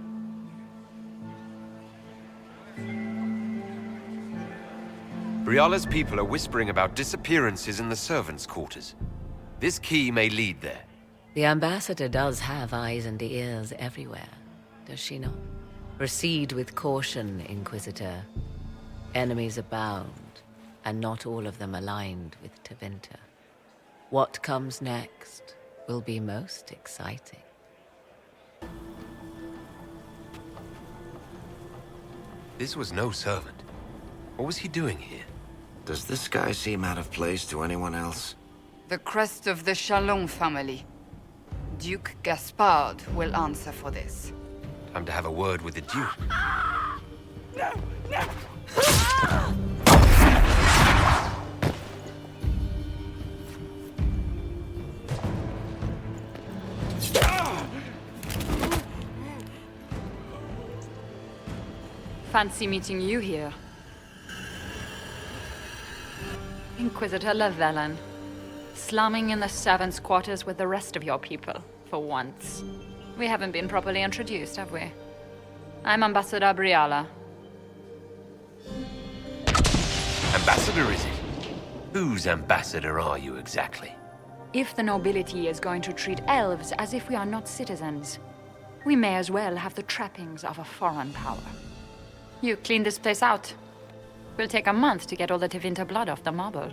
Briala's people are whispering about disappearances in the servants' quarters. This key may lead there. The ambassador does have eyes and ears everywhere, does she not? Proceed with caution, Inquisitor. Enemies abound, and not all of them aligned with Tevinter. What comes next will be most exciting. This was no servant. What was he doing here? Does this guy seem out of place to anyone else? The crest of the Chalon family. Duke Gaspard will answer for this. Time to have a word with the Duke. No! No! Fancy meeting you here. Inquisitor Lavellan. Slumming in the servants' quarters with the rest of your people, for once. We haven't been properly introduced, have we? I'm Ambassador Briala. Ambassador, is it? Whose ambassador are you exactly? If the nobility is going to treat elves as if we are not citizens, we may as well have the trappings of a foreign power. You clean this place out. Will take a month to get all the Tevinter blood off the marble.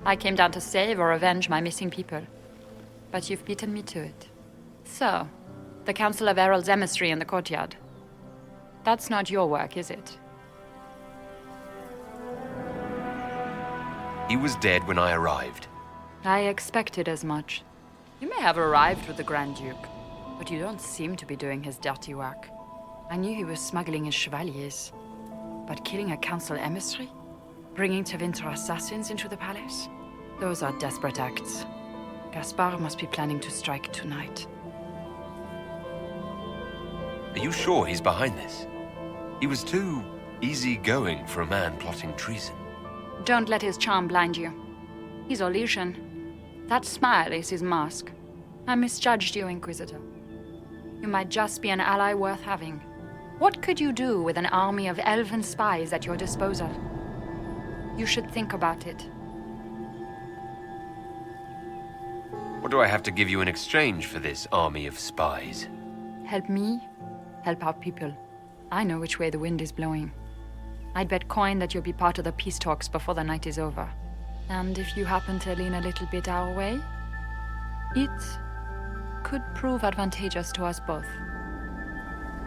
I came down to save or avenge my missing people. But you've beaten me to it. So, the Council of Herald's emissary in the courtyard. That's not your work, is it? He was dead when I arrived. I expected as much. You may have arrived with the Grand Duke, but you don't seem to be doing his dirty work. I knew he was smuggling his chevaliers. But killing a council emissary? Bringing Tevinter assassins into the palace? Those are desperate acts. Gaspard must be planning to strike tonight. Are you sure he's behind this? He was too easygoing for a man plotting treason. Don't let his charm blind you. He's Orlesian. That smile is his mask. I misjudged you, Inquisitor. You might just be an ally worth having. What could you do with an army of elven spies at your disposal? You should think about it. What do I have to give you in exchange for this army of spies? Help me, help our people. I know which way the wind is blowing. I'd bet coin that you'll be part of the peace talks before the night is over. And if you happen to lean a little bit our way, it could prove advantageous to us both.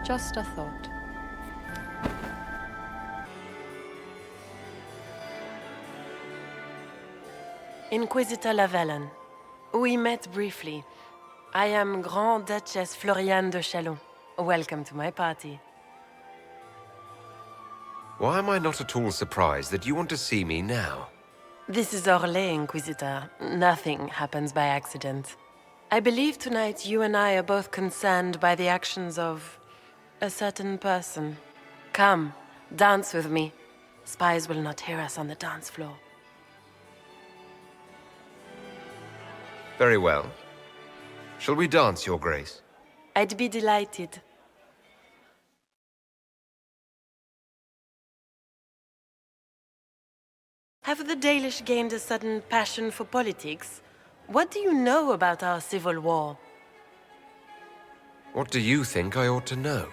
Just a thought. Inquisitor Lavellan. We met briefly. I am Grand Duchess Floriane de Chalon. Welcome to my party. Why am I not at all surprised that you want to see me now? This is Orlais, Inquisitor. Nothing happens by accident. I believe tonight you and I are both concerned by the actions of a certain person. Come, dance with me. Spies will not hear us on the dance floor. Very well. Shall we dance, Your Grace? I'd be delighted. Have the Dalish gained a sudden passion for politics? What do you know about our civil war? What do you think I ought to know?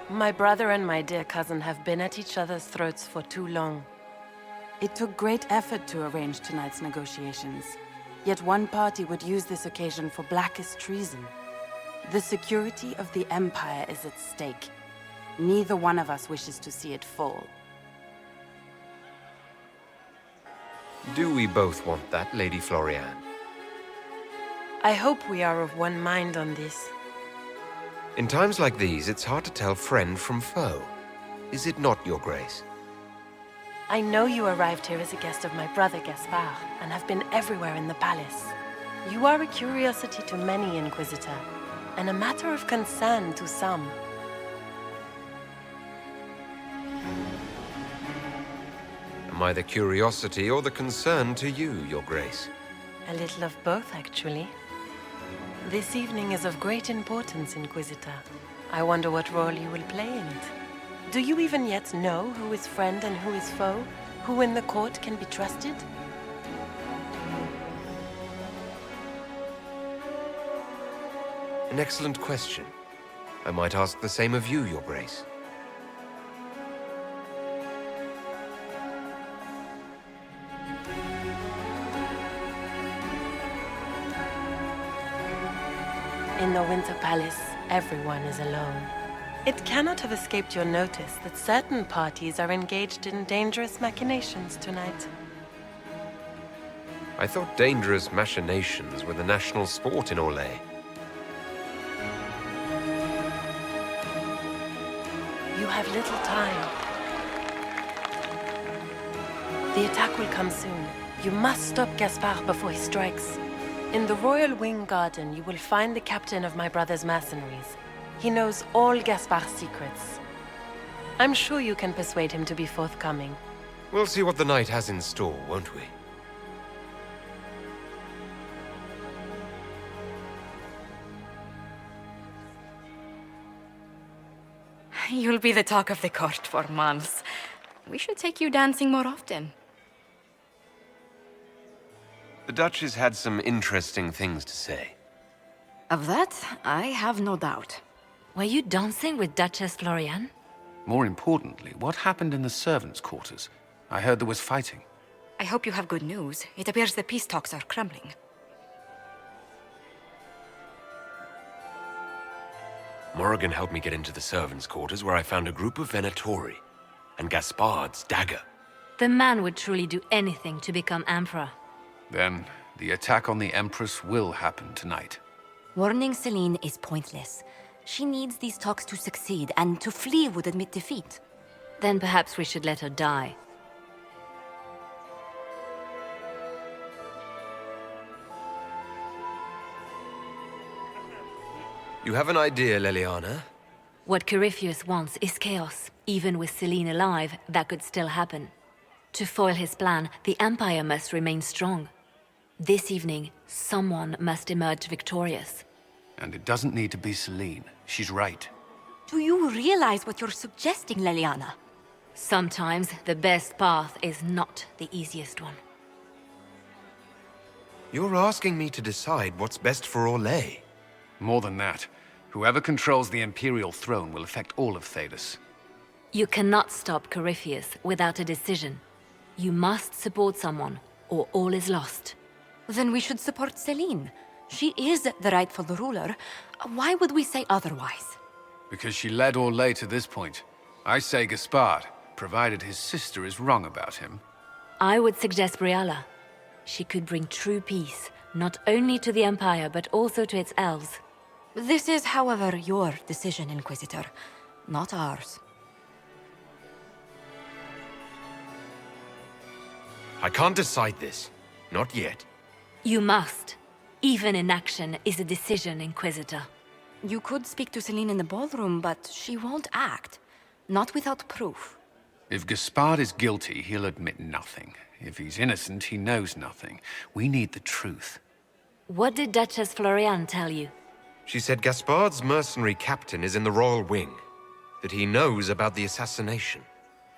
My brother and my dear cousin have been at each other's throats for too long. It took great effort to arrange tonight's negotiations. Yet one party would use this occasion for blackest treason. The security of the Empire is at stake. Neither one of us wishes to see it fall. Do we both want that, Lady Florian? I hope we are of one mind on this. In times like these, it's hard to tell friend from foe. Is it not, Your Grace? I know you arrived here as a guest of my brother Gaspard, and have been everywhere in the palace. You are a curiosity to many, Inquisitor, and a matter of concern to some. Am I the curiosity or the concern to you, Your Grace? A little of both, actually. This evening is of great importance, Inquisitor. I wonder what role you will play in it. Do you even yet know who is friend and who is foe? Who in the court can be trusted? An excellent question. I might ask the same of you, Your Grace. In the Winter Palace, everyone is alone. It cannot have escaped your notice that certain parties are engaged in dangerous machinations tonight. I thought dangerous machinations were the national sport in Orlais. You have little time. The attack will come soon. You must stop Gaspard before he strikes. In the Royal Wing Garden, you will find the captain of my brother's mercenaries. He knows all Gaspard's secrets. I'm sure you can persuade him to be forthcoming. We'll see what the night has in store, won't we? You'll be the talk of the court for months. We should take you dancing more often. The Duchess had some interesting things to say. Of that, I have no doubt. Were you dancing with Duchess Florian? More importantly, what happened in the servants' quarters? I heard there was fighting. I hope you have good news. It appears the peace talks are crumbling. Morrigan helped me get into the servants' quarters where I found a group of Venatori and Gaspard's dagger. The man would truly do anything to become Emperor. Then, the attack on the Empress will happen tonight. Warning Celine is pointless. She needs these talks to succeed, and to flee would admit defeat. Then perhaps we should let her die. You have an idea, Leliana? What Corypheus wants is chaos. Even with Celine alive, that could still happen. To foil his plan, the Empire must remain strong. This evening, someone must emerge victorious. And it doesn't need to be Celine. She's right. Do you realize what you're suggesting, Leliana? Sometimes the best path is not the easiest one. You're asking me to decide what's best for Orlais. More than that, whoever controls the Imperial throne will affect all of Thedas. You cannot stop Corypheus without a decision. You must support someone, or all is lost. Then we should support Celine. She is the rightful ruler. Why would we say otherwise? Because she led Orlais to this point. I say Gaspard, provided his sister is wrong about him. I would suggest Briala. She could bring true peace, not only to the Empire, but also to its elves. This is, however, your decision, Inquisitor, not ours. I can't decide this. Not yet. You must. Even inaction is a decision, Inquisitor. You could speak to Celine in the ballroom, but she won't act. Not without proof. If Gaspard is guilty, he'll admit nothing. If he's innocent, he knows nothing. We need the truth. What did Duchess Florian tell you? She said Gaspard's mercenary captain is in the Royal Wing. That he knows about the assassination.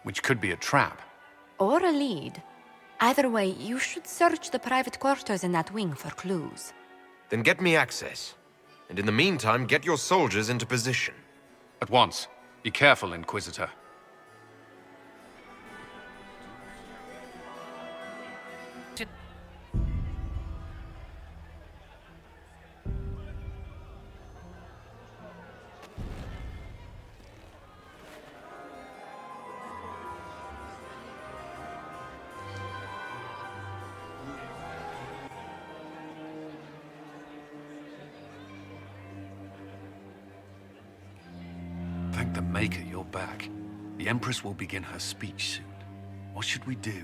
Which could be a trap. Or a lead. Either way, you should search the private quarters in that wing for clues. Then get me access. And in the meantime, get your soldiers into position. At once. Be careful, Inquisitor. Thank the Maker you're back. The Empress will begin her speech soon. What should we do?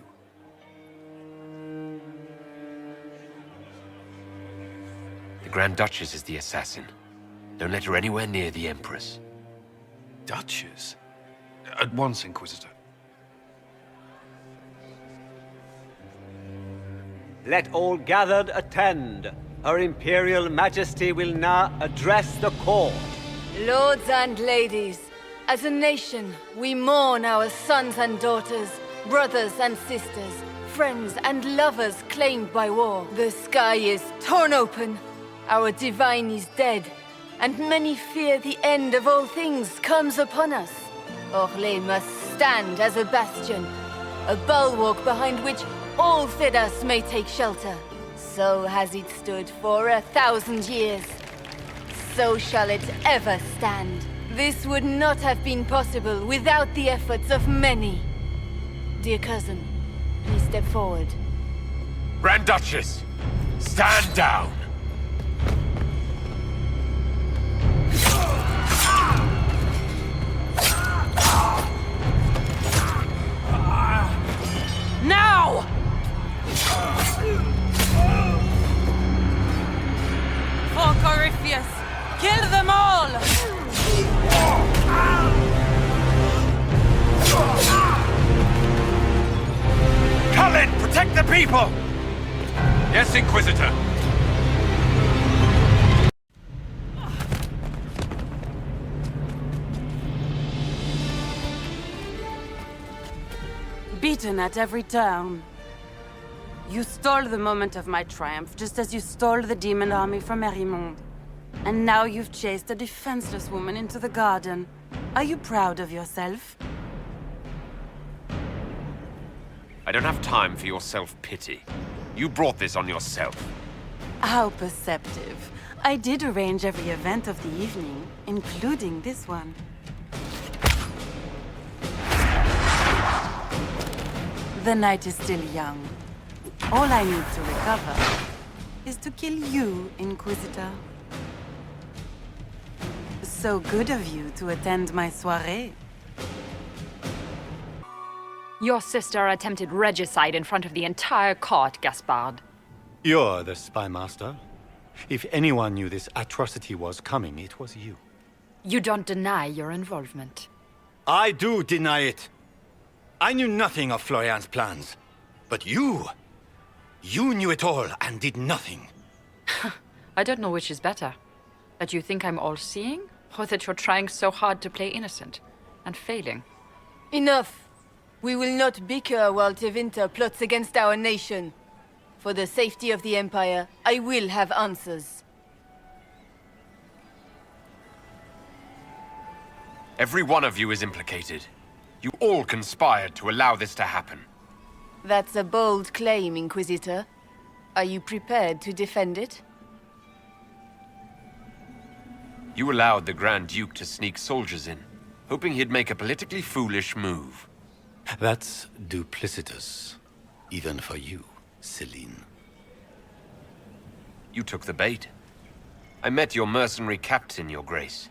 The Grand Duchess is the assassin. Don't let her anywhere near the Empress. Duchess? At once, Inquisitor. Let all gathered attend. Her Imperial Majesty will now address the court. Lords and ladies, as a nation, we mourn our sons and daughters, brothers and sisters, friends and lovers claimed by war. The sky is torn open, our divine is dead, and many fear the end of all things comes upon us. Orlais must stand as a bastion, a bulwark behind which all Thedas may take shelter. So has it stood for 1,000 years. So shall it ever stand. This would not have been possible without the efforts of many. Dear cousin, please step forward. Grand Duchess, stand down! Now! For Corypheus, kill them all! Cullen, protect the people! Yes, Inquisitor. Beaten at every turn. You stole the moment of my triumph, just as you stole the demon army from Merimonde. And now you've chased a defenseless woman into the garden. Are you proud of yourself? I don't have time for your self-pity. You brought this on yourself. How perceptive. I did arrange every event of the evening, including this one. The night is still young. All I need to recover is to kill you, Inquisitor. So good of you to attend my soirée. Your sister attempted regicide in front of the entire court, Gaspard. You're the spy master. If anyone knew this atrocity was coming, it was you. You don't deny your involvement. I do deny it. I knew nothing of Florian's plans. But you knew it all and did nothing. I don't know which is better. That you think I'm all-seeing, or that you're trying so hard to play innocent and failing. Enough! We will not bicker while Tevinter plots against our nation. For the safety of the Empire, I will have answers. Every one of you is implicated. You all conspired to allow this to happen. That's a bold claim, Inquisitor. Are you prepared to defend it? You allowed the Grand Duke to sneak soldiers in, hoping he'd make a politically foolish move. That's duplicitous. Even for you, Celine. You took the bait. I met your mercenary captain, Your Grace.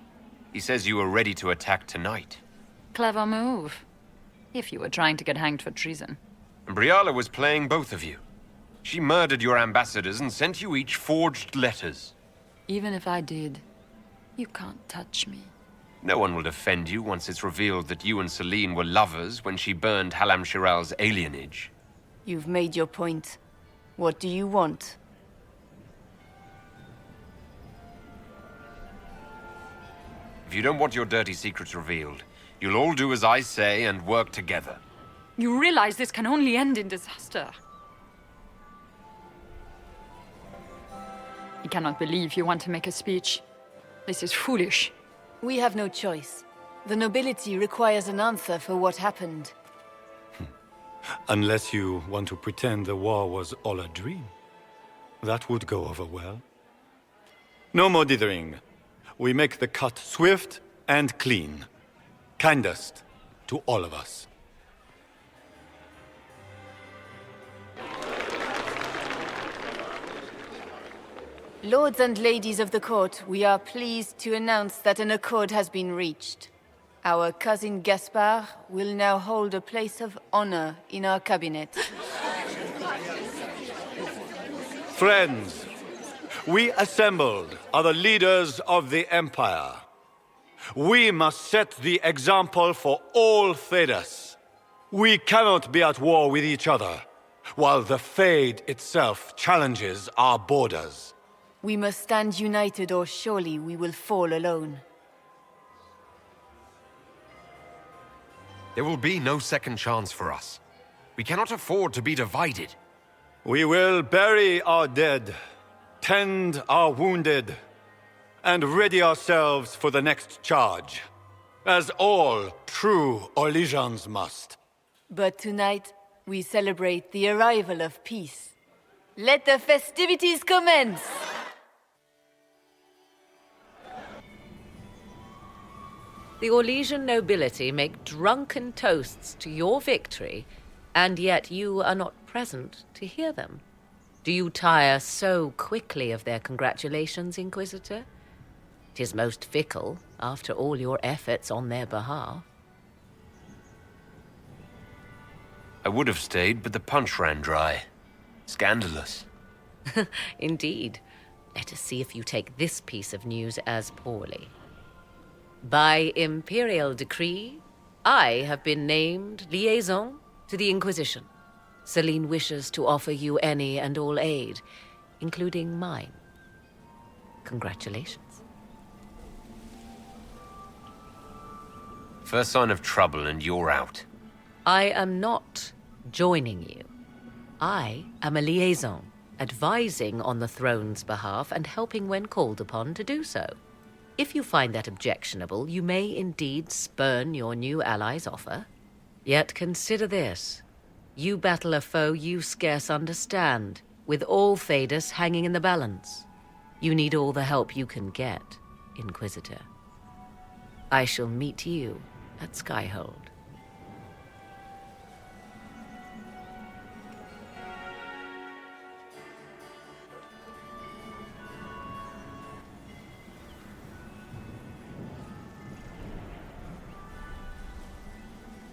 He says you were ready to attack tonight. Clever move. If you were trying to get hanged for treason. And Briala was playing both of you. She murdered your ambassadors and sent you each forged letters. Even if I did, you can't touch me. No one will defend you once it's revealed that you and Celine were lovers when she burned Halam Shiral's alienage. You've made your point. What do you want? If you don't want your dirty secrets revealed, you'll all do as I say and work together. You realize this can only end in disaster. I cannot believe you want to make a speech. This is foolish. We have no choice. The nobility requires an answer for what happened. Unless you want to pretend the war was all a dream. That would go over well. No more dithering. We make the cut swift and clean. Kindest to all of us. Lords and ladies of the court, we are pleased to announce that an accord has been reached. Our cousin Gaspard will now hold a place of honor in our cabinet. Friends, we assembled are the leaders of the Empire. We must set the example for all Thedas. We cannot be at war with each other, while the Fade itself challenges our borders. We must stand united or surely we will fall alone. There will be no second chance for us. We cannot afford to be divided. We will bury our dead, tend our wounded, and ready ourselves for the next charge, as all true Orlesians must. But tonight, we celebrate the arrival of peace. Let the festivities commence! The Orlesian nobility make drunken toasts to your victory, and yet you are not present to hear them. Do you tire so quickly of their congratulations, Inquisitor? 'Tis most fickle, after all your efforts on their behalf. I would have stayed, but the punch ran dry. Scandalous. Indeed. Let us see if you take this piece of news as poorly. By imperial decree, I have been named liaison to the Inquisition. Celine wishes to offer you any and all aid, including mine. Congratulations. First sign of trouble and you're out. I am not joining you. I am a liaison, advising on the throne's behalf and helping when called upon to do so. If you find that objectionable, you may indeed spurn your new ally's offer. Yet consider this. You battle a foe you scarce understand, with all Thedas hanging in the balance. You need all the help you can get, Inquisitor. I shall meet you at Skyhold.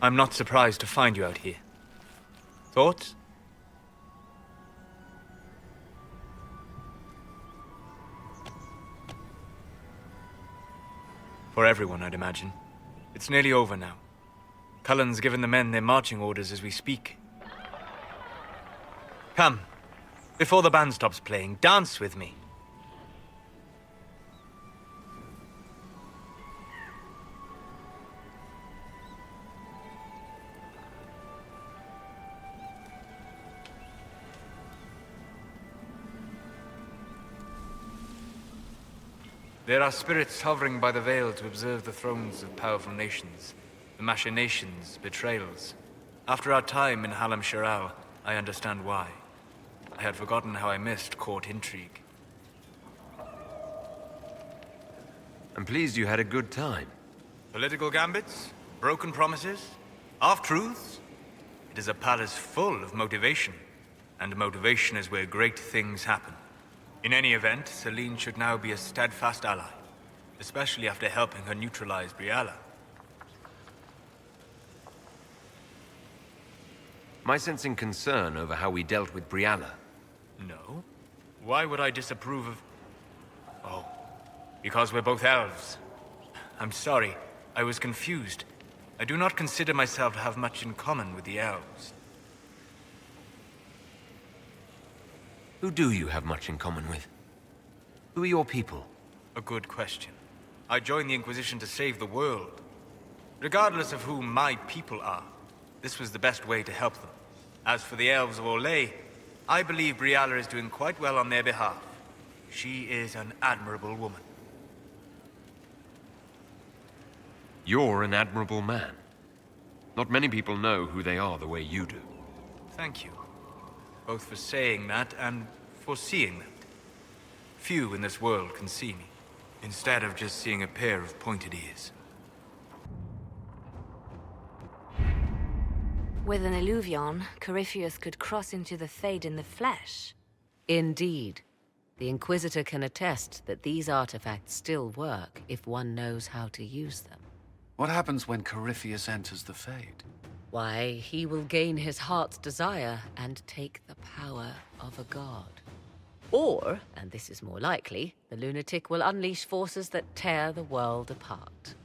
I'm not surprised to find you out here. Thoughts? For everyone, I'd imagine. It's nearly over now. Cullen's given the men their marching orders as we speak. Come, before the band stops playing, dance with me. There are spirits hovering by the veil to observe the thrones of powerful nations, the machinations, betrayals. After our time in Halam Shiral, I understand why. I had forgotten how I missed court intrigue. I'm pleased you had a good time. Political gambits, broken promises, half-truths. It is a palace full of motivation, and motivation is where great things happen. In any event, Celine should now be a steadfast ally, especially after helping her neutralize Briala. Am I sensing concern over how we dealt with Briala? No. Why would I disapprove of... Oh, because we're both elves. I'm sorry, I was confused. I do not consider myself to have much in common with the elves. Who do you have much in common with? Who are your people? A good question. I joined the Inquisition to save the world. Regardless of who my people are, this was the best way to help them. As for the elves of Orlais, I believe Briala is doing quite well on their behalf. She is an admirable woman. You're an admirable man. Not many people know who they are the way you do. Thank you. Both for saying that and for seeing that. Few in this world can see me, instead of just seeing a pair of pointed ears. With an Illuvion, Corypheus could cross into the Fade in the flesh. Indeed. The Inquisitor can attest that these artifacts still work if one knows how to use them. What happens when Corypheus enters the Fade? Why, he will gain his heart's desire and take the power of a god. Or, and this is more likely, the lunatic will unleash forces that tear the world apart.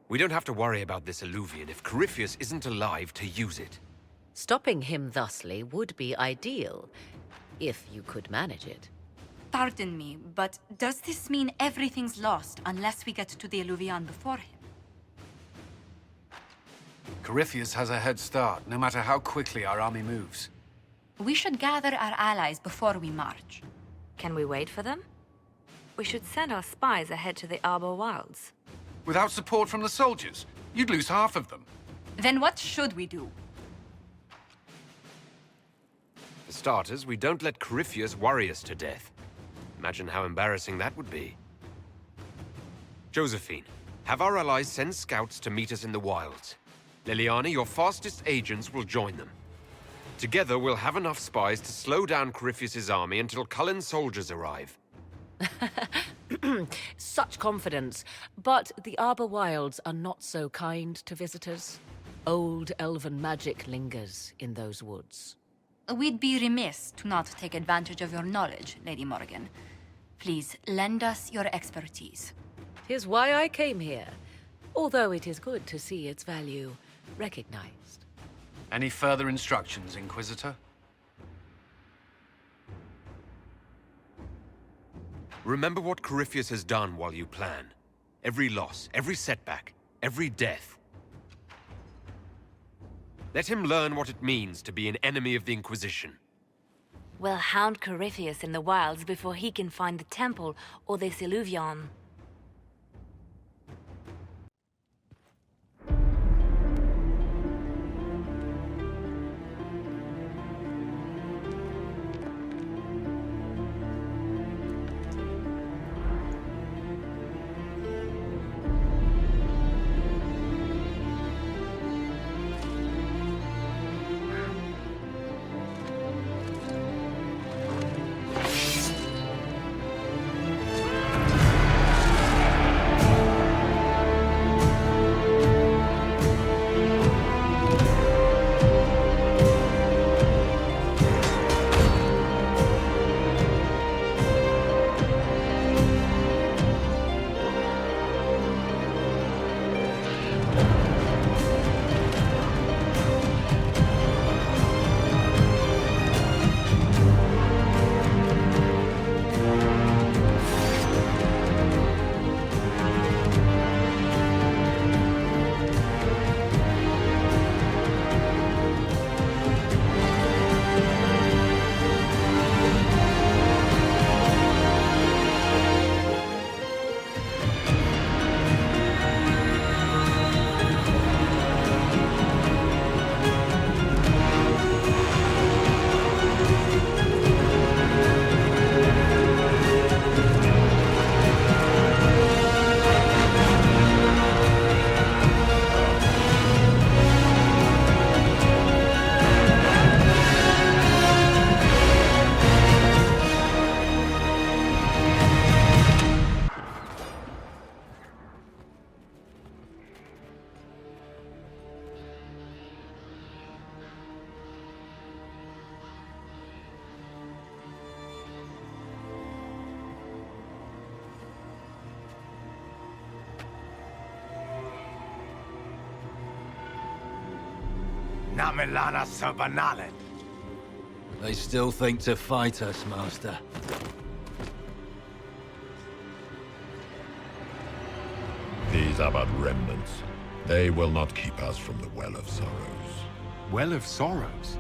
We don't have to worry about this Illuvian if Corypheus isn't alive to use it. Stopping him thusly would be ideal, if you could manage it. Pardon me, but does this mean everything's lost unless we get to the Illuvian before him? Corypheus has a head start, no matter how quickly our army moves. We should gather our allies before we march. Can we wait for them? We should send our spies ahead to the Arbor Wilds. Without support from the soldiers, you'd lose half of them. Then what should we do? For starters, we don't let Corypheus worry us to death. Imagine how embarrassing that would be. Josephine, have our allies send scouts to meet us in the wilds. Liliana, your fastest agents will join them. Together, we'll have enough spies to slow down Corypheus's army until Cullen's soldiers arrive. Such confidence. But the Arbor Wilds are not so kind to visitors. Old elven magic lingers in those woods. We'd be remiss to not take advantage of your knowledge, Lady Morgan. Please, lend us your expertise. 'Tis why I came here, although it is good to see its value recognized. Any further instructions, Inquisitor? Remember what Corypheus has done while you plan. Every loss, every setback, every death. Let him learn what it means to be an enemy of the Inquisition. We'll hound Corypheus in the wilds before he can find the temple or this Illuvian. Namilana Sabanalet. They still think to fight us, Master. These are but remnants. They will not keep us from the Well of Sorrows. Well of Sorrows?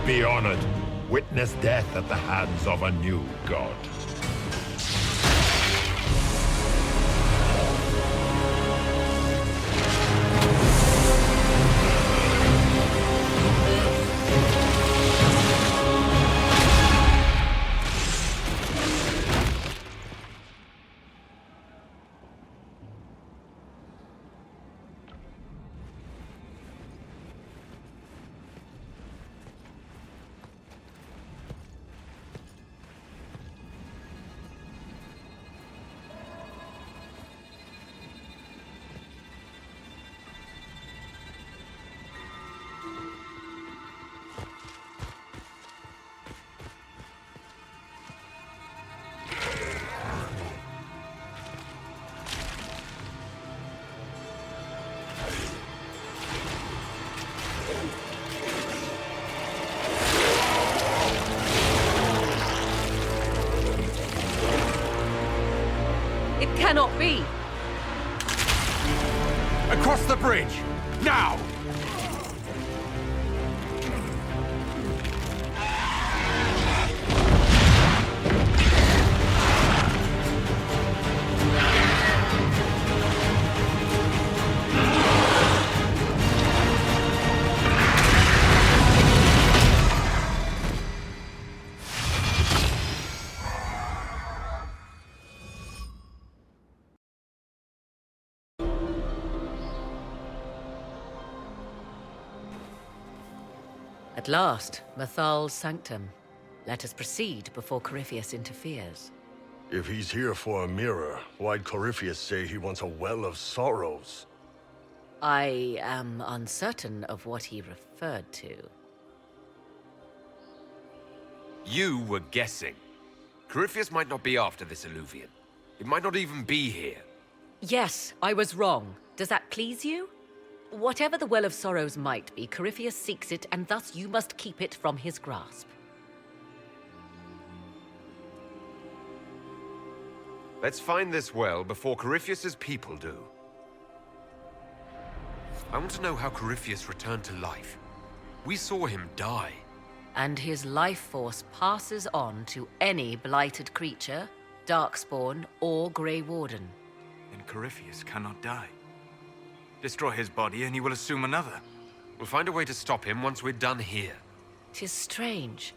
Be honored. Witness death at the hands of a new god. cannot be! Across the bridge! Now! At last, Mathal's sanctum. Let us proceed before Corypheus interferes. If he's here for a mirror, why'd Corypheus say he wants a well of sorrows? I am uncertain of what he referred to. You were guessing. Corypheus might not be after this alluvion. It might not even be here. Yes, I was wrong. Does that please you? Whatever the Well of Sorrows might be, Corypheus seeks it, and thus you must keep it from his grasp. Let's find this well before Corypheus's people do. I want to know how Corypheus returned to life. We saw him die. And his life force passes on to any blighted creature, darkspawn, or Grey Warden. Then Corypheus cannot die. Destroy his body and he will assume another. We'll find a way to stop him once we're done here. 'Tis strange.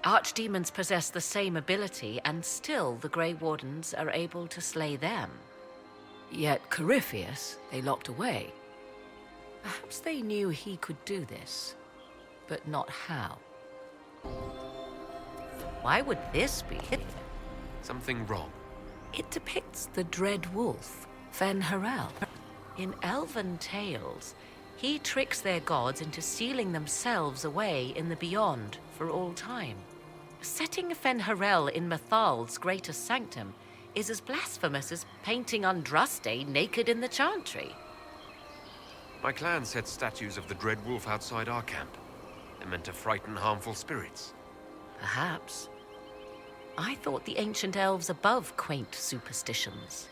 Archdemons possess the same ability, and still the Grey Wardens are able to slay them. Yet Corypheus they locked away. Perhaps they knew he could do this, but not how. Why would this be? Something wrong. It depicts the Dread Wolf, Fen-Harel. In elven tales, he tricks their gods into sealing themselves away in the beyond for all time. Setting Fen-Harel in Mathal's greatest sanctum is as blasphemous as painting Andraste naked in the chantry. My clan set statues of the Dread Wolf outside our camp. They're meant to frighten harmful spirits. Perhaps. I thought the ancient elves above quaint superstitions.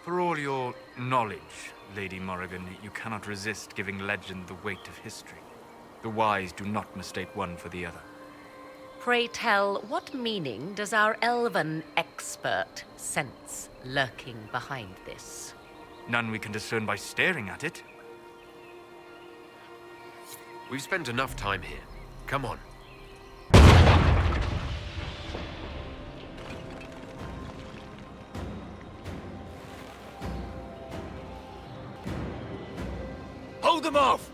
For all your knowledge, Lady Morrigan, you cannot resist giving legend the weight of history. The wise do not mistake one for the other. Pray tell, what meaning does our elven expert sense lurking behind this? None we can discern by staring at it. We've spent enough time here. Come on. Hold them off!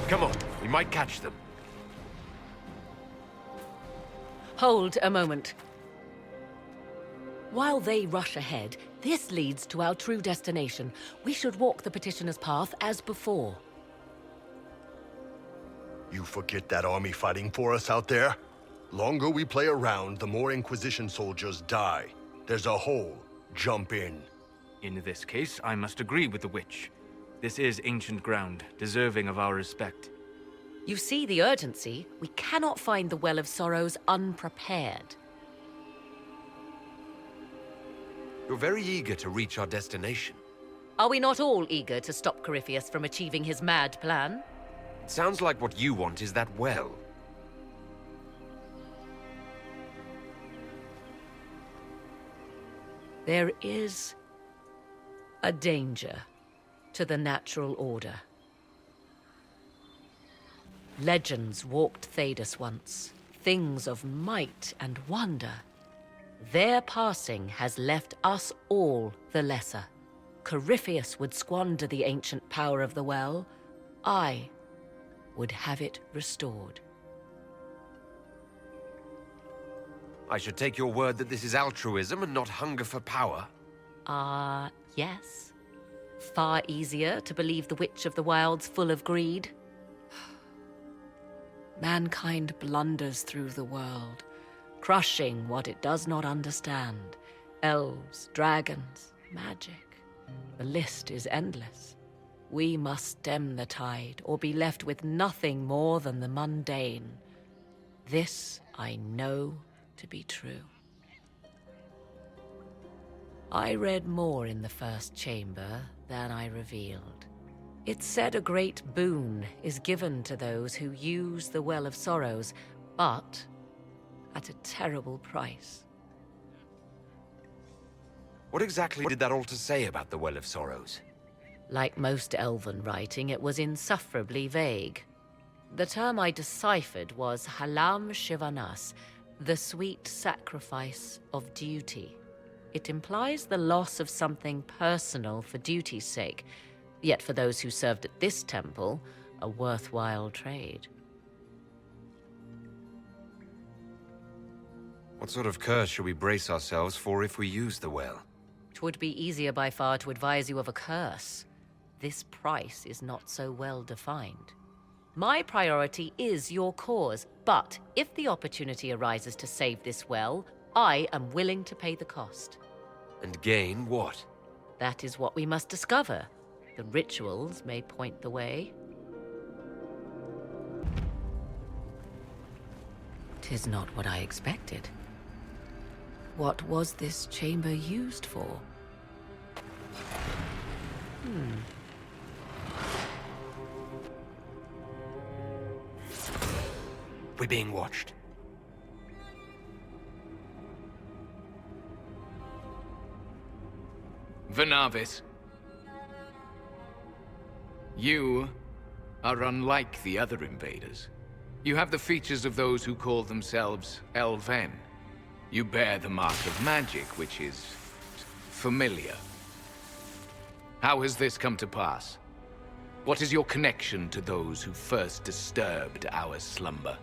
Come on, we might catch them. Hold a moment. While they rush ahead, this leads to our true destination. We should walk the petitioner's path as before. You forget that army fighting for us out there? Longer we play around, the more Inquisition soldiers die. There's a hole. Jump in. In this case, I must agree with the witch. This is ancient ground, deserving of our respect. You see the urgency? We cannot find the Well of Sorrows unprepared. You're very eager to reach our destination. Are we not all eager to stop Corypheus from achieving his mad plan? It sounds like what you want is that well. There is a danger to the natural order. Legends walked Thedas once, things of might and wonder. Their passing has left us all the lesser. Corypheus would squander the ancient power of the well. I would have it restored. I should take your word that this is altruism and not hunger for power. Yes. Far easier to believe the Witch of the Wild's full of greed. Mankind blunders through the world, crushing what it does not understand. Elves, dragons, magic. The list is endless. We must stem the tide, or be left with nothing more than the mundane. This I know to be true. I read more in the first chamber than I revealed. It said a great boon is given to those who use the Well of Sorrows, but at a terrible price. What exactly did that altar say about the Well of Sorrows? Like most elven writing, it was insufferably vague. The term I deciphered was Halam Shivanas, the sweet sacrifice of duty. It implies the loss of something personal for duty's sake, yet for those who served at this temple, a worthwhile trade. What sort of curse should we brace ourselves for if we use the well? It would be easier by far to advise you of a curse. This price is not so well defined. My priority is your cause, but if the opportunity arises to save this well, I am willing to pay the cost. And gain what? That is what we must discover. The rituals may point the way. 'Tis not what I expected. What was this chamber used for? We're being watched. Venavis, you are unlike the other invaders. You have the features of those who call themselves elven. You bear the mark of magic, which is familiar. How has this come to pass? What is your connection to those who first disturbed our slumber?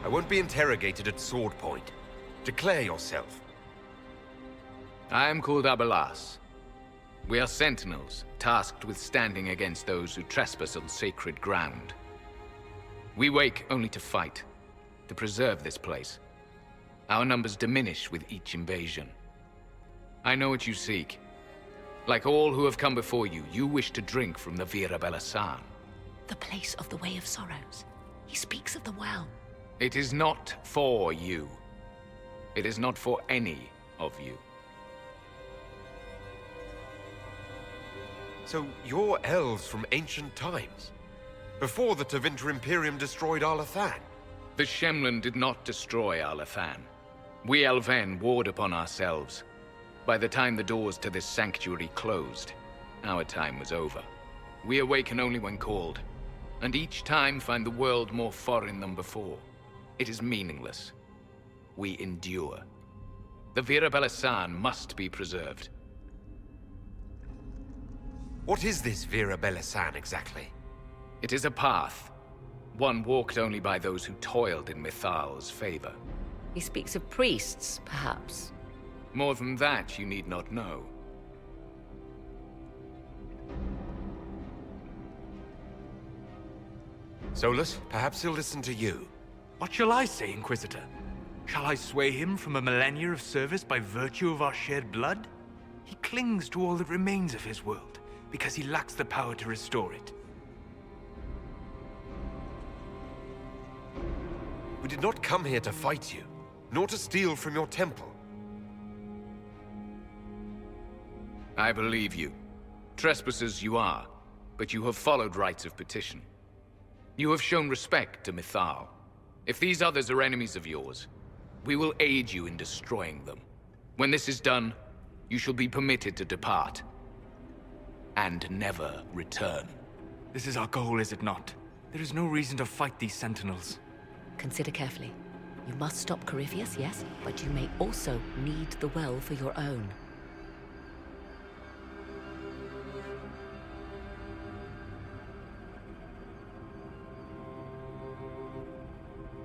I won't be interrogated at sword point. Declare yourself. I am called Abelas. We are sentinels, tasked with standing against those who trespass on sacred ground. We wake only to fight, to preserve this place. Our numbers diminish with each invasion. I know what you seek. Like all who have come before you, you wish to drink from the Vira Belasan. The place of the Way of Sorrows. He speaks of the well. It is not for you. It is not for any of you. So you're elves from ancient times? Before the Tevinter Imperium destroyed Arlathan? The Shemlin did not destroy Arlathan. We Elven warred upon ourselves. By the time the doors to this sanctuary closed, our time was over. We awaken only when called, and each time find the world more foreign than before. It is meaningless. We endure. The Vira Belasan must be preserved. What is this Vira Belasan exactly? It is a path, one walked only by those who toiled in Mithal's favor. He speaks of priests, perhaps. More than that, you need not know. Solas, perhaps he'll listen to you. What shall I say, Inquisitor? Shall I sway him from a millennia of service by virtue of our shared blood? He clings to all that remains of his world, because he lacks the power to restore it. We did not come here to fight you, nor to steal from your temple. I believe you. Trespassers you are, but you have followed rites of petition. You have shown respect to Mithal. If these others are enemies of yours, we will aid you in destroying them. When this is done, you shall be permitted to depart. And never return. This is our goal, is it not? There is no reason to fight these sentinels. Consider carefully. You must stop Corypheus, yes, but you may also need the well for your own.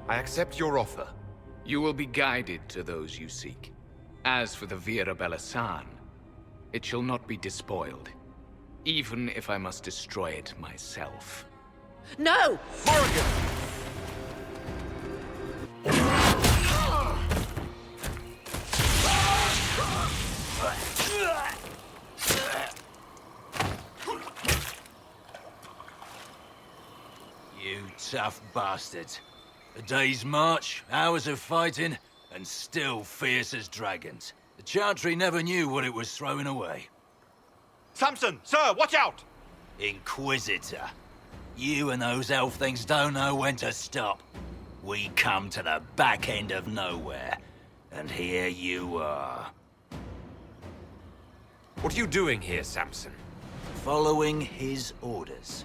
I accept your offer. You will be guided to those you seek. As for the Vira Belasan, it shall not be despoiled, even if I must destroy it myself. No! Morrigan! tough bastards. A day's march, hours of fighting, and still fierce as dragons. The Chantry never knew what it was throwing away. Samson, sir, watch out! Inquisitor. You and those elf things don't know when to stop. We come to the back end of nowhere, and here you are. What are you doing here, Samson? Following his orders.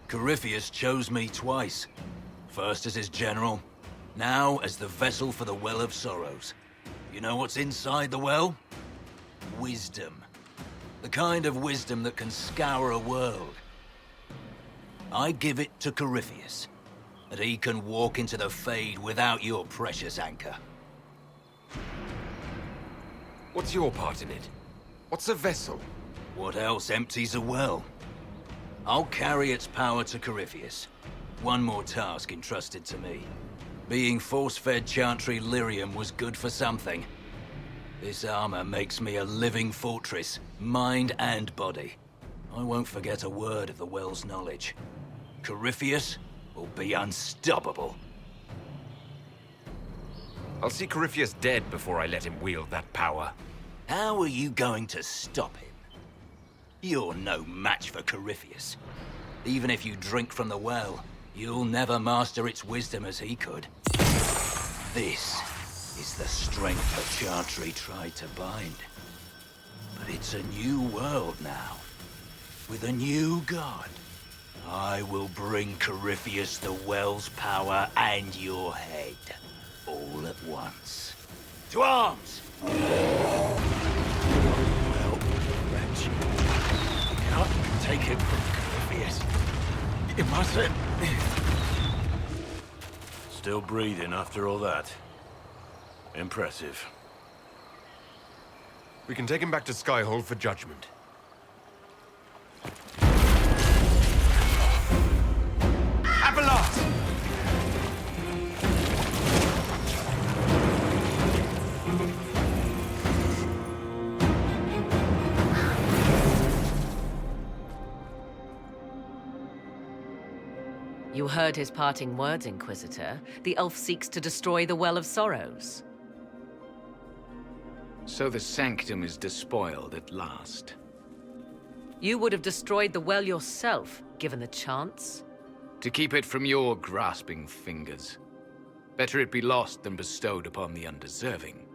Corypheus chose me twice. First as his general, now as the vessel for the Well of Sorrows. You know what's inside the well? Wisdom. The kind of wisdom that can scour a world. I give it to Corypheus, that he can walk into the Fade without your precious anchor. What's your part in it? What's a vessel? What else empties a well? I'll carry its power to Corypheus. One more task entrusted to me. Being force-fed Chantry lyrium was good for something. This armor makes me a living fortress, mind and body. I won't forget a word of the well's knowledge. Corypheus will be unstoppable. I'll see Corypheus dead before I let him wield that power. How are you going to stop him? You're no match for Corypheus. Even if you drink from the well, you'll never master its wisdom as he could. This is the strength the Chantry tried to bind. But it's a new world now, with a new god. I will bring Corypheus the well's power and your head, all at once. To arms! Well, wretch. You cannot take him from Corypheus. You mustn't. Still breathing after all that. Impressive. We can take him back to Skyhold for judgment. Abelas! You heard his parting words, Inquisitor. The elf seeks to destroy the Well of Sorrows. So the sanctum is despoiled at last. You would have destroyed the well yourself, given the chance. To keep it from your grasping fingers. Better it be lost than bestowed upon the undeserving.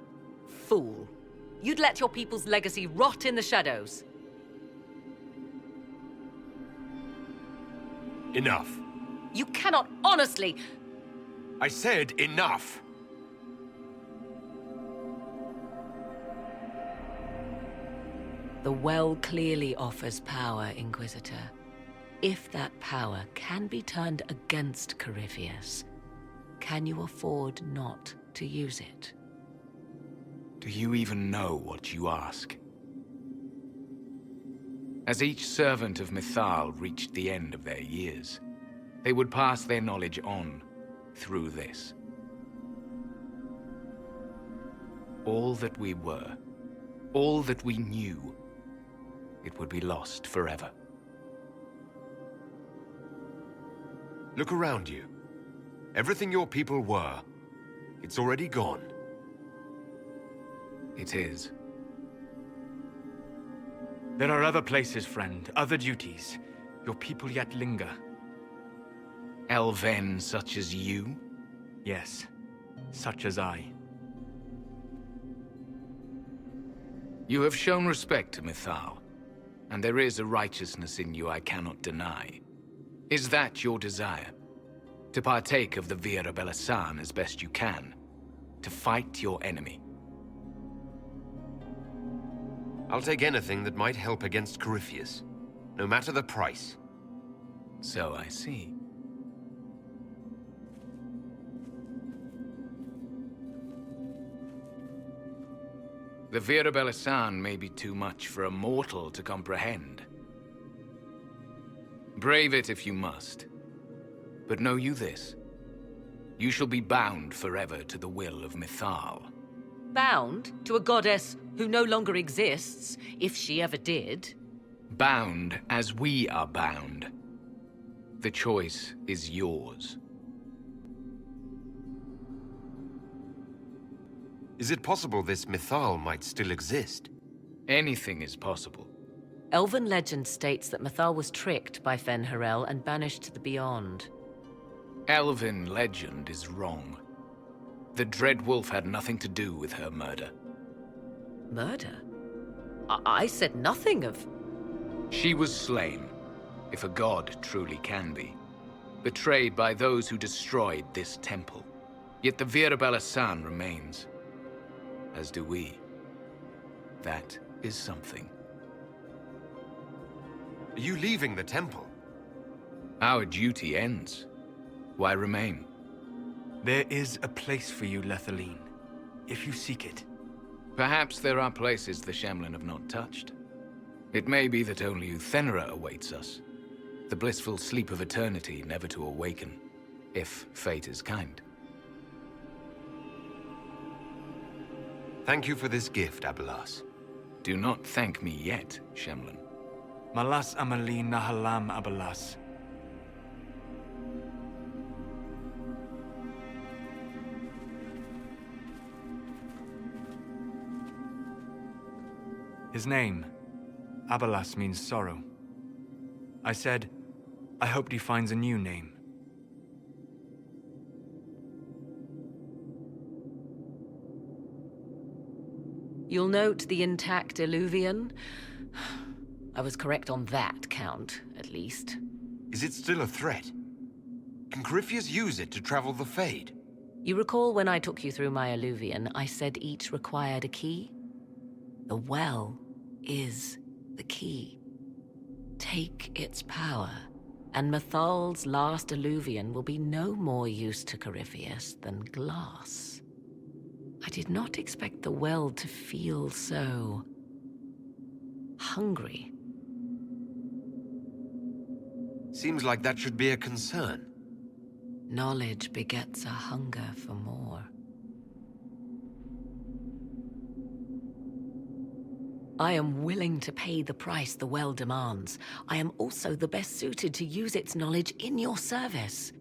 Fool. You'd let your people's legacy rot in the shadows. Enough. You cannot honestly... I said enough! The well clearly offers power, Inquisitor. If that power can be turned against Corypheus, can you afford not to use it? Do you even know what you ask? As each servant of Mythal reached the end of their years, they would pass their knowledge on through this. All that we were, all that we knew, it would be lost forever. Look around you. Everything your people were, it's already gone. It is. There are other places, friend, other duties. Your people yet linger. Elven such as you? Yes, such as I. You have shown respect to Mythal, and there is a righteousness in you I cannot deny. Is that your desire? To partake of the Vira Belasan as best you can? To fight your enemy? I'll take anything that might help against Corypheus, no matter the price. So I see. The Vira Belasan may be too much for a mortal to comprehend. Brave it if you must. But know you this. You shall be bound forever to the will of Mythal. Bound to a goddess who no longer exists, if she ever did. Bound as we are bound. The choice is yours. Is it possible this Mythal might still exist? Anything is possible. Elven legend states that Mythal was tricked by Fen-Harel and banished to the Beyond. Elven legend is wrong. The Dread Wolf had nothing to do with her murder. Murder? I said nothing of... She was slain, if a god truly can be. Betrayed by those who destroyed this temple. Yet the Virabella-san remains. As do we. That is something. Are you leaving the temple? Our duty ends. Why remain? There is a place for you, Lethaline, if you seek it. Perhaps there are places the Shemlin have not touched. It may be that only Uthenera awaits us. The blissful sleep of eternity never to awaken, if fate is kind. Thank you for this gift, Abelas. Do not thank me yet, Shemlin. Malas Amalin Nahalam Abelas. His name, Abelas, means sorrow. I said, I hoped he finds a new name. You'll note the intact Illuvian. I was correct on that count, at least. Is it still a threat? Can Corypheus use it to travel the Fade? You recall when I took you through my Illuvian, I said each required a key? The well is the key. Take its power, and Mythal's last Illuvian will be no more use to Corypheus than glass. I did not expect the well to feel so... hungry. Seems like that should be a concern. Knowledge begets a hunger for more. I am willing to pay the price the well demands. I am also the best suited to use its knowledge in your service.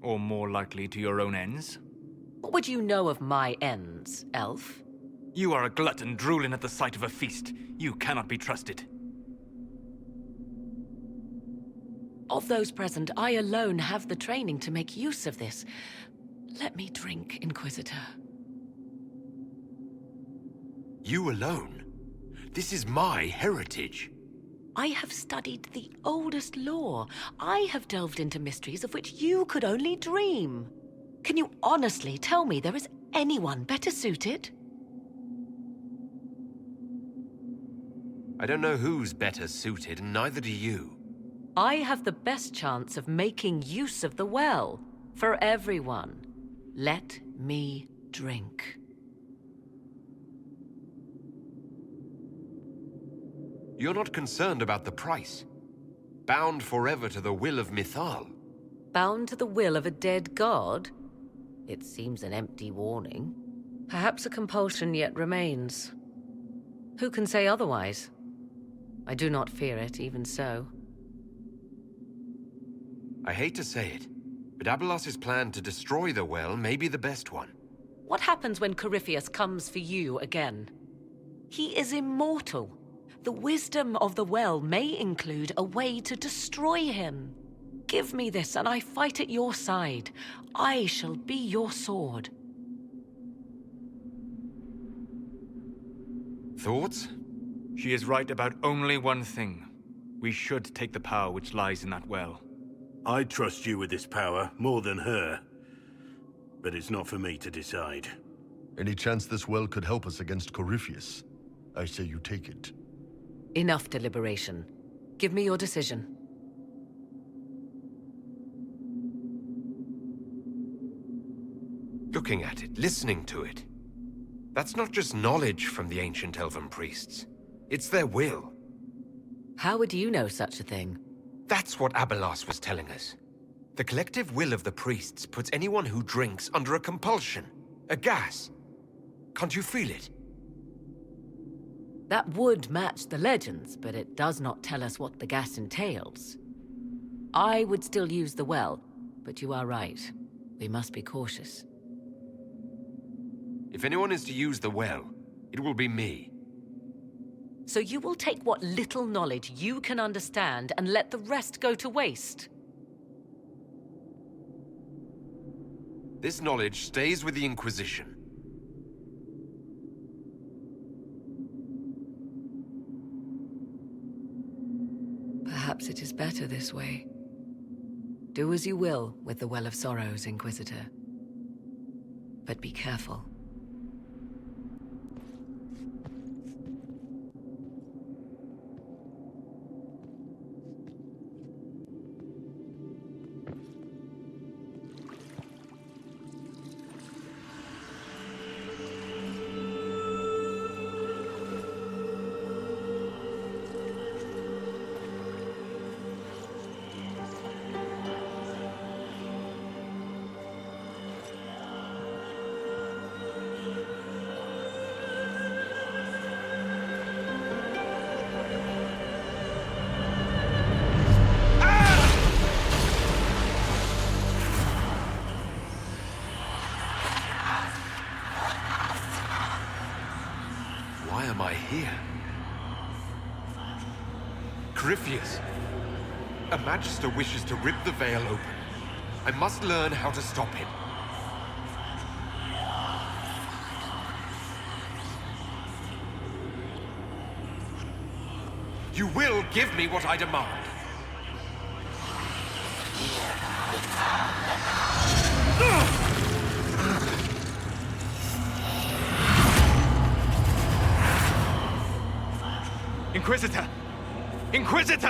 Or more likely to your own ends? What would you know of my ends, elf? You are a glutton drooling at the sight of a feast. You cannot be trusted. Of those present, I alone have the training to make use of this. Let me drink, Inquisitor. You alone? This is my heritage. I have studied the oldest lore. I have delved into mysteries of which you could only dream. Can you honestly tell me there is anyone better suited? I don't know who's better suited, and neither do you. I have the best chance of making use of the well. For everyone. Let me drink. You're not concerned about the price. Bound forever to the will of Mythal. Bound to the will of a dead god? It seems an empty warning. Perhaps a compulsion yet remains. Who can say otherwise? I do not fear it, even so. I hate to say it, but Abelas's plan to destroy the well may be the best one. What happens when Corypheus comes for you again? He is immortal. The wisdom of the well may include a way to destroy him. Give me this, and I fight at your side. I shall be your sword. Thoughts? She is right about only one thing. We should take the power which lies in that well. I trust you with this power more than her. But it's not for me to decide. Any chance this well could help us against Corypheus? I say you take it. Enough deliberation. Give me your decision. Looking at it, listening to it. That's not just knowledge from the ancient elven priests. It's their will. How would you know such a thing? That's what Abelas was telling us. The collective will of the priests puts anyone who drinks under a compulsion, a gas. Can't you feel it? That would match the legends, but it does not tell us what the gas entails. I would still use the well, but you are right. We must be cautious. If anyone is to use the well, it will be me. So you will take what little knowledge you can understand and let the rest go to waste? This knowledge stays with the Inquisition. Perhaps it is better this way. Do as you will with the Well of Sorrows, Inquisitor. But be careful. Why am I here? Corypheus! A Magister wishes to rip the veil open. I must learn how to stop him. You will give me what I demand. Inquisitor! Inquisitor!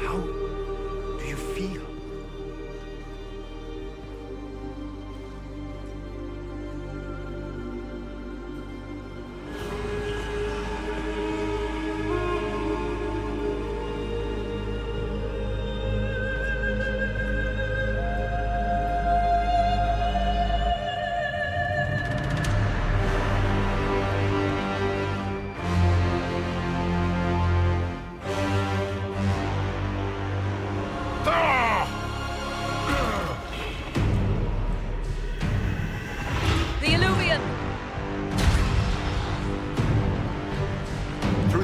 How do you feel?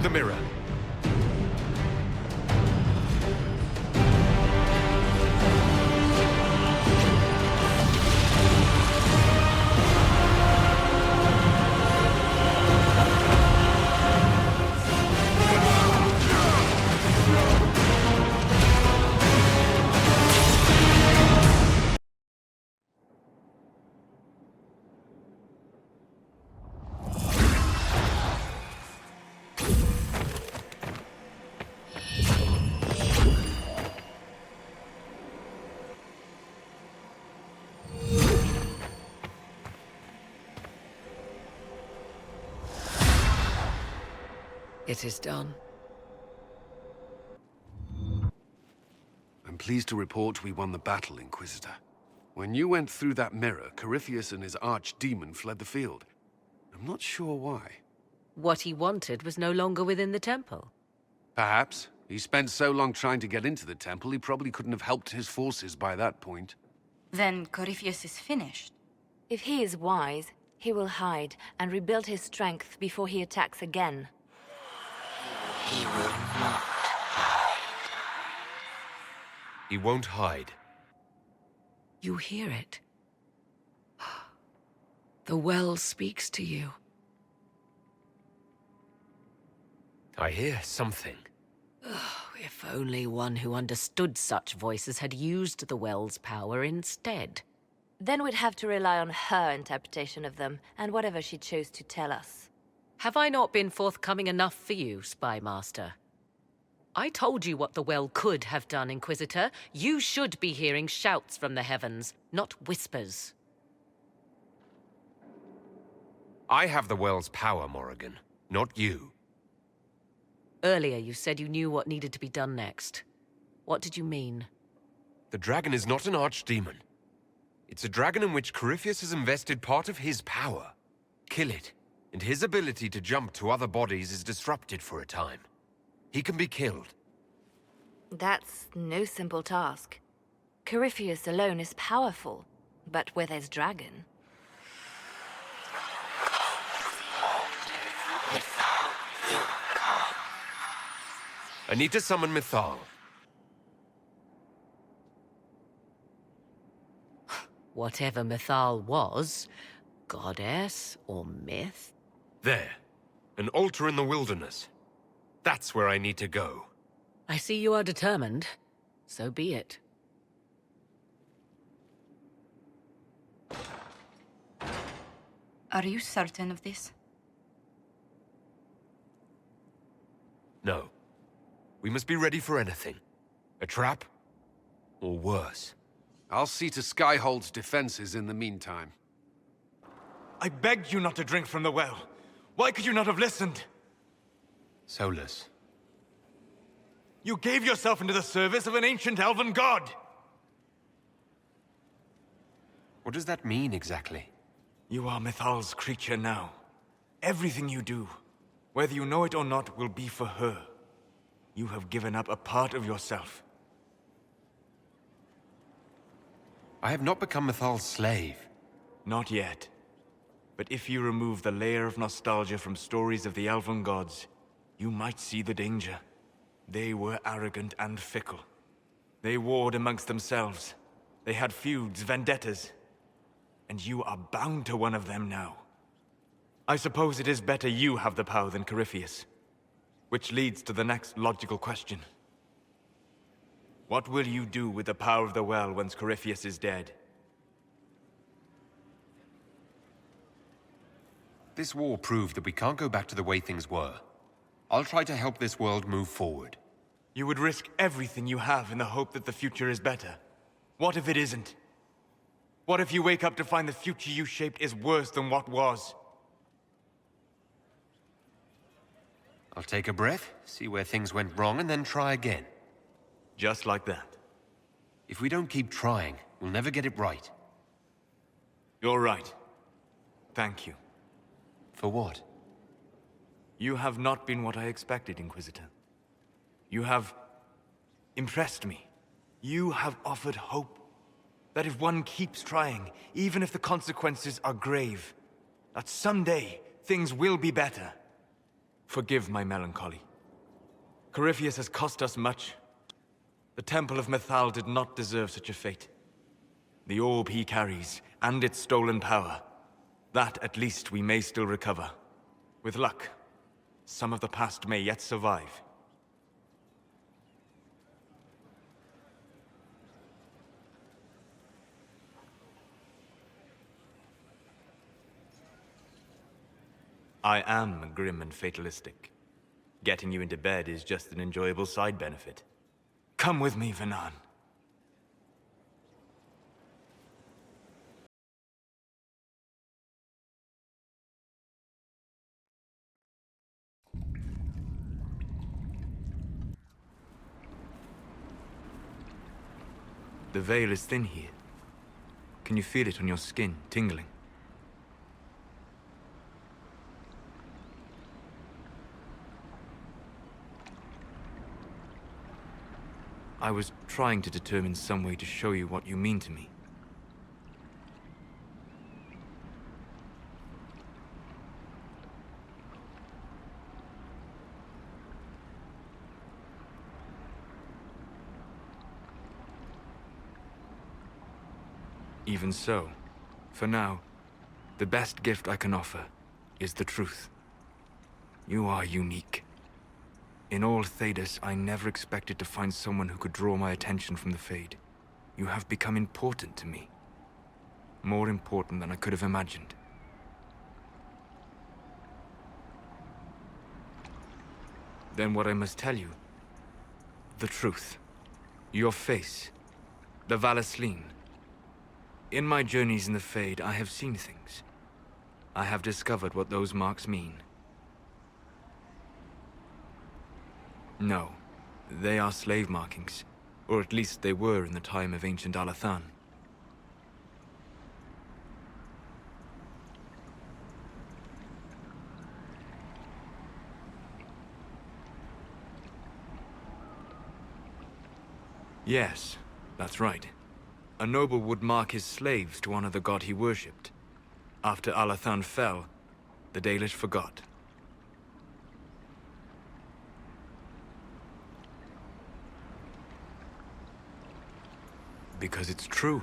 The mirror. It is done. I'm pleased to report we won the battle, Inquisitor. When you went through that mirror, Corypheus and his archdemon fled the field. I'm not sure why. What he wanted was no longer within the temple. Perhaps. He spent so long trying to get into the temple, he probably couldn't have helped his forces by that point. Then Corypheus is finished. If he is wise, he will hide and rebuild his strength before he attacks again. He will not hide. He won't hide. You hear it. The well speaks to you. I hear something. If only one who understood such voices had used the well's power instead. Then we'd have to rely on her interpretation of them, and whatever she chose to tell us. Have I not been forthcoming enough for you, Spy Master? I told you what the well could have done, Inquisitor. You should be hearing shouts from the heavens, not whispers. I have the well's power, Morrigan, not you. Earlier you said you knew what needed to be done next. What did you mean? The dragon is not an archdemon. It's a dragon in which Corypheus has invested part of his power. Kill it, and his ability to jump to other bodies is disrupted for a time. He can be killed. That's no simple task. Corypheus alone is powerful, but with his dragon... I need to summon Mythal. Whatever Mythal was, goddess or myth? There. An altar in the wilderness. That's where I need to go. I see you are determined. So be it. Are you certain of this? No. We must be ready for anything. A trap, or worse. I'll see to Skyhold's defenses in the meantime. I begged you not to drink from the well. Why could you not have listened? Solas. You gave yourself into the service of an ancient elven god! What does that mean exactly? You are Mythal's creature now. Everything you do, whether you know it or not, will be for her. You have given up a part of yourself. I have not become Mythal's slave. Not yet. But if you remove the layer of nostalgia from stories of the elven gods, you might see the danger. They were arrogant and fickle. They warred amongst themselves. They had feuds, vendettas. And you are bound to one of them now. I suppose it is better you have the power than Corypheus. Which leads to the next logical question. What will you do with the power of the well once Corypheus is dead? This war proved that we can't go back to the way things were. I'll try to help this world move forward. You would risk everything you have in the hope that the future is better. What if it isn't? What if you wake up to find the future you shaped is worse than what was? I'll take a breath, see where things went wrong, and then try again. Just like that. If we don't keep trying, we'll never get it right. You're right. Thank you. For what? You have not been what I expected, Inquisitor. You have impressed me. You have offered hope. That if one keeps trying, even if the consequences are grave, that someday things will be better. Forgive my melancholy. Corypheus has cost us much. The Temple of Mythal did not deserve such a fate. The orb he carries, and its stolen power, that at least we may still recover. With luck, some of the past may yet survive. I am grim and fatalistic. Getting you into bed is just an enjoyable side benefit. Come with me, Vanan. The veil is thin here. Can you feel it on your skin, tingling? I was trying to determine some way to show you what you mean to me. Even so, for now, the best gift I can offer is the truth. You are unique. In all Thedas, I never expected to find someone who could draw my attention from the Fade. You have become important to me. More important than I could have imagined. Then what I must tell you, the truth. Your face, the Valasleen. In my journeys in the Fade, I have seen things. I have discovered what those marks mean. No, they are slave markings. Or at least they were in the time of ancient Alathan. Yes, that's right. A noble would mark his slaves to honor the god he worshipped. After Alathan fell, the Dalish forgot. Because it's true.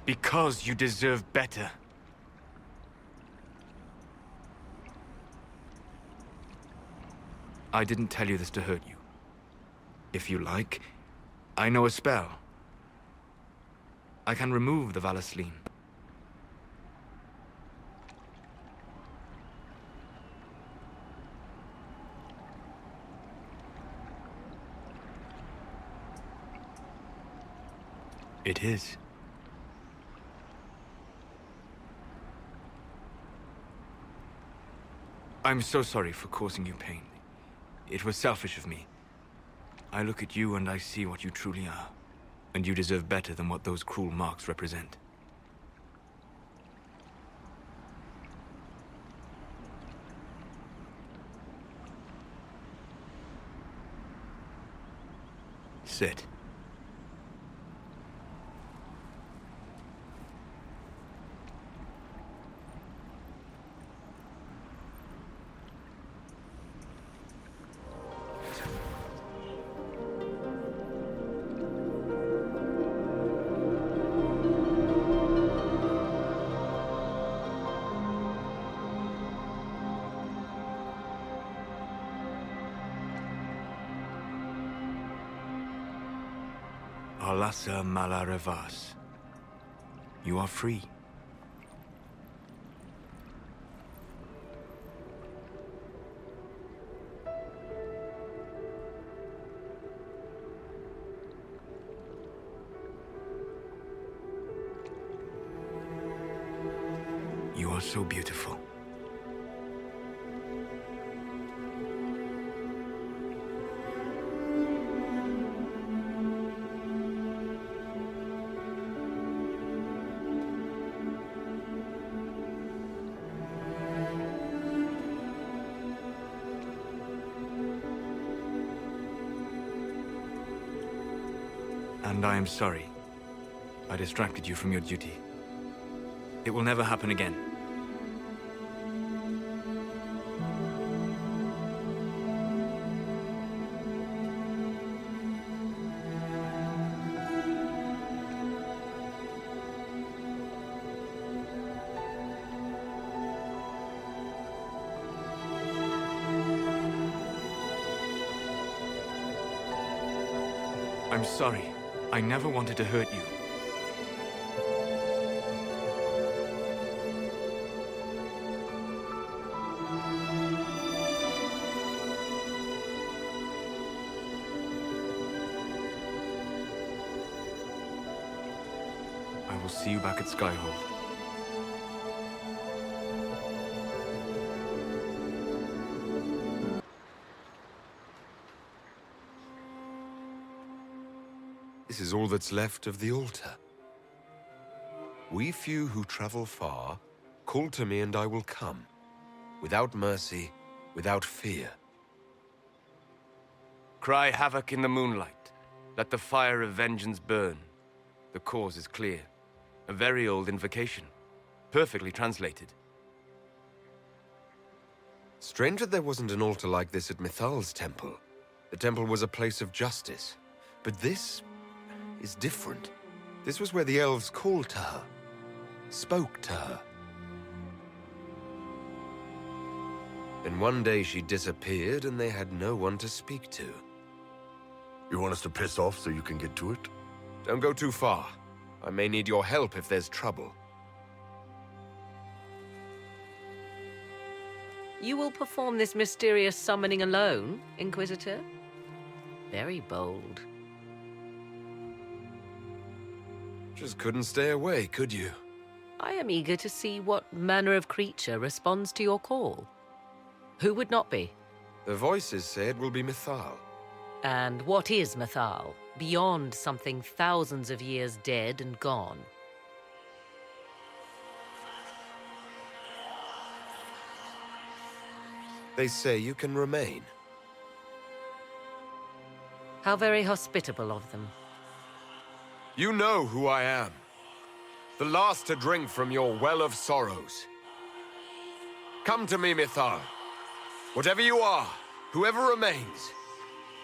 Because you deserve better. I didn't tell you this to hurt you. If you like, I know a spell. I can remove the Valasleen. It is. I'm so sorry for causing you pain. It was selfish of me. I look at you and I see what you truly are. And you deserve better than what those cruel marks represent. Sit. Alasa Malarevas. You are free. You are so beautiful. And I am sorry. I distracted you from your duty. It will never happen again. I'm sorry. I never wanted to hurt you. I will see you back at Skyhold. This is all that's left of the altar. We few who travel far, call to me and I will come. Without mercy, without fear. Cry havoc in the moonlight. Let the fire of vengeance burn. The cause is clear. A very old invocation. Perfectly translated. Strange that there wasn't an altar like this at Mithal's temple. The temple was a place of justice. But this is different. This was where the elves called to her, spoke to her. And one day she disappeared and they had no one to speak to. You want us to piss off so you can get to it? Don't go too far. I may need your help if there's trouble. You will perform this mysterious summoning alone, Inquisitor? Very bold. Just couldn't stay away, could you? I am eager to see what manner of creature responds to your call. Who would not be? The voices say it will be Mithal. And what is Mithal? beyond something thousands of years dead and gone. They say you can remain. How very hospitable of them. You know who I am. The last to drink from your well of sorrows. Come to me, Mythal. Whatever you are, whoever remains,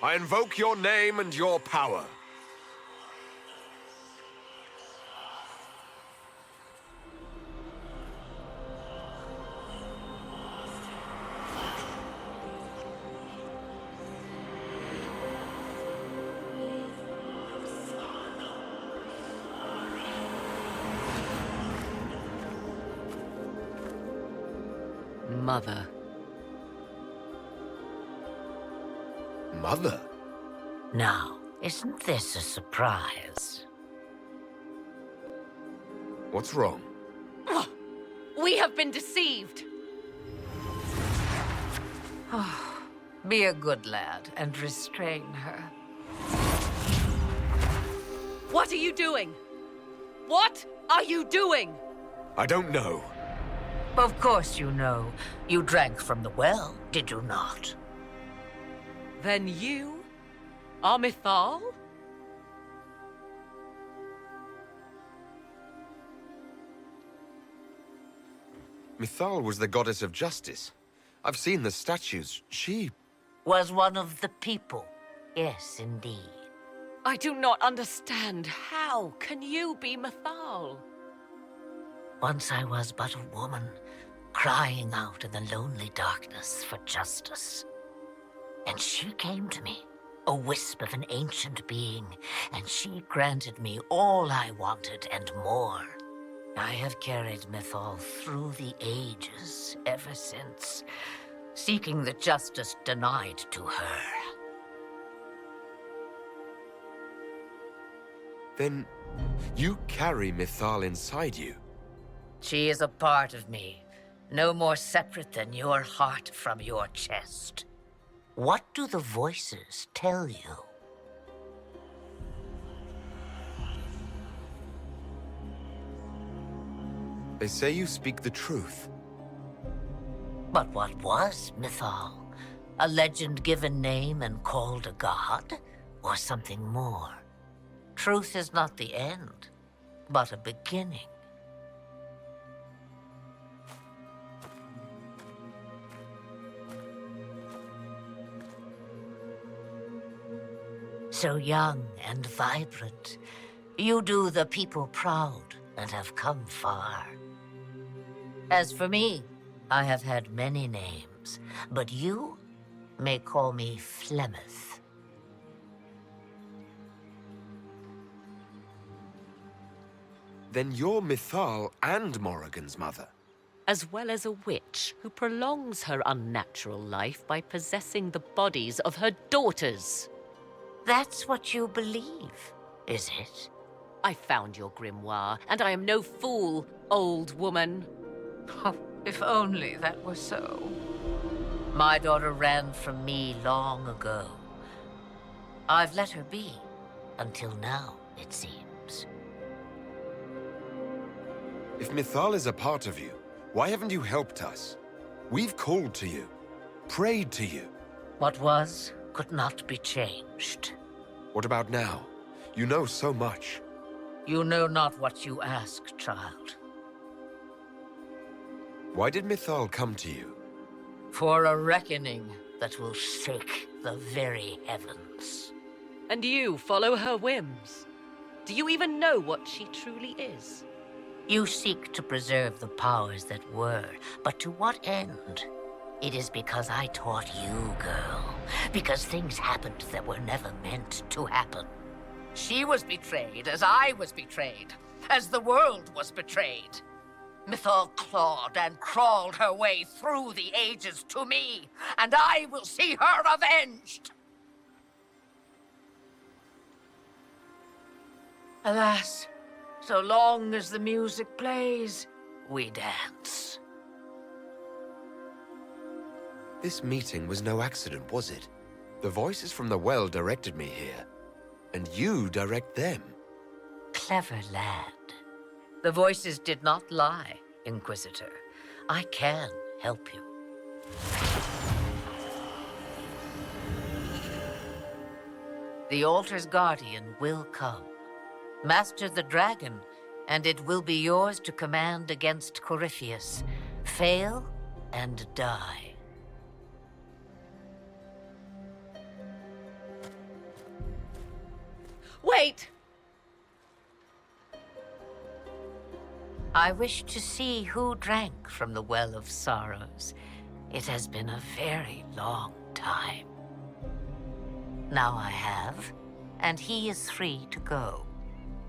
I invoke your name and your power. Mother. Mother? Now, isn't this a surprise? What's wrong? We have been deceived! Be a good lad and restrain her. What are you doing? What are you doing? I don't know. Of course you know. You drank from the well, did you not? Then you are Mythal? Mythal was the goddess of justice. I've seen the statues. She... Was one of the people. Yes, indeed. I do not understand. How can you be Mythal? Once I was but a woman, crying out in the lonely darkness for justice. And she came to me, a wisp of an ancient being, and she granted me all I wanted and more. I have carried Mythal through the ages ever since, seeking the justice denied to her. Then you carry Mythal inside you. She is a part of me, no more separate than your heart from your chest. What do the voices tell you? They say you speak the truth. But what was Mythal? A legend given name and called a god? Or something more? Truth is not the end, but a beginning. So young and vibrant, you do the people proud and have come far. As for me, I have had many names, but you may call me Flemeth. Then you're Mythal and Morrigan's mother. As well as a witch who prolongs her unnatural life by possessing the bodies of her daughters. That's what you believe, is it? I found your grimoire, and I am no fool, old woman. Oh, if only that were so. My daughter ran from me long ago. I've let her be, until now, it seems. If Mythal is a part of you, why haven't you helped us? We've called to you, prayed to you. What was could not be changed. What about now? You know so much. You know not what you ask, child. Why did Mythal come to you? For a reckoning that will shake the very heavens. And you follow her whims. Do you even know what she truly is? You seek to preserve the powers that were, but to what end? It is because I taught you, girl. Because things happened that were never meant to happen. She was betrayed as I was betrayed, as the world was betrayed. Mythal clawed and crawled her way through the ages to me, and I will see her avenged! Alas, so long as the music plays, we dance. This meeting was no accident, was it? The voices from the well directed me here. And you direct them. Clever lad. The voices did not lie, Inquisitor. I can help you. The altar's guardian will come. Master the dragon, and it will be yours to command against Corypheus. Fail and die. Wait! I wish to see who drank from the Well of Sorrows. It has been a very long time. Now I have, and he is free to go.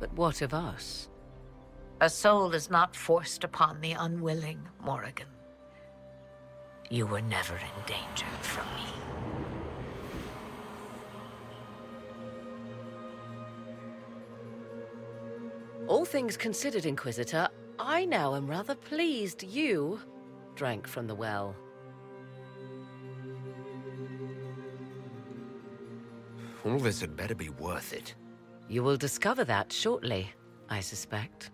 But what of us? A soul is not forced upon the unwilling, Morrigan. You were never in danger from me. All things considered, Inquisitor, I now am rather pleased you drank from the well. All this had better be worth it. You will discover that shortly, I suspect.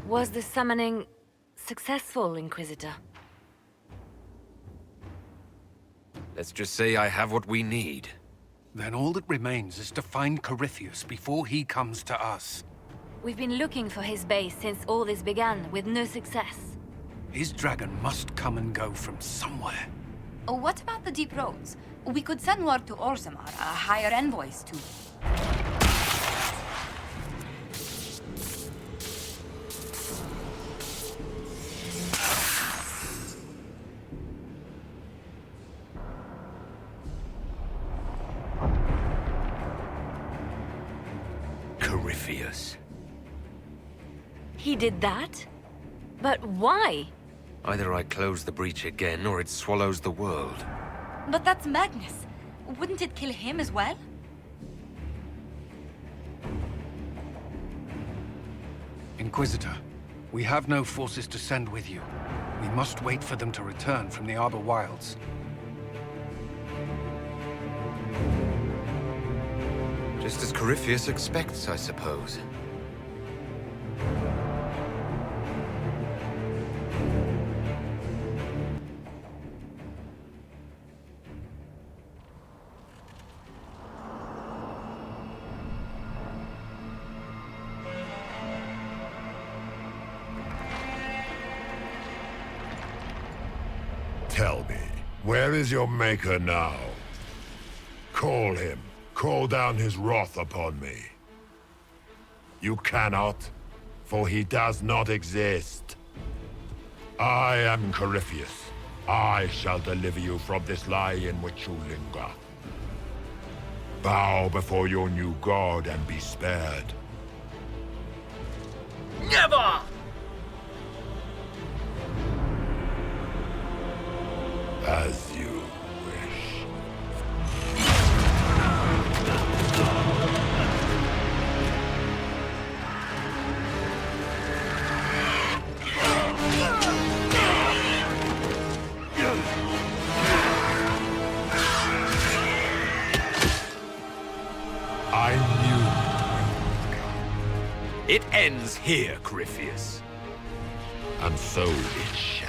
Was the summoning successful, Inquisitor? Let's just say I have what we need. Then all that remains is to find Corypheus before he comes to us. We've been looking for his base since all this began, with no success. His dragon must come and go from somewhere. Oh, what about the deep roads? We could send word to Orzammar, hire envoys to... Corypheus. He did that? But why? Either I close the breach again, or it swallows the world. But that's Magnus. Wouldn't it kill him as well? Inquisitor, we have no forces to send with you. We must wait for them to return from the Arbor Wilds. Just as Corypheus expects, I suppose. Tell me, where is your maker now? Call him. Call down his wrath upon me. You cannot, for he does not exist. I am Corypheus. I shall deliver you from this lie in which you linger. Bow before your new god and be spared. Never! As you wish. I knew you would come. It ends here, Corypheus. And so it shall.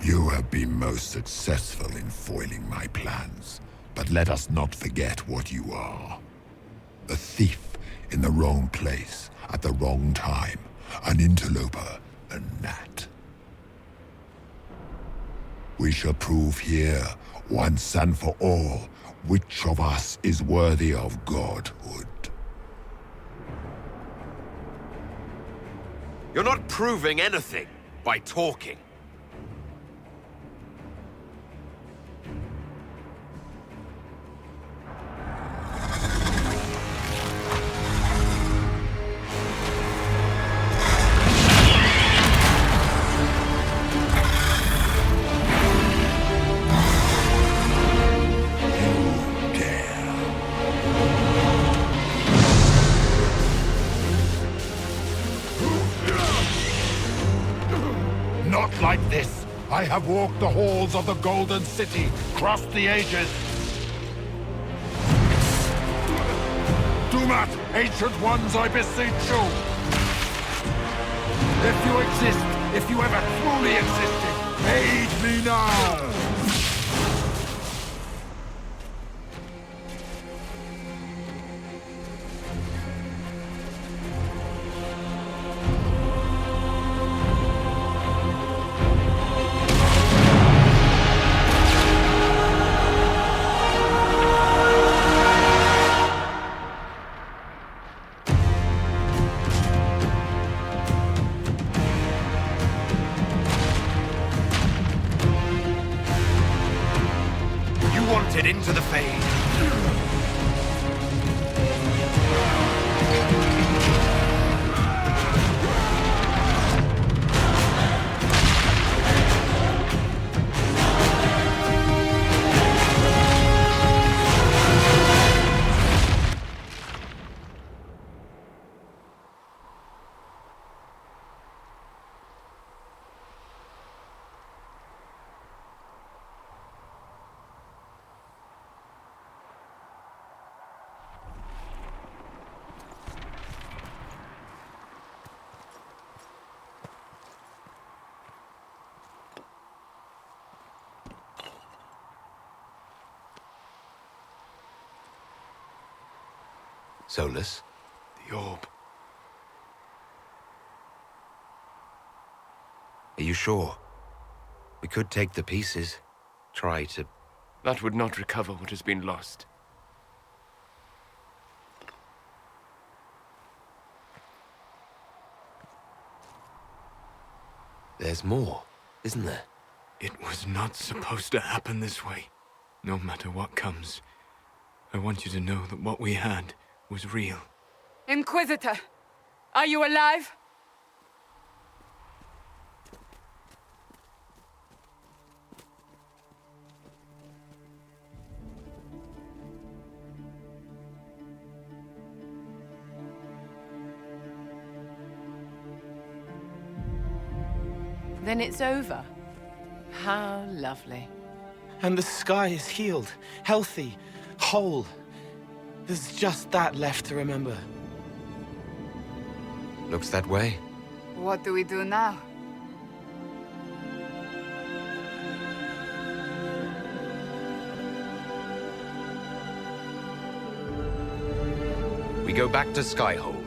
You have been most successful in foiling my plans, but let us not forget what you are. A thief in the wrong place at the wrong time, an interloper, a gnat. We shall prove here, once and for all, which of us is worthy of godhood. You're not proving anything by talking. Not like this! I have walked the halls of the Golden City, crossed the ages. Do not, ancient ones, I beseech you! If you exist, if you ever truly existed, aid me now! Into the fade. Solas? The orb. Are you sure? We could take the pieces. Try to... That would not recover what has been lost. There's more, isn't there? It was not supposed to happen this way. No matter what comes, I want you to know that what we had was real. Inquisitor, are you alive? Then it's over. How lovely. And the sky is healed, healthy, whole. There's just that left to remember. Looks that way. What do we do now? We go back to Skyhold.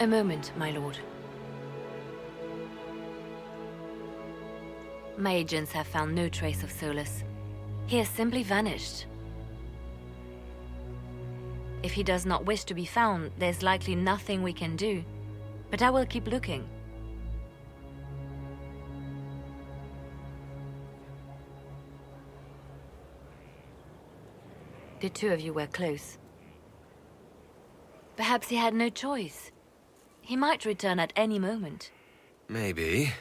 A moment, my lord. My agents have found no trace of Solas. He has simply vanished. If he does not wish to be found, there's likely nothing we can do. But I will keep looking. The two of you were close. Perhaps he had no choice. He might return at any moment. Maybe.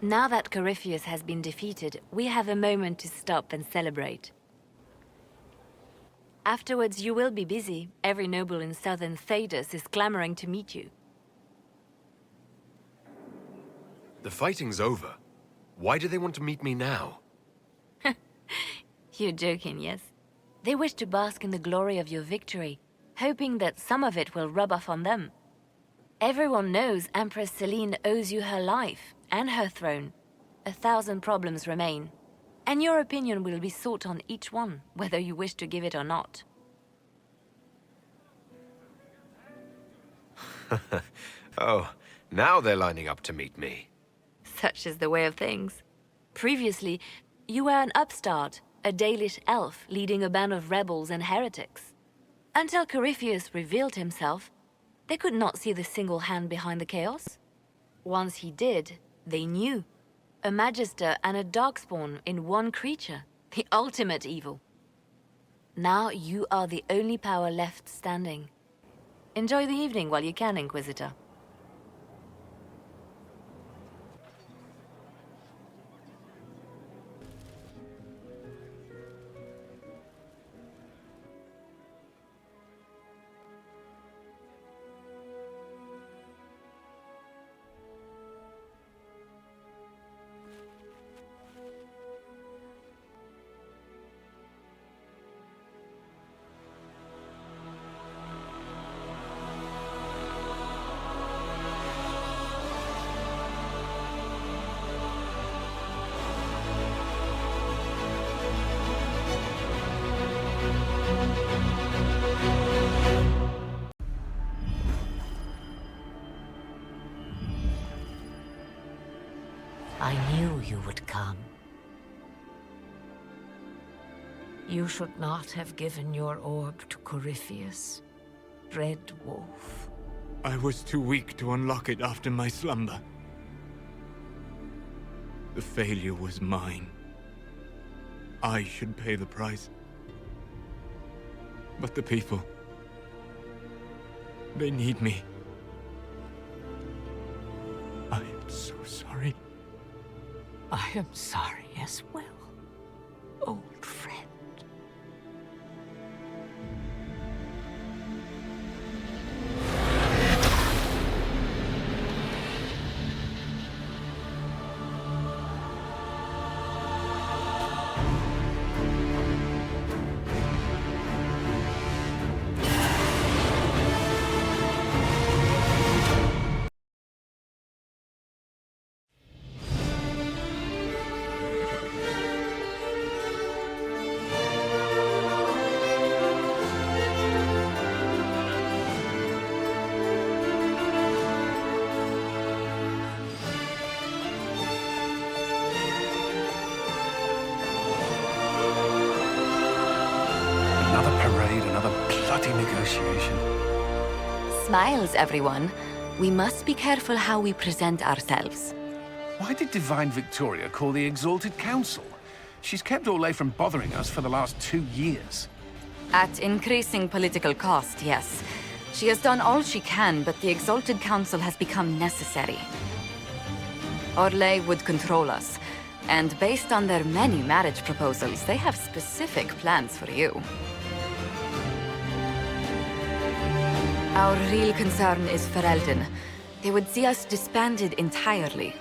Now that Corypheus has been defeated, we have a moment to stop and celebrate. Afterwards, you will be busy. Every noble in southern Thedas is clamoring to meet you. The fighting's over. Why do they want to meet me now? You're joking, yes? They wish to bask in the glory of your victory, hoping that some of it will rub off on them. Everyone knows Empress Celine owes you her life and her throne. 1,000 problems remain, and your opinion will be sought on each one, whether you wish to give it or not. Oh, now they're lining up to meet me. Such is the way of things. Previously, you were an upstart, a Dalish elf leading a band of rebels and heretics. Until Corypheus revealed himself, they could not see the single hand behind the chaos. Once he did, they knew. A magister and a darkspawn in one creature, the ultimate evil. Now you are the only power left standing. Enjoy the evening while you can, Inquisitor. I knew you would come. You should not have given your orb to Corypheus, Red Wolf. I was too weak to unlock it after my slumber. The failure was mine. I should pay the price. But the people... they need me. I am so sorry. I am sorry as well, old friend. Negotiation. Smiles, everyone. We must be careful how we present ourselves. Why did Divine Victoria call the Exalted Council? She's kept Orlais from bothering us for the last 2 years. At increasing political cost, yes. She has done all she can, but the Exalted Council has become necessary. Orlais would control us, and based on their many marriage proposals, they have specific plans for you. Our real concern is Ferelden. They would see us disbanded entirely.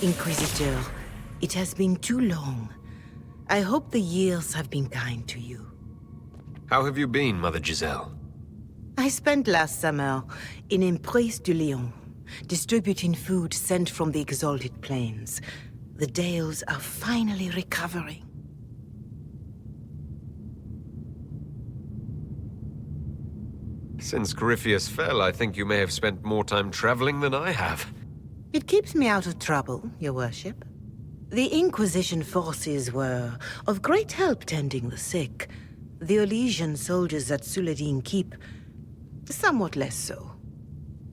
Inquisitor, it has been too long. I hope the years have been kind to you. How have you been, Mother Giselle? I spent last summer in Emprise de Lyon, distributing food sent from the Exalted Plains. The Dales are finally recovering. Since Corypheus fell, I think you may have spent more time traveling than I have. It keeps me out of trouble, Your Worship. The Inquisition forces were of great help tending the sick. The Elysian soldiers at Suladin Keep, somewhat less so.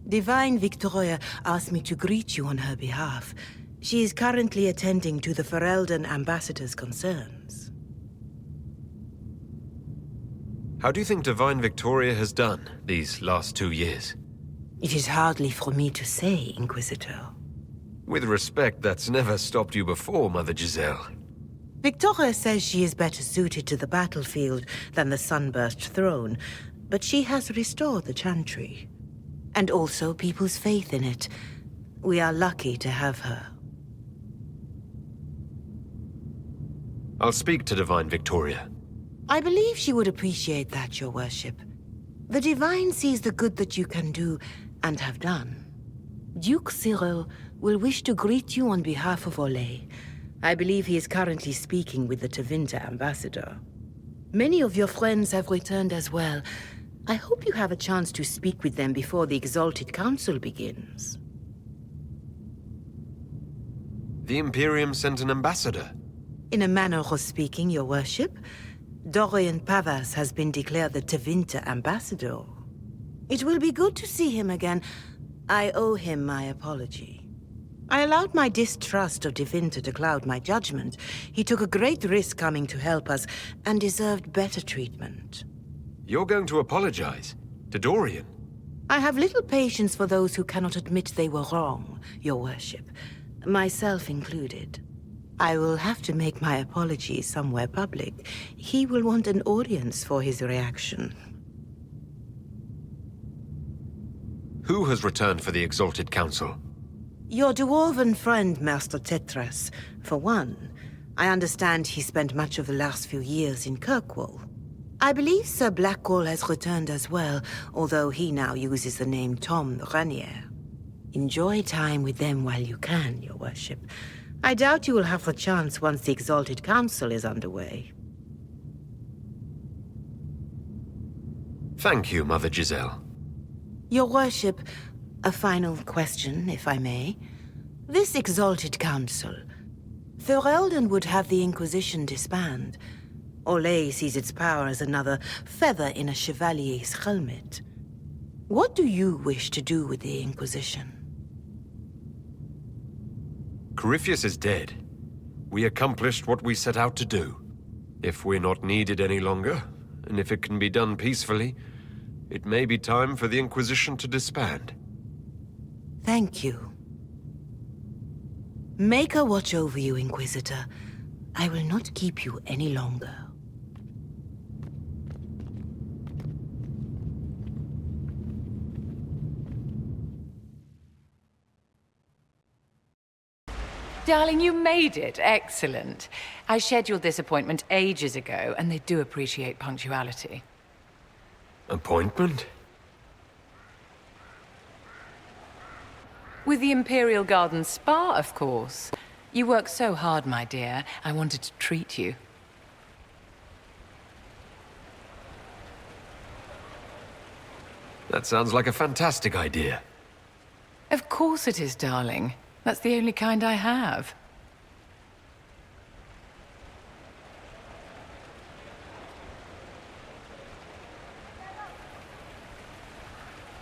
Divine Victoria asked me to greet you on her behalf. She is currently attending to the Ferelden ambassador's concerns. How do you think Divine Victoria has done these last 2 years? It is hardly for me to say, Inquisitor. With respect, that's never stopped you before, Mother Giselle. Victoria says she is better suited to the battlefield than the Sunburst throne, but she has restored the Chantry. And also people's faith in it. We are lucky to have her. I'll speak to Divine Victoria. I believe she would appreciate that, Your Worship. The Divine sees the good that you can do and have done. Duke Cyril will wish to greet you on behalf of Olay. I believe he is currently speaking with the Tevinter ambassador. Many of your friends have returned as well. I hope you have a chance to speak with them before the Exalted Council begins. The Imperium sent an ambassador. In a manner of speaking, Your Worship, Dorian Pavas has been declared the Tevinter ambassador. It will be good to see him again. I owe him my apology. I allowed my distrust of Tevinter to cloud my judgment. He took a great risk coming to help us, and deserved better treatment. You're going to apologize? To Dorian? I have little patience for those who cannot admit they were wrong, Your Worship. Myself included. I will have to make my apology somewhere public. He will want an audience for his reaction. Who has returned for the Exalted Council? Your dwarven friend, Master Tetras. For one, I understand he spent much of the last few years in Kirkwall. I believe Sir Blackwall has returned as well, although he now uses the name Tom Ranier. Enjoy time with them while you can, Your Worship. I doubt you will have the chance once the Exalted Council is underway. Thank you, Mother Giselle. Your Worship, a final question, if I may. This Exalted Council, Ferelden would have the Inquisition disband. Olay sees its power as another feather in a chevalier's helmet. What do you wish to do with the Inquisition? Corypheus is dead. We accomplished what we set out to do. If we're not needed any longer, and if it can be done peacefully, it may be time for the Inquisition to disband. Thank you. Maker watch over you, Inquisitor. I will not keep you any longer. Darling, you made it. Excellent. I scheduled this appointment ages ago, and they do appreciate punctuality. Appointment? With the Imperial Garden Spa, of course. You work so hard, my dear. I wanted to treat you. That sounds like a fantastic idea. Of course it is, darling. That's the only kind I have.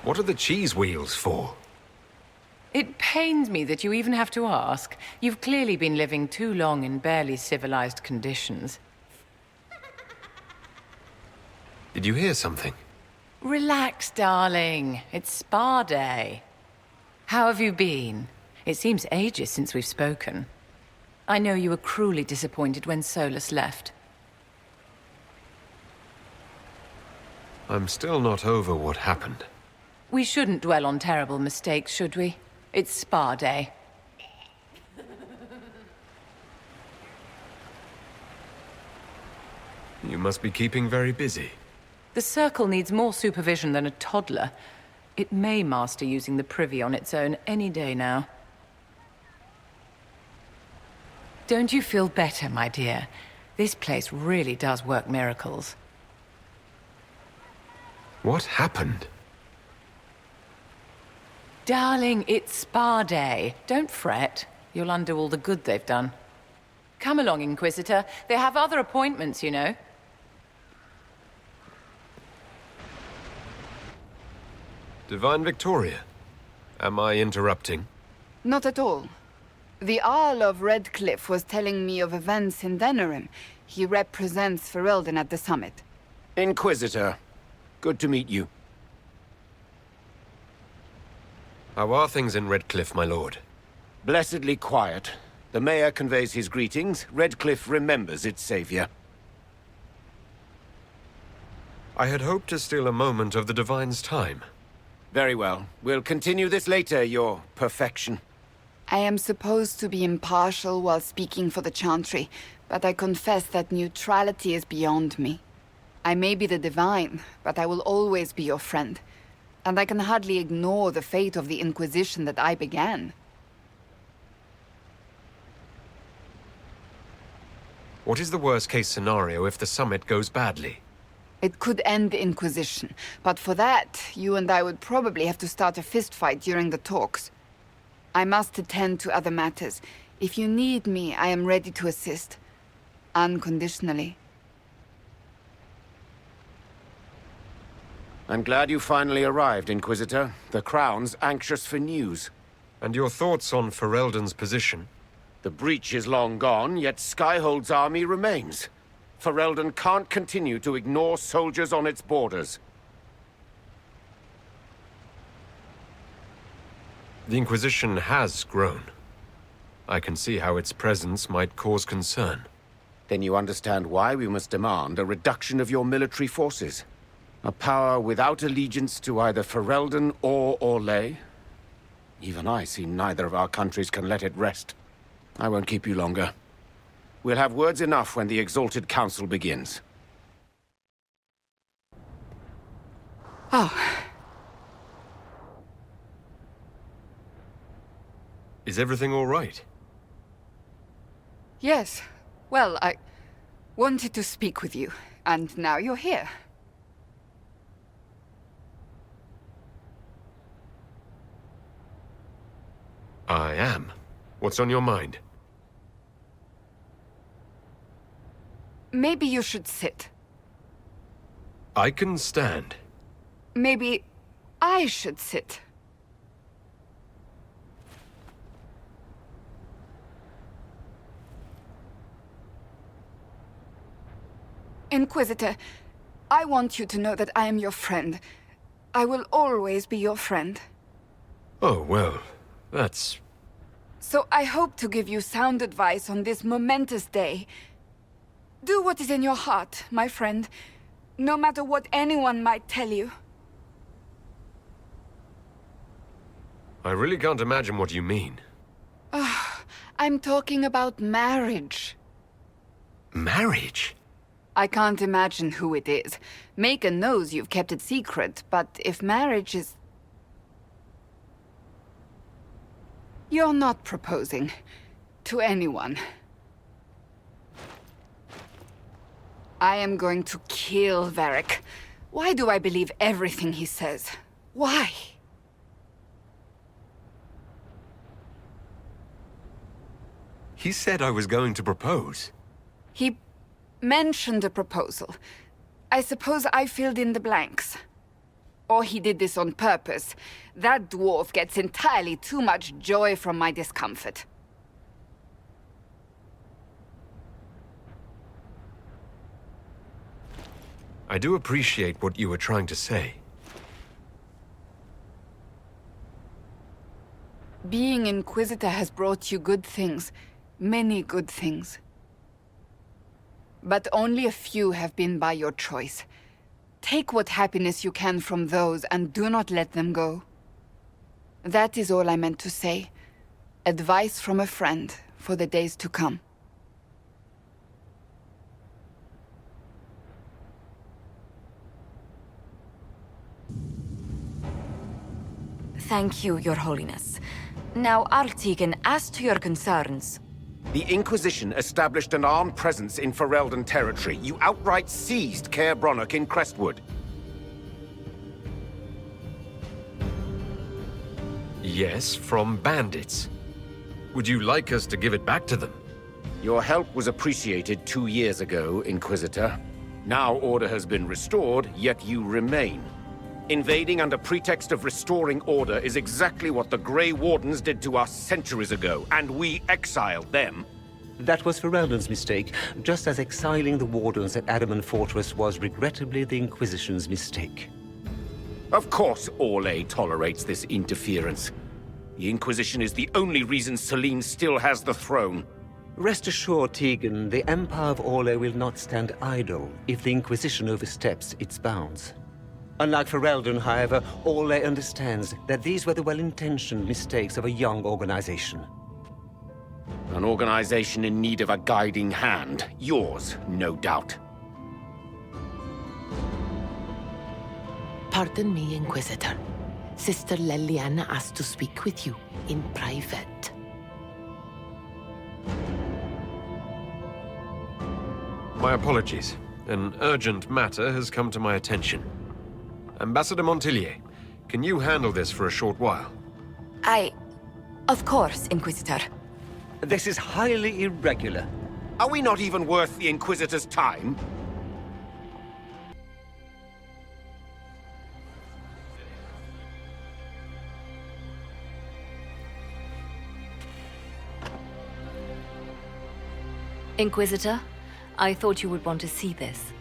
What are the cheese wheels for? It pains me that you even have to ask. You've clearly been living too long in barely civilized conditions. Did you hear something? Relax, darling. It's spa day. How have you been? It seems ages since we've spoken. I know you were cruelly disappointed when Solas left. I'm still not over what happened. We shouldn't dwell on terrible mistakes, should we? It's spa day. You must be keeping very busy. The Circle needs more supervision than a toddler. It may master using the privy on its own any day now. Don't you feel better, my dear? This place really does work miracles. What happened? Darling, it's spa day. Don't fret. You'll undo all the good they've done. Come along, Inquisitor. They have other appointments, you know. Divine Victoria, am I interrupting? Not at all. The Jarl of Redcliffe was telling me of events in Denerim. He represents Ferelden at the summit. Inquisitor, good to meet you. How are things in Redcliffe, my lord? Blessedly quiet. The mayor conveys his greetings. Redcliffe remembers its savior. I had hoped to steal a moment of the Divine's time. Very well. We'll continue this later, your perfection. I am supposed to be impartial while speaking for the Chantry, but I confess that neutrality is beyond me. I may be the Divine, but I will always be your friend. And I can hardly ignore the fate of the Inquisition that I began. What is the worst-case scenario if the summit goes badly? It could end the Inquisition, but for that, you and I would probably have to start a fistfight during the talks. I must attend to other matters. If you need me, I am ready to assist. Unconditionally. I'm glad you finally arrived, Inquisitor. The Crown's anxious for news. And your thoughts on Ferelden's position? The breach is long gone, yet Skyhold's army remains. Ferelden can't continue to ignore soldiers on its borders. The Inquisition has grown. I can see how its presence might cause concern. Then you understand why we must demand a reduction of your military forces. A power without allegiance to either Ferelden or Orlais? Even I see neither of our countries can let it rest. I won't keep you longer. We'll have words enough when the Exalted Council begins. Oh. Is everything all right? Yes. Well, I wanted to speak with you, and now you're here. I am. What's on your mind? Maybe you should sit. I can stand. Maybe I should sit. Inquisitor, I want you to know that I am your friend. I will always be your friend. Oh, well, that's... So I hope to give you sound advice on this momentous day. Do what is in your heart, my friend, no matter what anyone might tell you. I really can't imagine what you mean. I'm talking about marriage. Marriage? I can't imagine who it is. Macon knows you've kept it secret, but if marriage is... You're not proposing to anyone. I am going to kill Varric. Why do I believe everything he says? Why? He said I was going to propose. He mentioned a proposal. I suppose I filled in the blanks. Or he did this on purpose. That dwarf gets entirely too much joy from my discomfort. I do appreciate what you were trying to say. Being Inquisitor has brought you good things. Many good things. But only a few have been by your choice. Take what happiness you can from those and do not let them go. That is all I meant to say. Advice from a friend for the days to come. Thank you, Your Holiness. Now, Artigan, as to your concerns... The Inquisition established an armed presence in Ferelden territory. You outright seized Caer Bronach in Crestwood. Yes, from bandits. Would you like us to give it back to them? Your help was appreciated 2 years ago, Inquisitor. Now order has been restored, yet you remain. Invading under pretext of restoring order is exactly what the Grey Wardens did to us centuries ago, and we exiled them. That was Ferelden's mistake, just as exiling the Wardens at Adamant Fortress was regrettably the Inquisition's mistake. Of course Orlais tolerates this interference. The Inquisition is the only reason Selene still has the throne. Rest assured, Tegan, the Empire of Orlais will not stand idle if the Inquisition oversteps its bounds. Unlike Ferelden, however, Orlais understands that these were the well-intentioned mistakes of a young organization. An organization in need of a guiding hand. Yours, no doubt. Pardon me, Inquisitor. Sister Leliana asked to speak with you in private. My apologies. An urgent matter has come to my attention. Ambassador Montillier, can you handle this for a short while? Of course, Inquisitor. This is highly irregular. Are we not even worth the Inquisitor's time? Inquisitor, I thought you would want to see this.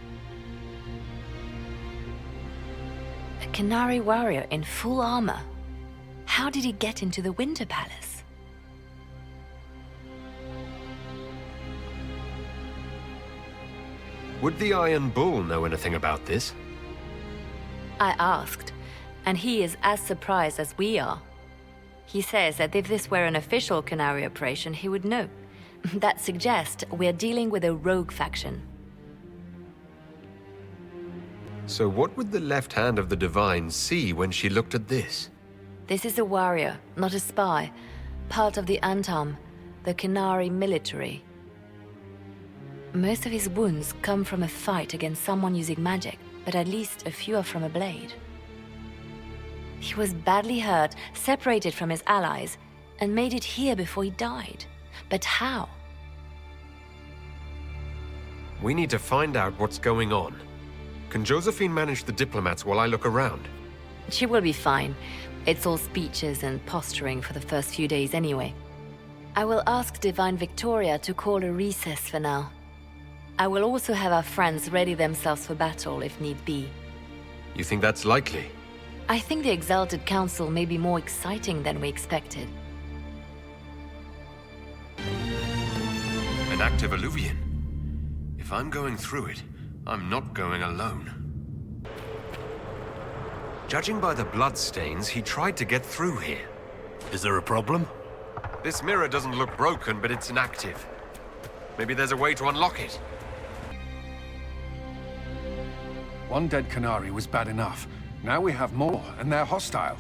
A Qunari warrior in full armor. How did he get into the Winter Palace? Would the Iron Bull know anything about this? I asked, and he is as surprised as we are. He says that if this were an official Qunari operation, he would know. That suggests we're dealing with a rogue faction. So what would the left hand of the Divine see when she looked at this? This is a warrior, not a spy. Part of the Antam, the Qunari military. Most of his wounds come from a fight against someone using magic, but at least a few are from a blade. He was badly hurt, separated from his allies, and made it here before he died. But how? We need to find out what's going on. Can Josephine manage the diplomats while I look around? She will be fine. It's all speeches and posturing for the first few days anyway. I will ask Divine Victoria to call a recess for now. I will also have our friends ready themselves for battle if need be. You think that's likely? I think the Exalted Council may be more exciting than we expected. An active Alluvian. If I'm going through it, I'm not going alone. Judging by the bloodstains, he tried to get through here. Is there a problem? This mirror doesn't look broken, but it's inactive. Maybe there's a way to unlock it. One dead Qunari was bad enough. Now we have more, and they're hostile.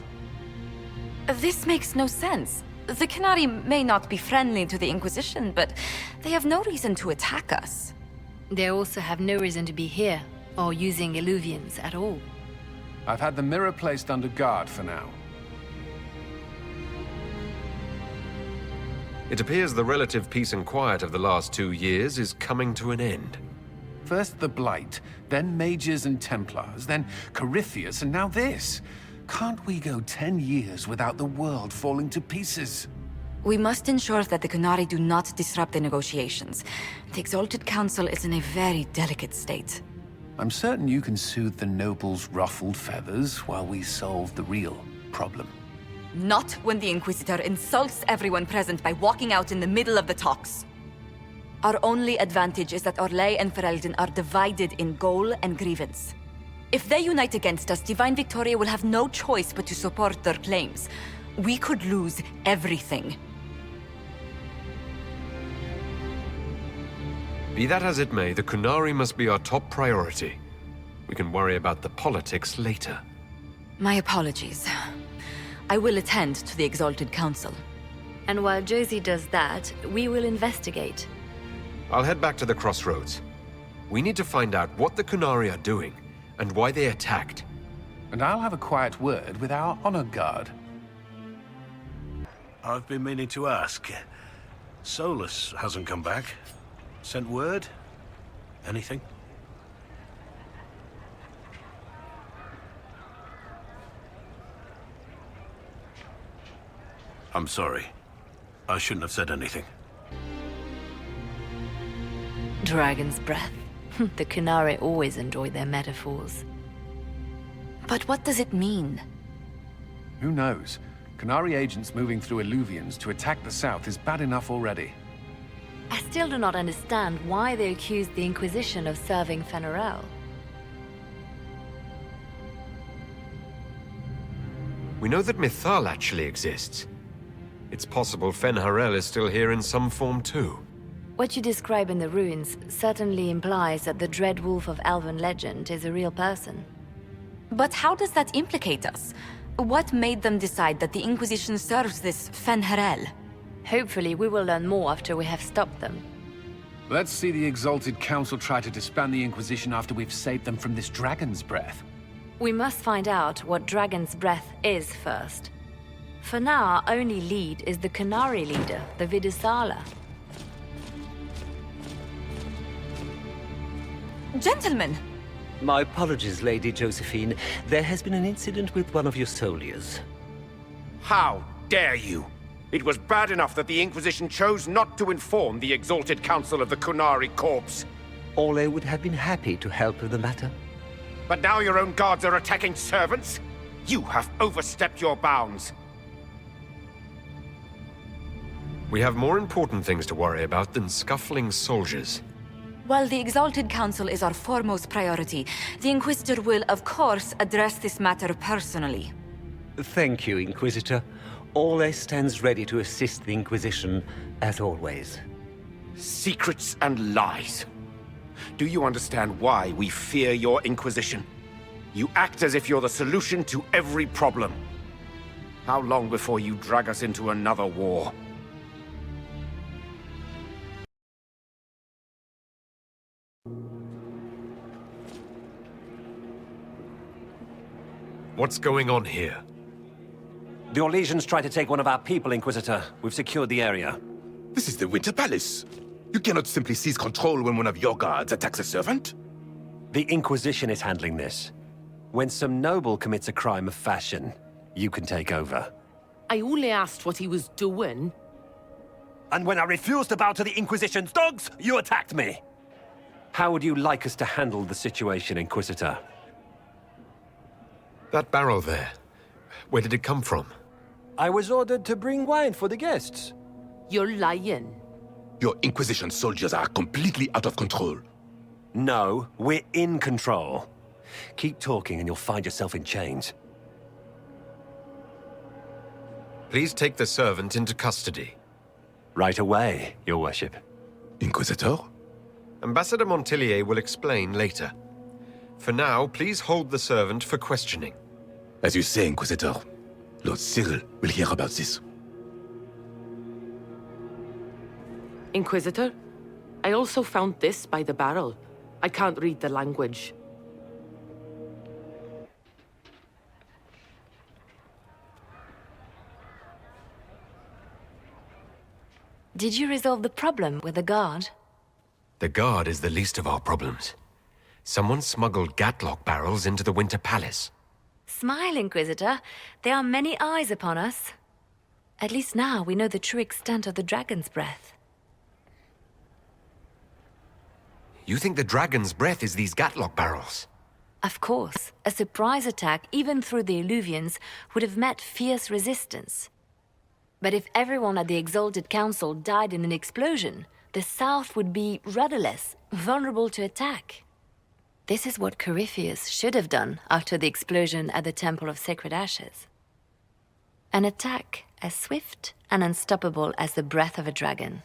This makes no sense. The Qunari may not be friendly to the Inquisition, but they have no reason to attack us. They also have no reason to be here, or using Illuvians at all. I've had the mirror placed under guard for now. It appears the relative peace and quiet of the last 2 years is coming to an end. First the Blight, then Mages and Templars, then Corypheus, and now this. Can't we go 10 years without the world falling to pieces? We must ensure that the Qunari do not disrupt the negotiations. The Exalted Council is in a very delicate state. I'm certain you can soothe the nobles' ruffled feathers while we solve the real problem. Not when the Inquisitor insults everyone present by walking out in the middle of the talks. Our only advantage is that Orlais and Ferelden are divided in goal and grievance. If they unite against us, Divine Victoria will have no choice but to support their claims. We could lose everything. Be that as it may, the Qunari must be our top priority. We can worry about the politics later. My apologies. I will attend to the Exalted Council. And while Josie does that, we will investigate. I'll head back to the crossroads. We need to find out what the Kunari are doing, and why they attacked. And I'll have a quiet word with our honor guard. I've been meaning to ask. Solas hasn't come back. Sent word? Anything? I'm sorry. I shouldn't have said anything. Dragon's breath. The Kunari always enjoy their metaphors. But what does it mean? Who knows? Kunari agents moving through Illuvians to attack the south is bad enough already. I still do not understand why they accused the Inquisition of serving Fen'Harel. We know that Mythal actually exists. It's possible Fen'Harel is still here in some form too. What you describe in the ruins certainly implies that the Dread Wolf of elven legend is a real person. But how does that implicate us? What made them decide that the Inquisition serves this Fen'Harel? Hopefully we will learn more after we have stopped them. Let's see the Exalted Council try to disband the Inquisition after we've saved them from this dragon's breath. We must find out what Dragon's Breath is first. For now, our only lead is the Kunari leader, the Vidusala. Gentlemen! My apologies, Lady Josephine. There has been an incident with one of your soldiers. How dare you? It was bad enough that the Inquisition chose not to inform the Exalted Council of the Kunari corpse. Ole would have been happy to help with the matter. But now your own guards are attacking servants? You have overstepped your bounds. We have more important things to worry about than scuffling soldiers. While the Exalted Council is our foremost priority, the Inquisitor will, of course, address this matter personally. Thank you, Inquisitor. Ole stands ready to assist the Inquisition, as always. Secrets and lies. Do you understand why we fear your Inquisition? You act as if you're the solution to every problem. How long before you drag us into another war? What's going on here? The Orlesians tried to take one of our people, Inquisitor. We've secured the area. This is the Winter Palace. You cannot simply seize control when one of your guards attacks a servant. The Inquisition is handling this. When some noble commits a crime of fashion, you can take over. I only asked what he was doing. And when I refused to bow to the Inquisition's dogs, you attacked me! How would you like us to handle the situation, Inquisitor? That barrel there, where did it come from? I was ordered to bring wine for the guests. You're lying. Your Inquisition soldiers are completely out of control. No, we're in control. Keep talking and you'll find yourself in chains. Please take the servant into custody. Right away, Your Worship. Inquisitor? Ambassador Montillier will explain later. For now, please hold the servant for questioning. As you say, Inquisitor, Lord Cyril will hear about this. Inquisitor, I also found this by the barrel. I can't read the language. Did you resolve the problem with the guard? The guard is the least of our problems. Someone smuggled Gatlock barrels into the Winter Palace. Smile, Inquisitor. There are many eyes upon us. At least now we know the true extent of the Dragon's Breath. You think the Dragon's Breath is these Gatlock barrels? Of course. A surprise attack, even through the Illuvians, would have met fierce resistance. But if everyone at the Exalted Council died in an explosion, the South would be rudderless, vulnerable to attack. This is what Corypheus should have done after the explosion at the Temple of Sacred Ashes. An attack as swift and unstoppable as the breath of a dragon.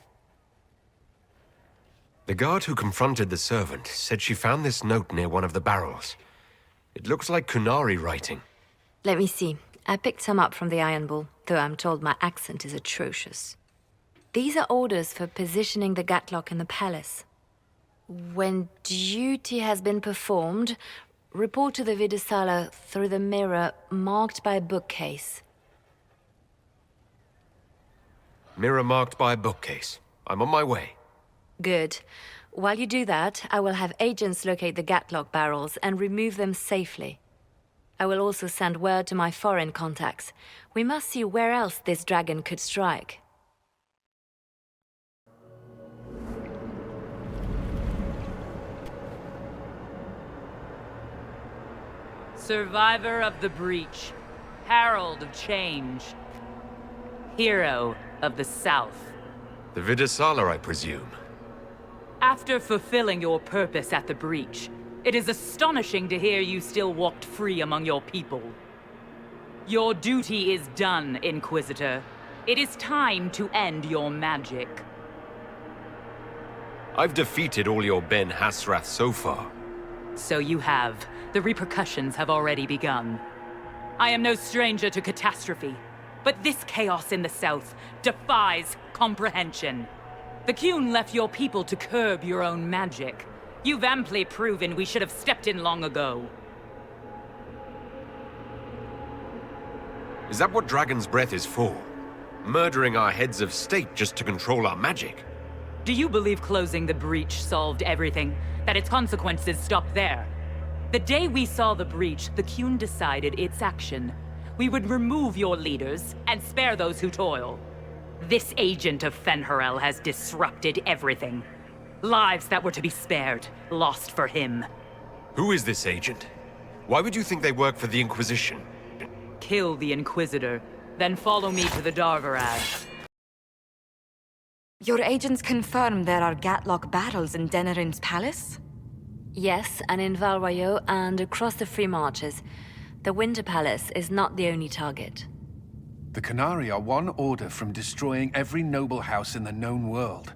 The guard who confronted the servant said she found this note near one of the barrels. It looks like Kunari writing. Let me see. I picked some up from the Iron Bull, though I'm told my accent is atrocious. These are orders for positioning the Gatlock in the palace. When duty has been performed, report to the Vidusala through the mirror marked by a bookcase. Mirror marked by a bookcase. I'm on my way. Good. While you do that, I will have agents locate the Gatlock barrels and remove them safely. I will also send word to my foreign contacts. We must see where else this dragon could strike. Survivor of the breach, herald of change, hero of the South. The Vidusala, I presume. After fulfilling your purpose at the breach, it is astonishing to hear you still walked free among your people. Your duty is done, Inquisitor. It is time to end your magic. I've defeated all your Ben Hasrath so far. So you have. The repercussions have already begun. I am no stranger to catastrophe, but this chaos in the south defies comprehension. The Qun left your people to curb your own magic. You've amply proven we should have stepped in long ago. Is that what Dragon's Breath is for? Murdering our heads of state just to control our magic? Do you believe closing the breach solved everything? That its consequences stopped there? The day we saw the breach, the Qun decided its action. We would remove your leaders and spare those who toil. This agent of Fen'Harel has disrupted everything. Lives that were to be spared, lost for him. Who is this agent? Why would you think they work for the Inquisition? Kill the Inquisitor, then follow me to the Darvarad. Your agents confirm there are Gatlock battles in Denerim's palace? Yes, and in Val Royeaux and across the Free Marches. The Winter Palace is not the only target. The Canari are one order from destroying every noble house in the known world.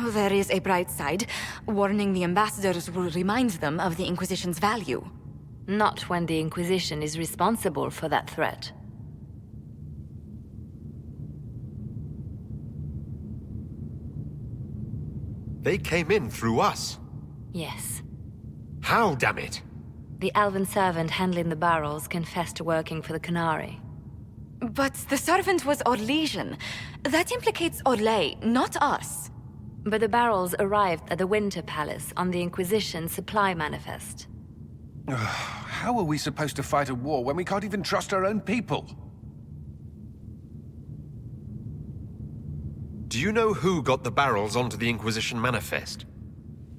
There is a bright side. Warning the ambassadors will remind them of the Inquisition's value. Not when the Inquisition is responsible for that threat. They came in through us. Yes. How, damn it? The elven servant handling the barrels confessed to working for the Canari. But the servant was Orlesian. That implicates Orlais, not us. But the barrels arrived at the Winter Palace on the Inquisition supply manifest. How are we supposed to fight a war when we can't even trust our own people? Do you know who got the barrels onto the Inquisition manifest?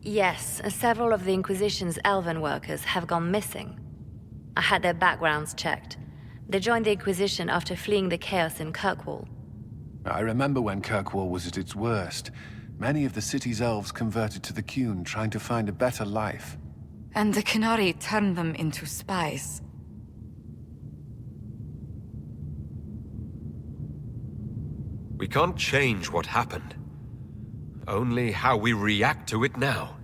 Yes, several of the Inquisition's elven workers have gone missing. I had their backgrounds checked. They joined the Inquisition after fleeing the chaos in Kirkwall. I remember when Kirkwall was at its worst. Many of the city's elves converted to the Qun, trying to find a better life. And the Canari turned them into spies. We can't change what happened. Only how we react to it now.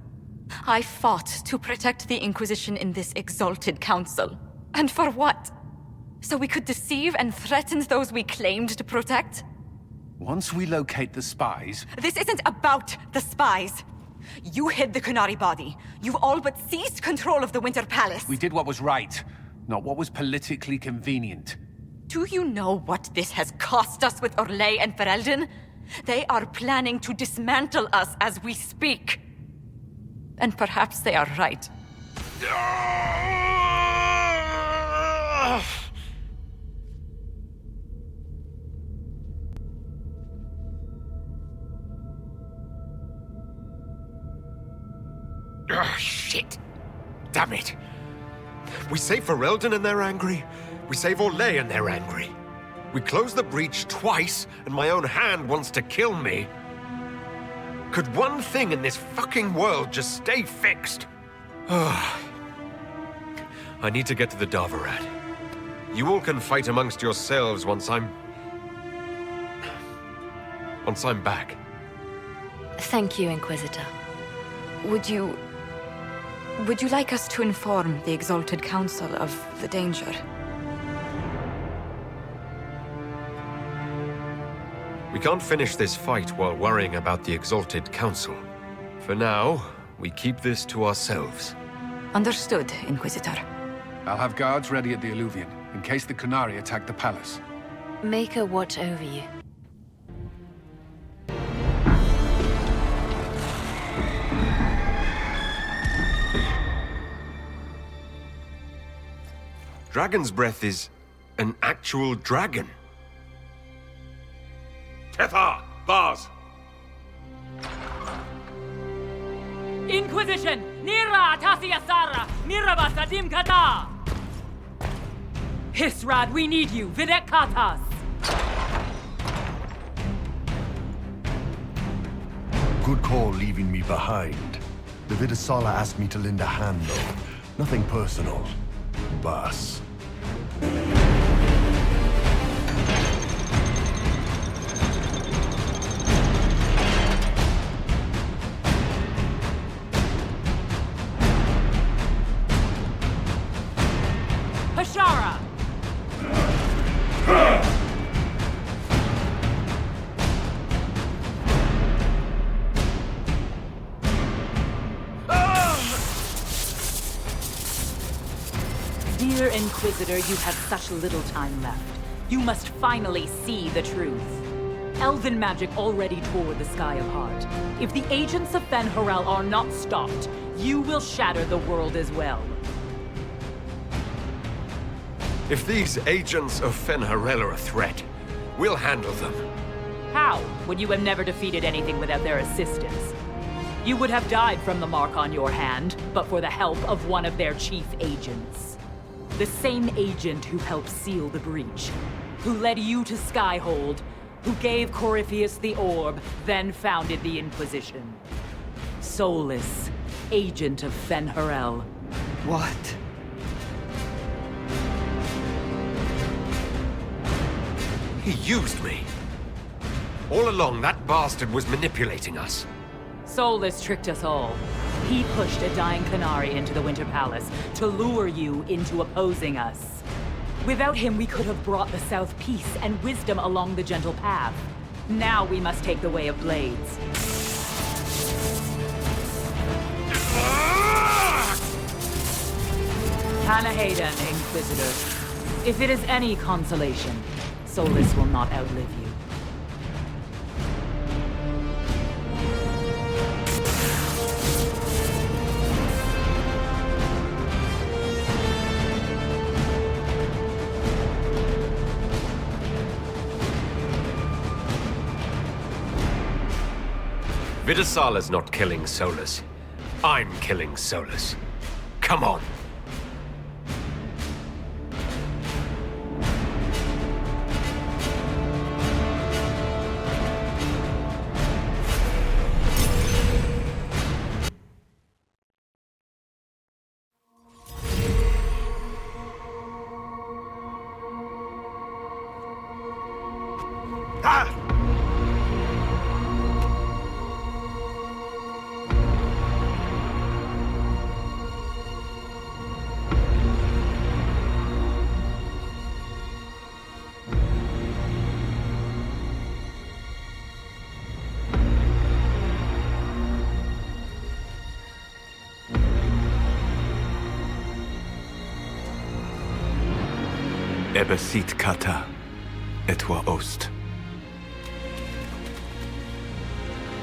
I fought to protect the Inquisition in this exalted council. And for what? So we could deceive and threaten those we claimed to protect? Once we locate the spies... This isn't about the spies. You hid the Canari body. You all but seized control of the Winter Palace. We did what was right, not what was politically convenient. Do you know what this has cost us with Orlais and Ferelden? They are planning to dismantle us as we speak. And perhaps they are right. Shit! Damn it! We save Ferelden and they're angry. We save Orlais and they're angry. We close the breach twice, and my own hand wants to kill me. Could one thing in this fucking world just stay fixed? I need to get to the Darvarad. You all can fight amongst yourselves once I'm back. Thank you, Inquisitor. Would you like us to inform the Exalted Council of the danger? can't finish this fight while worrying about the Exalted Council. For now, we keep this to ourselves. Understood, Inquisitor. I'll have guards ready at the Alluvion, in case the Qunari attack the palace. Make a watch over you. Dragon's Breath is an actual dragon. Tethar! Bars! Inquisition! Nira Tasiyasara! Niraba Sadim Kata! Hisrad, we need you! Videk Katas! Good call leaving me behind. The Vidasala asked me to lend a hand, though. Nothing personal. Boss. Hashara! Dear Inquisitor, you have such little time left. You must finally see the truth. Elven magic already tore the sky apart. If the agents of Fen-Harel are not stopped, you will shatter the world as well. If these agents of Fen-Harel are a threat, we'll handle them. How, when you have never defeated anything without their assistance? You would have died from the mark on your hand, but for the help of one of their chief agents. The same agent who helped seal the breach, who led you to Skyhold, who gave Corypheus the orb, then founded the Inquisition. Solas, agent of Fen-Harel. What? He used me. All along, that bastard was manipulating us. Solas tricked us all. He pushed a dying Qunari into the Winter Palace to lure you into opposing us. Without him, we could have brought the South peace and wisdom along the gentle path. Now we must take the way of blades. Hanahadan, Inquisitor. If it is any consolation, Solas will not outlive you. Vidasala's not killing Solas. I'm killing Solas. Come on. Ebesit kata, etwa ost.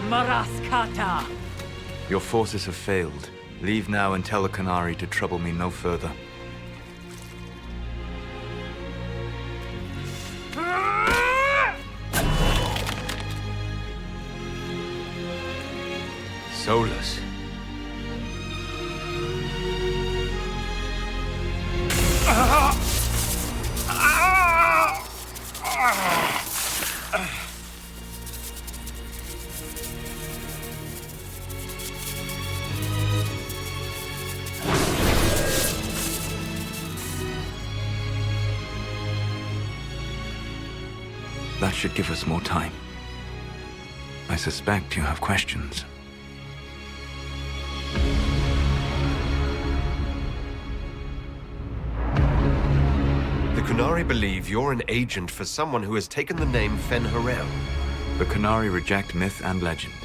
Maraskata! Your forces have failed. Leave now and tell the Qunari to trouble me no further. Solas. That should give us more time. I suspect you have questions. The Qunari believe you're an agent for someone who has taken the name Fen-Harel. The Qunari reject myth and legend.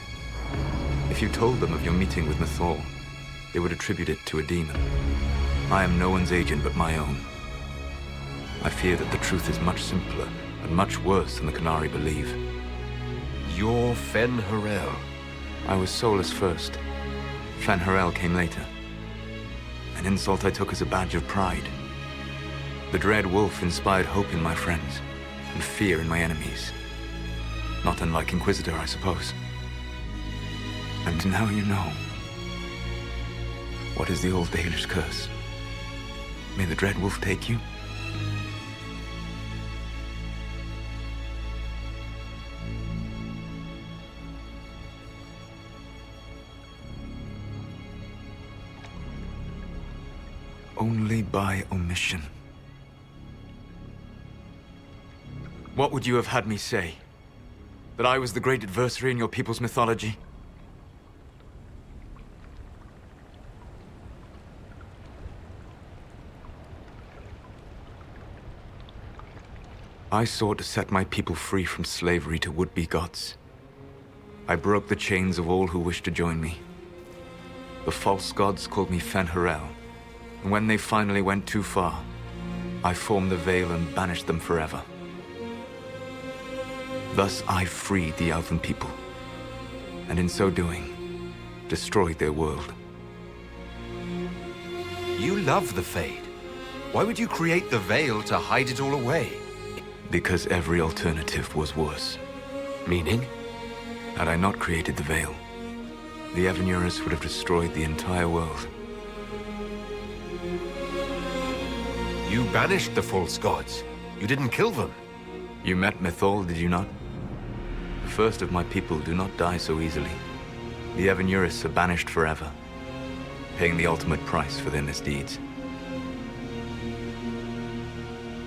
If you told them of your meeting with Mythal, they would attribute it to a demon. I am no one's agent but my own. I fear that the truth is much simpler and much worse than the Qunari believe. You're Fen Harel. I was Solas first. Fen Harel came later. An insult I took as a badge of pride. The Dread Wolf inspired hope in my friends, and fear in my enemies. Not unlike Inquisitor, I suppose. And now you know. What is the old Dalish curse? May the Dread Wolf take you? Only by omission. What would you have had me say? That I was the great adversary in your people's mythology? I sought to set my people free from slavery to would-be gods. I broke the chains of all who wished to join me. The false gods called me Fen Harel, and when they finally went too far, I formed the Veil and banished them forever. Thus I freed the elven people, and in so doing, destroyed their world. You love the Fade. Why would you create the Veil to hide it all away? Because every alternative was worse. Meaning? Had I not created the Veil, the Evanurus would have destroyed the entire world. You banished the false gods. You didn't kill them. You met Mythal, did you not? The first of my people do not die so easily. The Evanurus are banished forever, paying the ultimate price for their misdeeds.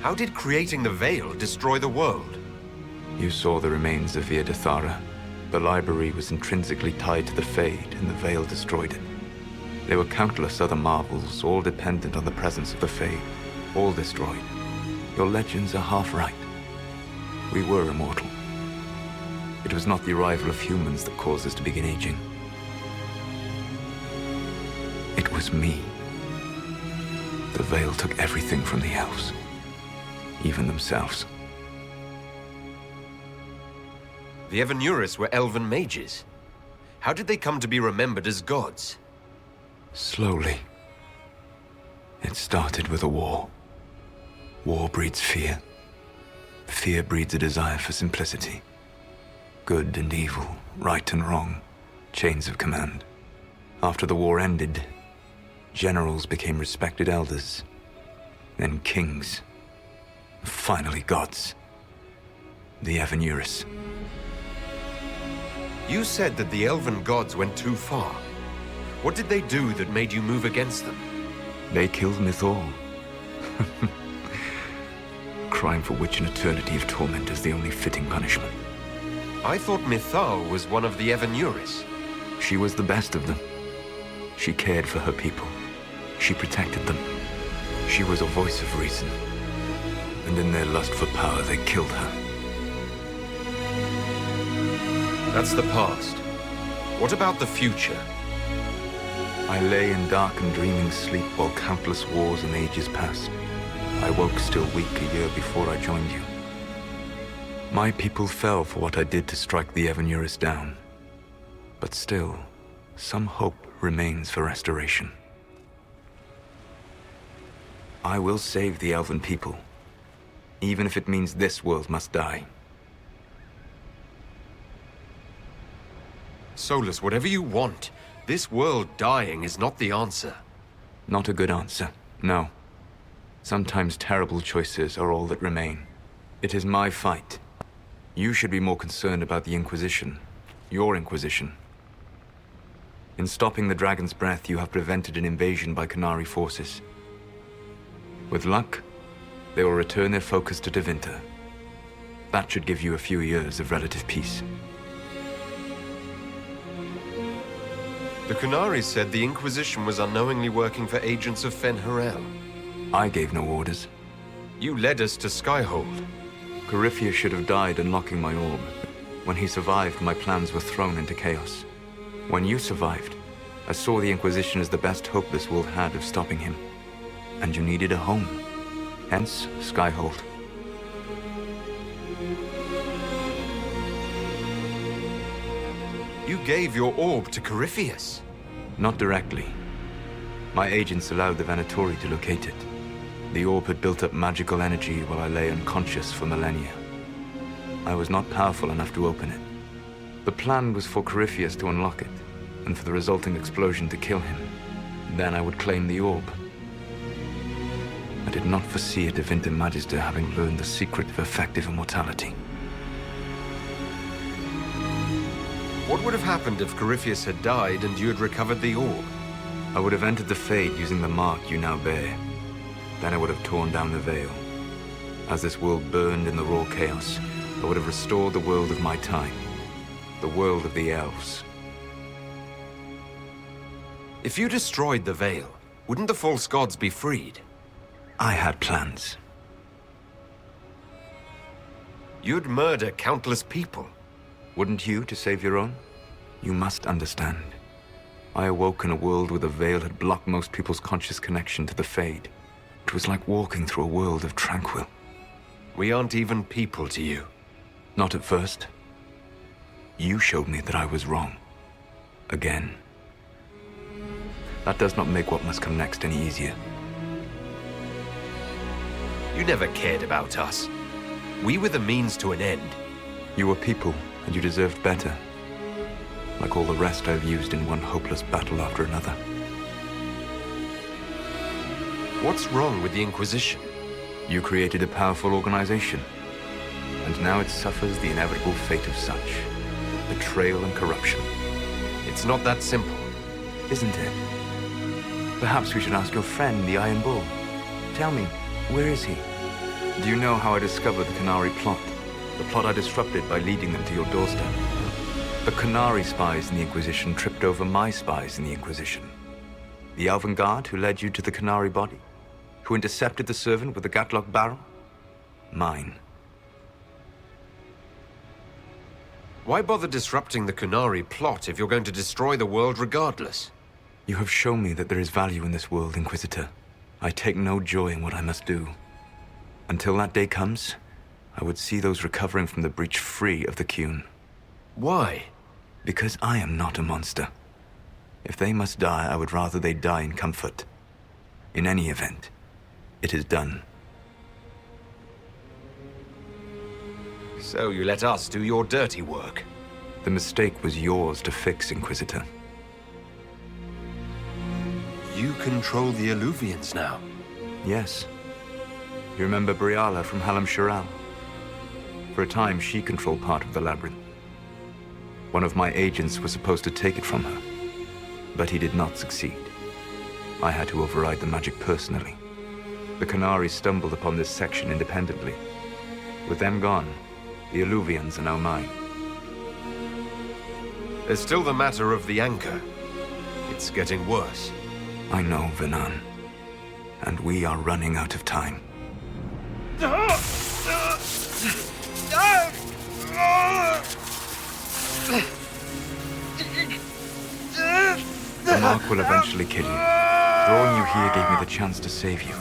How did creating the Veil destroy the world? You saw the remains of Via Dethara. The library was intrinsically tied to the Fade, and the Veil destroyed it. There were countless other marvels, all dependent on the presence of the Fade, all destroyed. Your legends are half right. We were immortal. It was not the arrival of humans that caused us to begin aging. It was me. The Veil took everything from the elves, even themselves. The Evanurus were elven mages. How did they come to be remembered as gods? Slowly. It started with a war. War breeds fear. Fear breeds a desire for simplicity. Good and evil, right and wrong, chains of command. After the war ended, generals became respected elders, then kings, finally gods. The Evanurus. You said that the elven gods went too far. What did they do that made you move against them? They killed Mythal. Crime for which an eternity of torment is the only fitting punishment. I thought Mythal was one of the Evanurus. She was the best of them. She cared for her people. She protected them. She was a voice of reason. And in their lust for power, they killed her. That's the past. What about the future? I lay in dark and dreaming sleep while countless wars and ages passed. I woke still weak a year before I joined you. My people fell for what I did to strike the Evanurus down. But still, some hope remains for restoration. I will save the elven people, even if it means this world must die. Solas, whatever you want, this world dying is not the answer. Not a good answer, no. Sometimes terrible choices are all that remain. It is my fight. You should be more concerned about the Inquisition, your Inquisition. In stopping the Dragon's Breath, you have prevented an invasion by Qunari forces. With luck, they will return their focus to Tevinter. That should give you a few years of relative peace. The Qunari said the Inquisition was unknowingly working for agents of Fen Harel. I gave no orders. You led us to Skyhold. Coryphia should have died unlocking my orb. When he survived, my plans were thrown into chaos. When you survived, I saw the Inquisition as the best hope this world had of stopping him. And you needed a home. Hence, Skyhold. You gave your orb to Corypheus? Not directly. My agents allowed the Venatori to locate it. The orb had built up magical energy while I lay unconscious for millennia. I was not powerful enough to open it. The plan was for Corypheus to unlock it, and for the resulting explosion to kill him. Then I would claim the orb. I did not foresee a Divinity Magister having learned the secret of effective immortality. What would have happened if Corypheus had died and you had recovered the orb? I would have entered the Fade using the mark you now bear. Then I would have torn down the veil. As this world burned in the raw chaos, I would have restored the world of my time. The world of the elves. If you destroyed the veil, wouldn't the false gods be freed? I had plans. You'd murder countless people. Wouldn't you to save your own? You must understand. I awoke in a world where the veil had blocked most people's conscious connection to the Fade. It was like walking through a world of tranquil. We aren't even people to you. Not at first. You showed me that I was wrong. Again. That does not make what must come next any easier. You never cared about us. We were the means to an end. You were people, and you deserved better. Like all the rest I've used in one hopeless battle after another. What's wrong with the Inquisition? You created a powerful organization, and now it suffers the inevitable fate of such. Betrayal and corruption. It's not that simple. Isn't it? Perhaps we should ask your friend, the Iron Bull. Tell me, where is he? Do you know how I discovered the Canary plot? The plot I disrupted by leading them to your doorstep. The Canary spies in the Inquisition tripped over my spies in the Inquisition. The Elven guard who led you to the Canary body? Who intercepted the servant with the gatlock barrel? Mine. Why bother disrupting the Canary plot if you're going to destroy the world regardless? You have shown me that there is value in this world, Inquisitor. I take no joy in what I must do. Until that day comes, I would see those recovering from the breach free of the Qun. Why? Because I am not a monster. If they must die, I would rather they die in comfort. In any event, it is done. So you let us do your dirty work? The mistake was yours to fix, Inquisitor. You control the Eluvians now? Yes. You remember Briala from Halam Shiral? For a time, she controlled part of the labyrinth. One of my agents was supposed to take it from her, but he did not succeed. I had to override the magic personally. The Canaries stumbled upon this section independently. With them gone, the Eluvians are now mine. There's still the matter of the anchor. It's getting worse. I know, Venan. And we are running out of time. The mark will eventually kill you. Throwing you here gave me the chance to save you.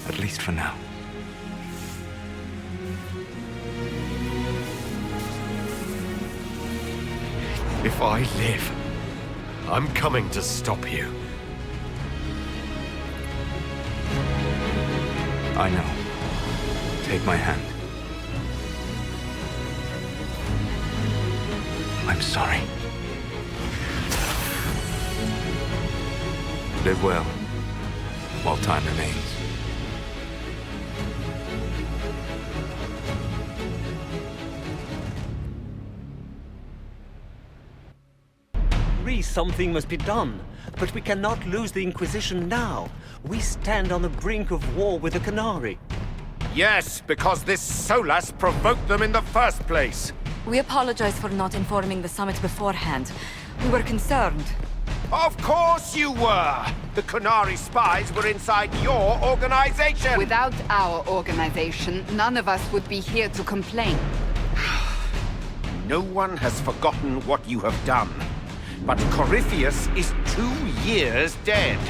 At least for now. If I live, I'm coming to stop you. I know. Take my hand. I'm sorry. Live well, while time remains. Something must be done, but we cannot lose the Inquisition now. We stand on the brink of war with the Canary. Yes, because this Solas provoked them in the first place. We apologize for not informing the summit beforehand. We were concerned. Of course you were! The Canary spies were inside your organization! Without our organization, none of us would be here to complain. No one has forgotten what you have done. But Corypheus is 2 years dead.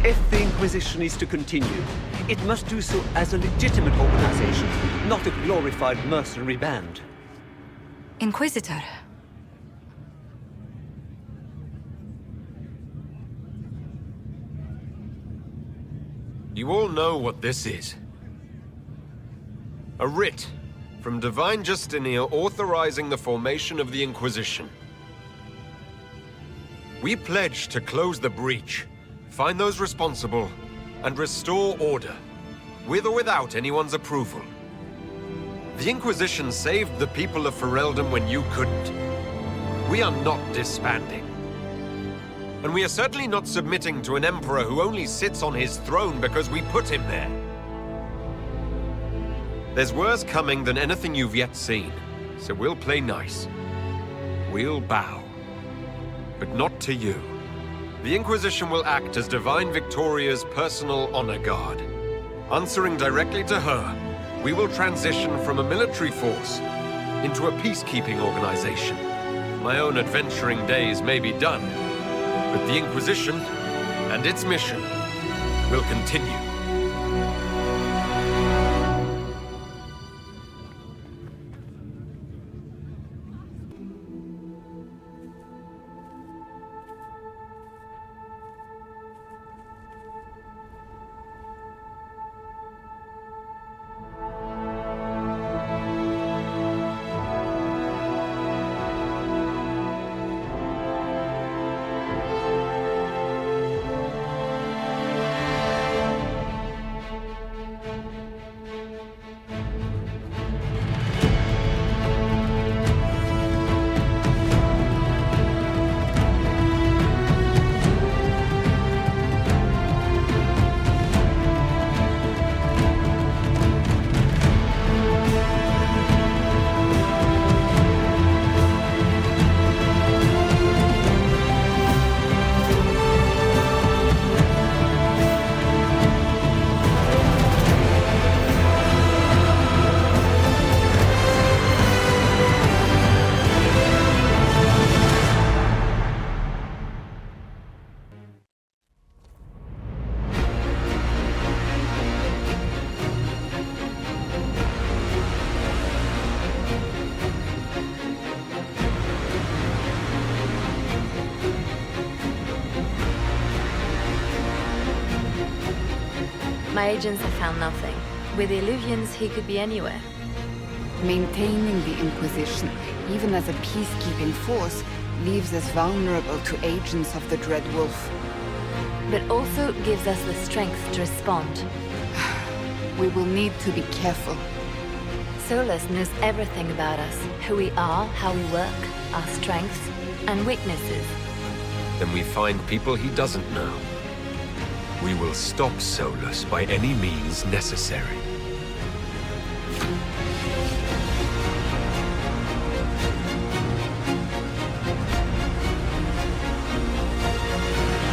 If the Inquisition is to continue, it must do so as a legitimate organization, not a glorified mercenary band. Inquisitor. You all know what this is. A writ from Divine Justinia authorizing the formation of the Inquisition. We pledge to close the breach, find those responsible, and restore order, with or without anyone's approval. The Inquisition saved the people of Ferelden when you couldn't. We are not disbanding. And we are certainly not submitting to an emperor who only sits on his throne because we put him there. There's worse coming than anything you've yet seen, so we'll play nice. We'll bow. But not to you. The Inquisition will act as Divine Victoria's personal honor guard. Answering directly to her, we will transition from a military force into a peacekeeping organization. My own adventuring days may be done, but the Inquisition and its mission will continue. My agents have found nothing. With the Illuvians, he could be anywhere. Maintaining the Inquisition, even as a peacekeeping force, leaves us vulnerable to agents of the Dread Wolf. But also gives us the strength to respond. We will need to be careful. Solas knows everything about us. Who we are, how we work, our strengths and weaknesses. Then we find people he doesn't know. We will stop Solas by any means necessary.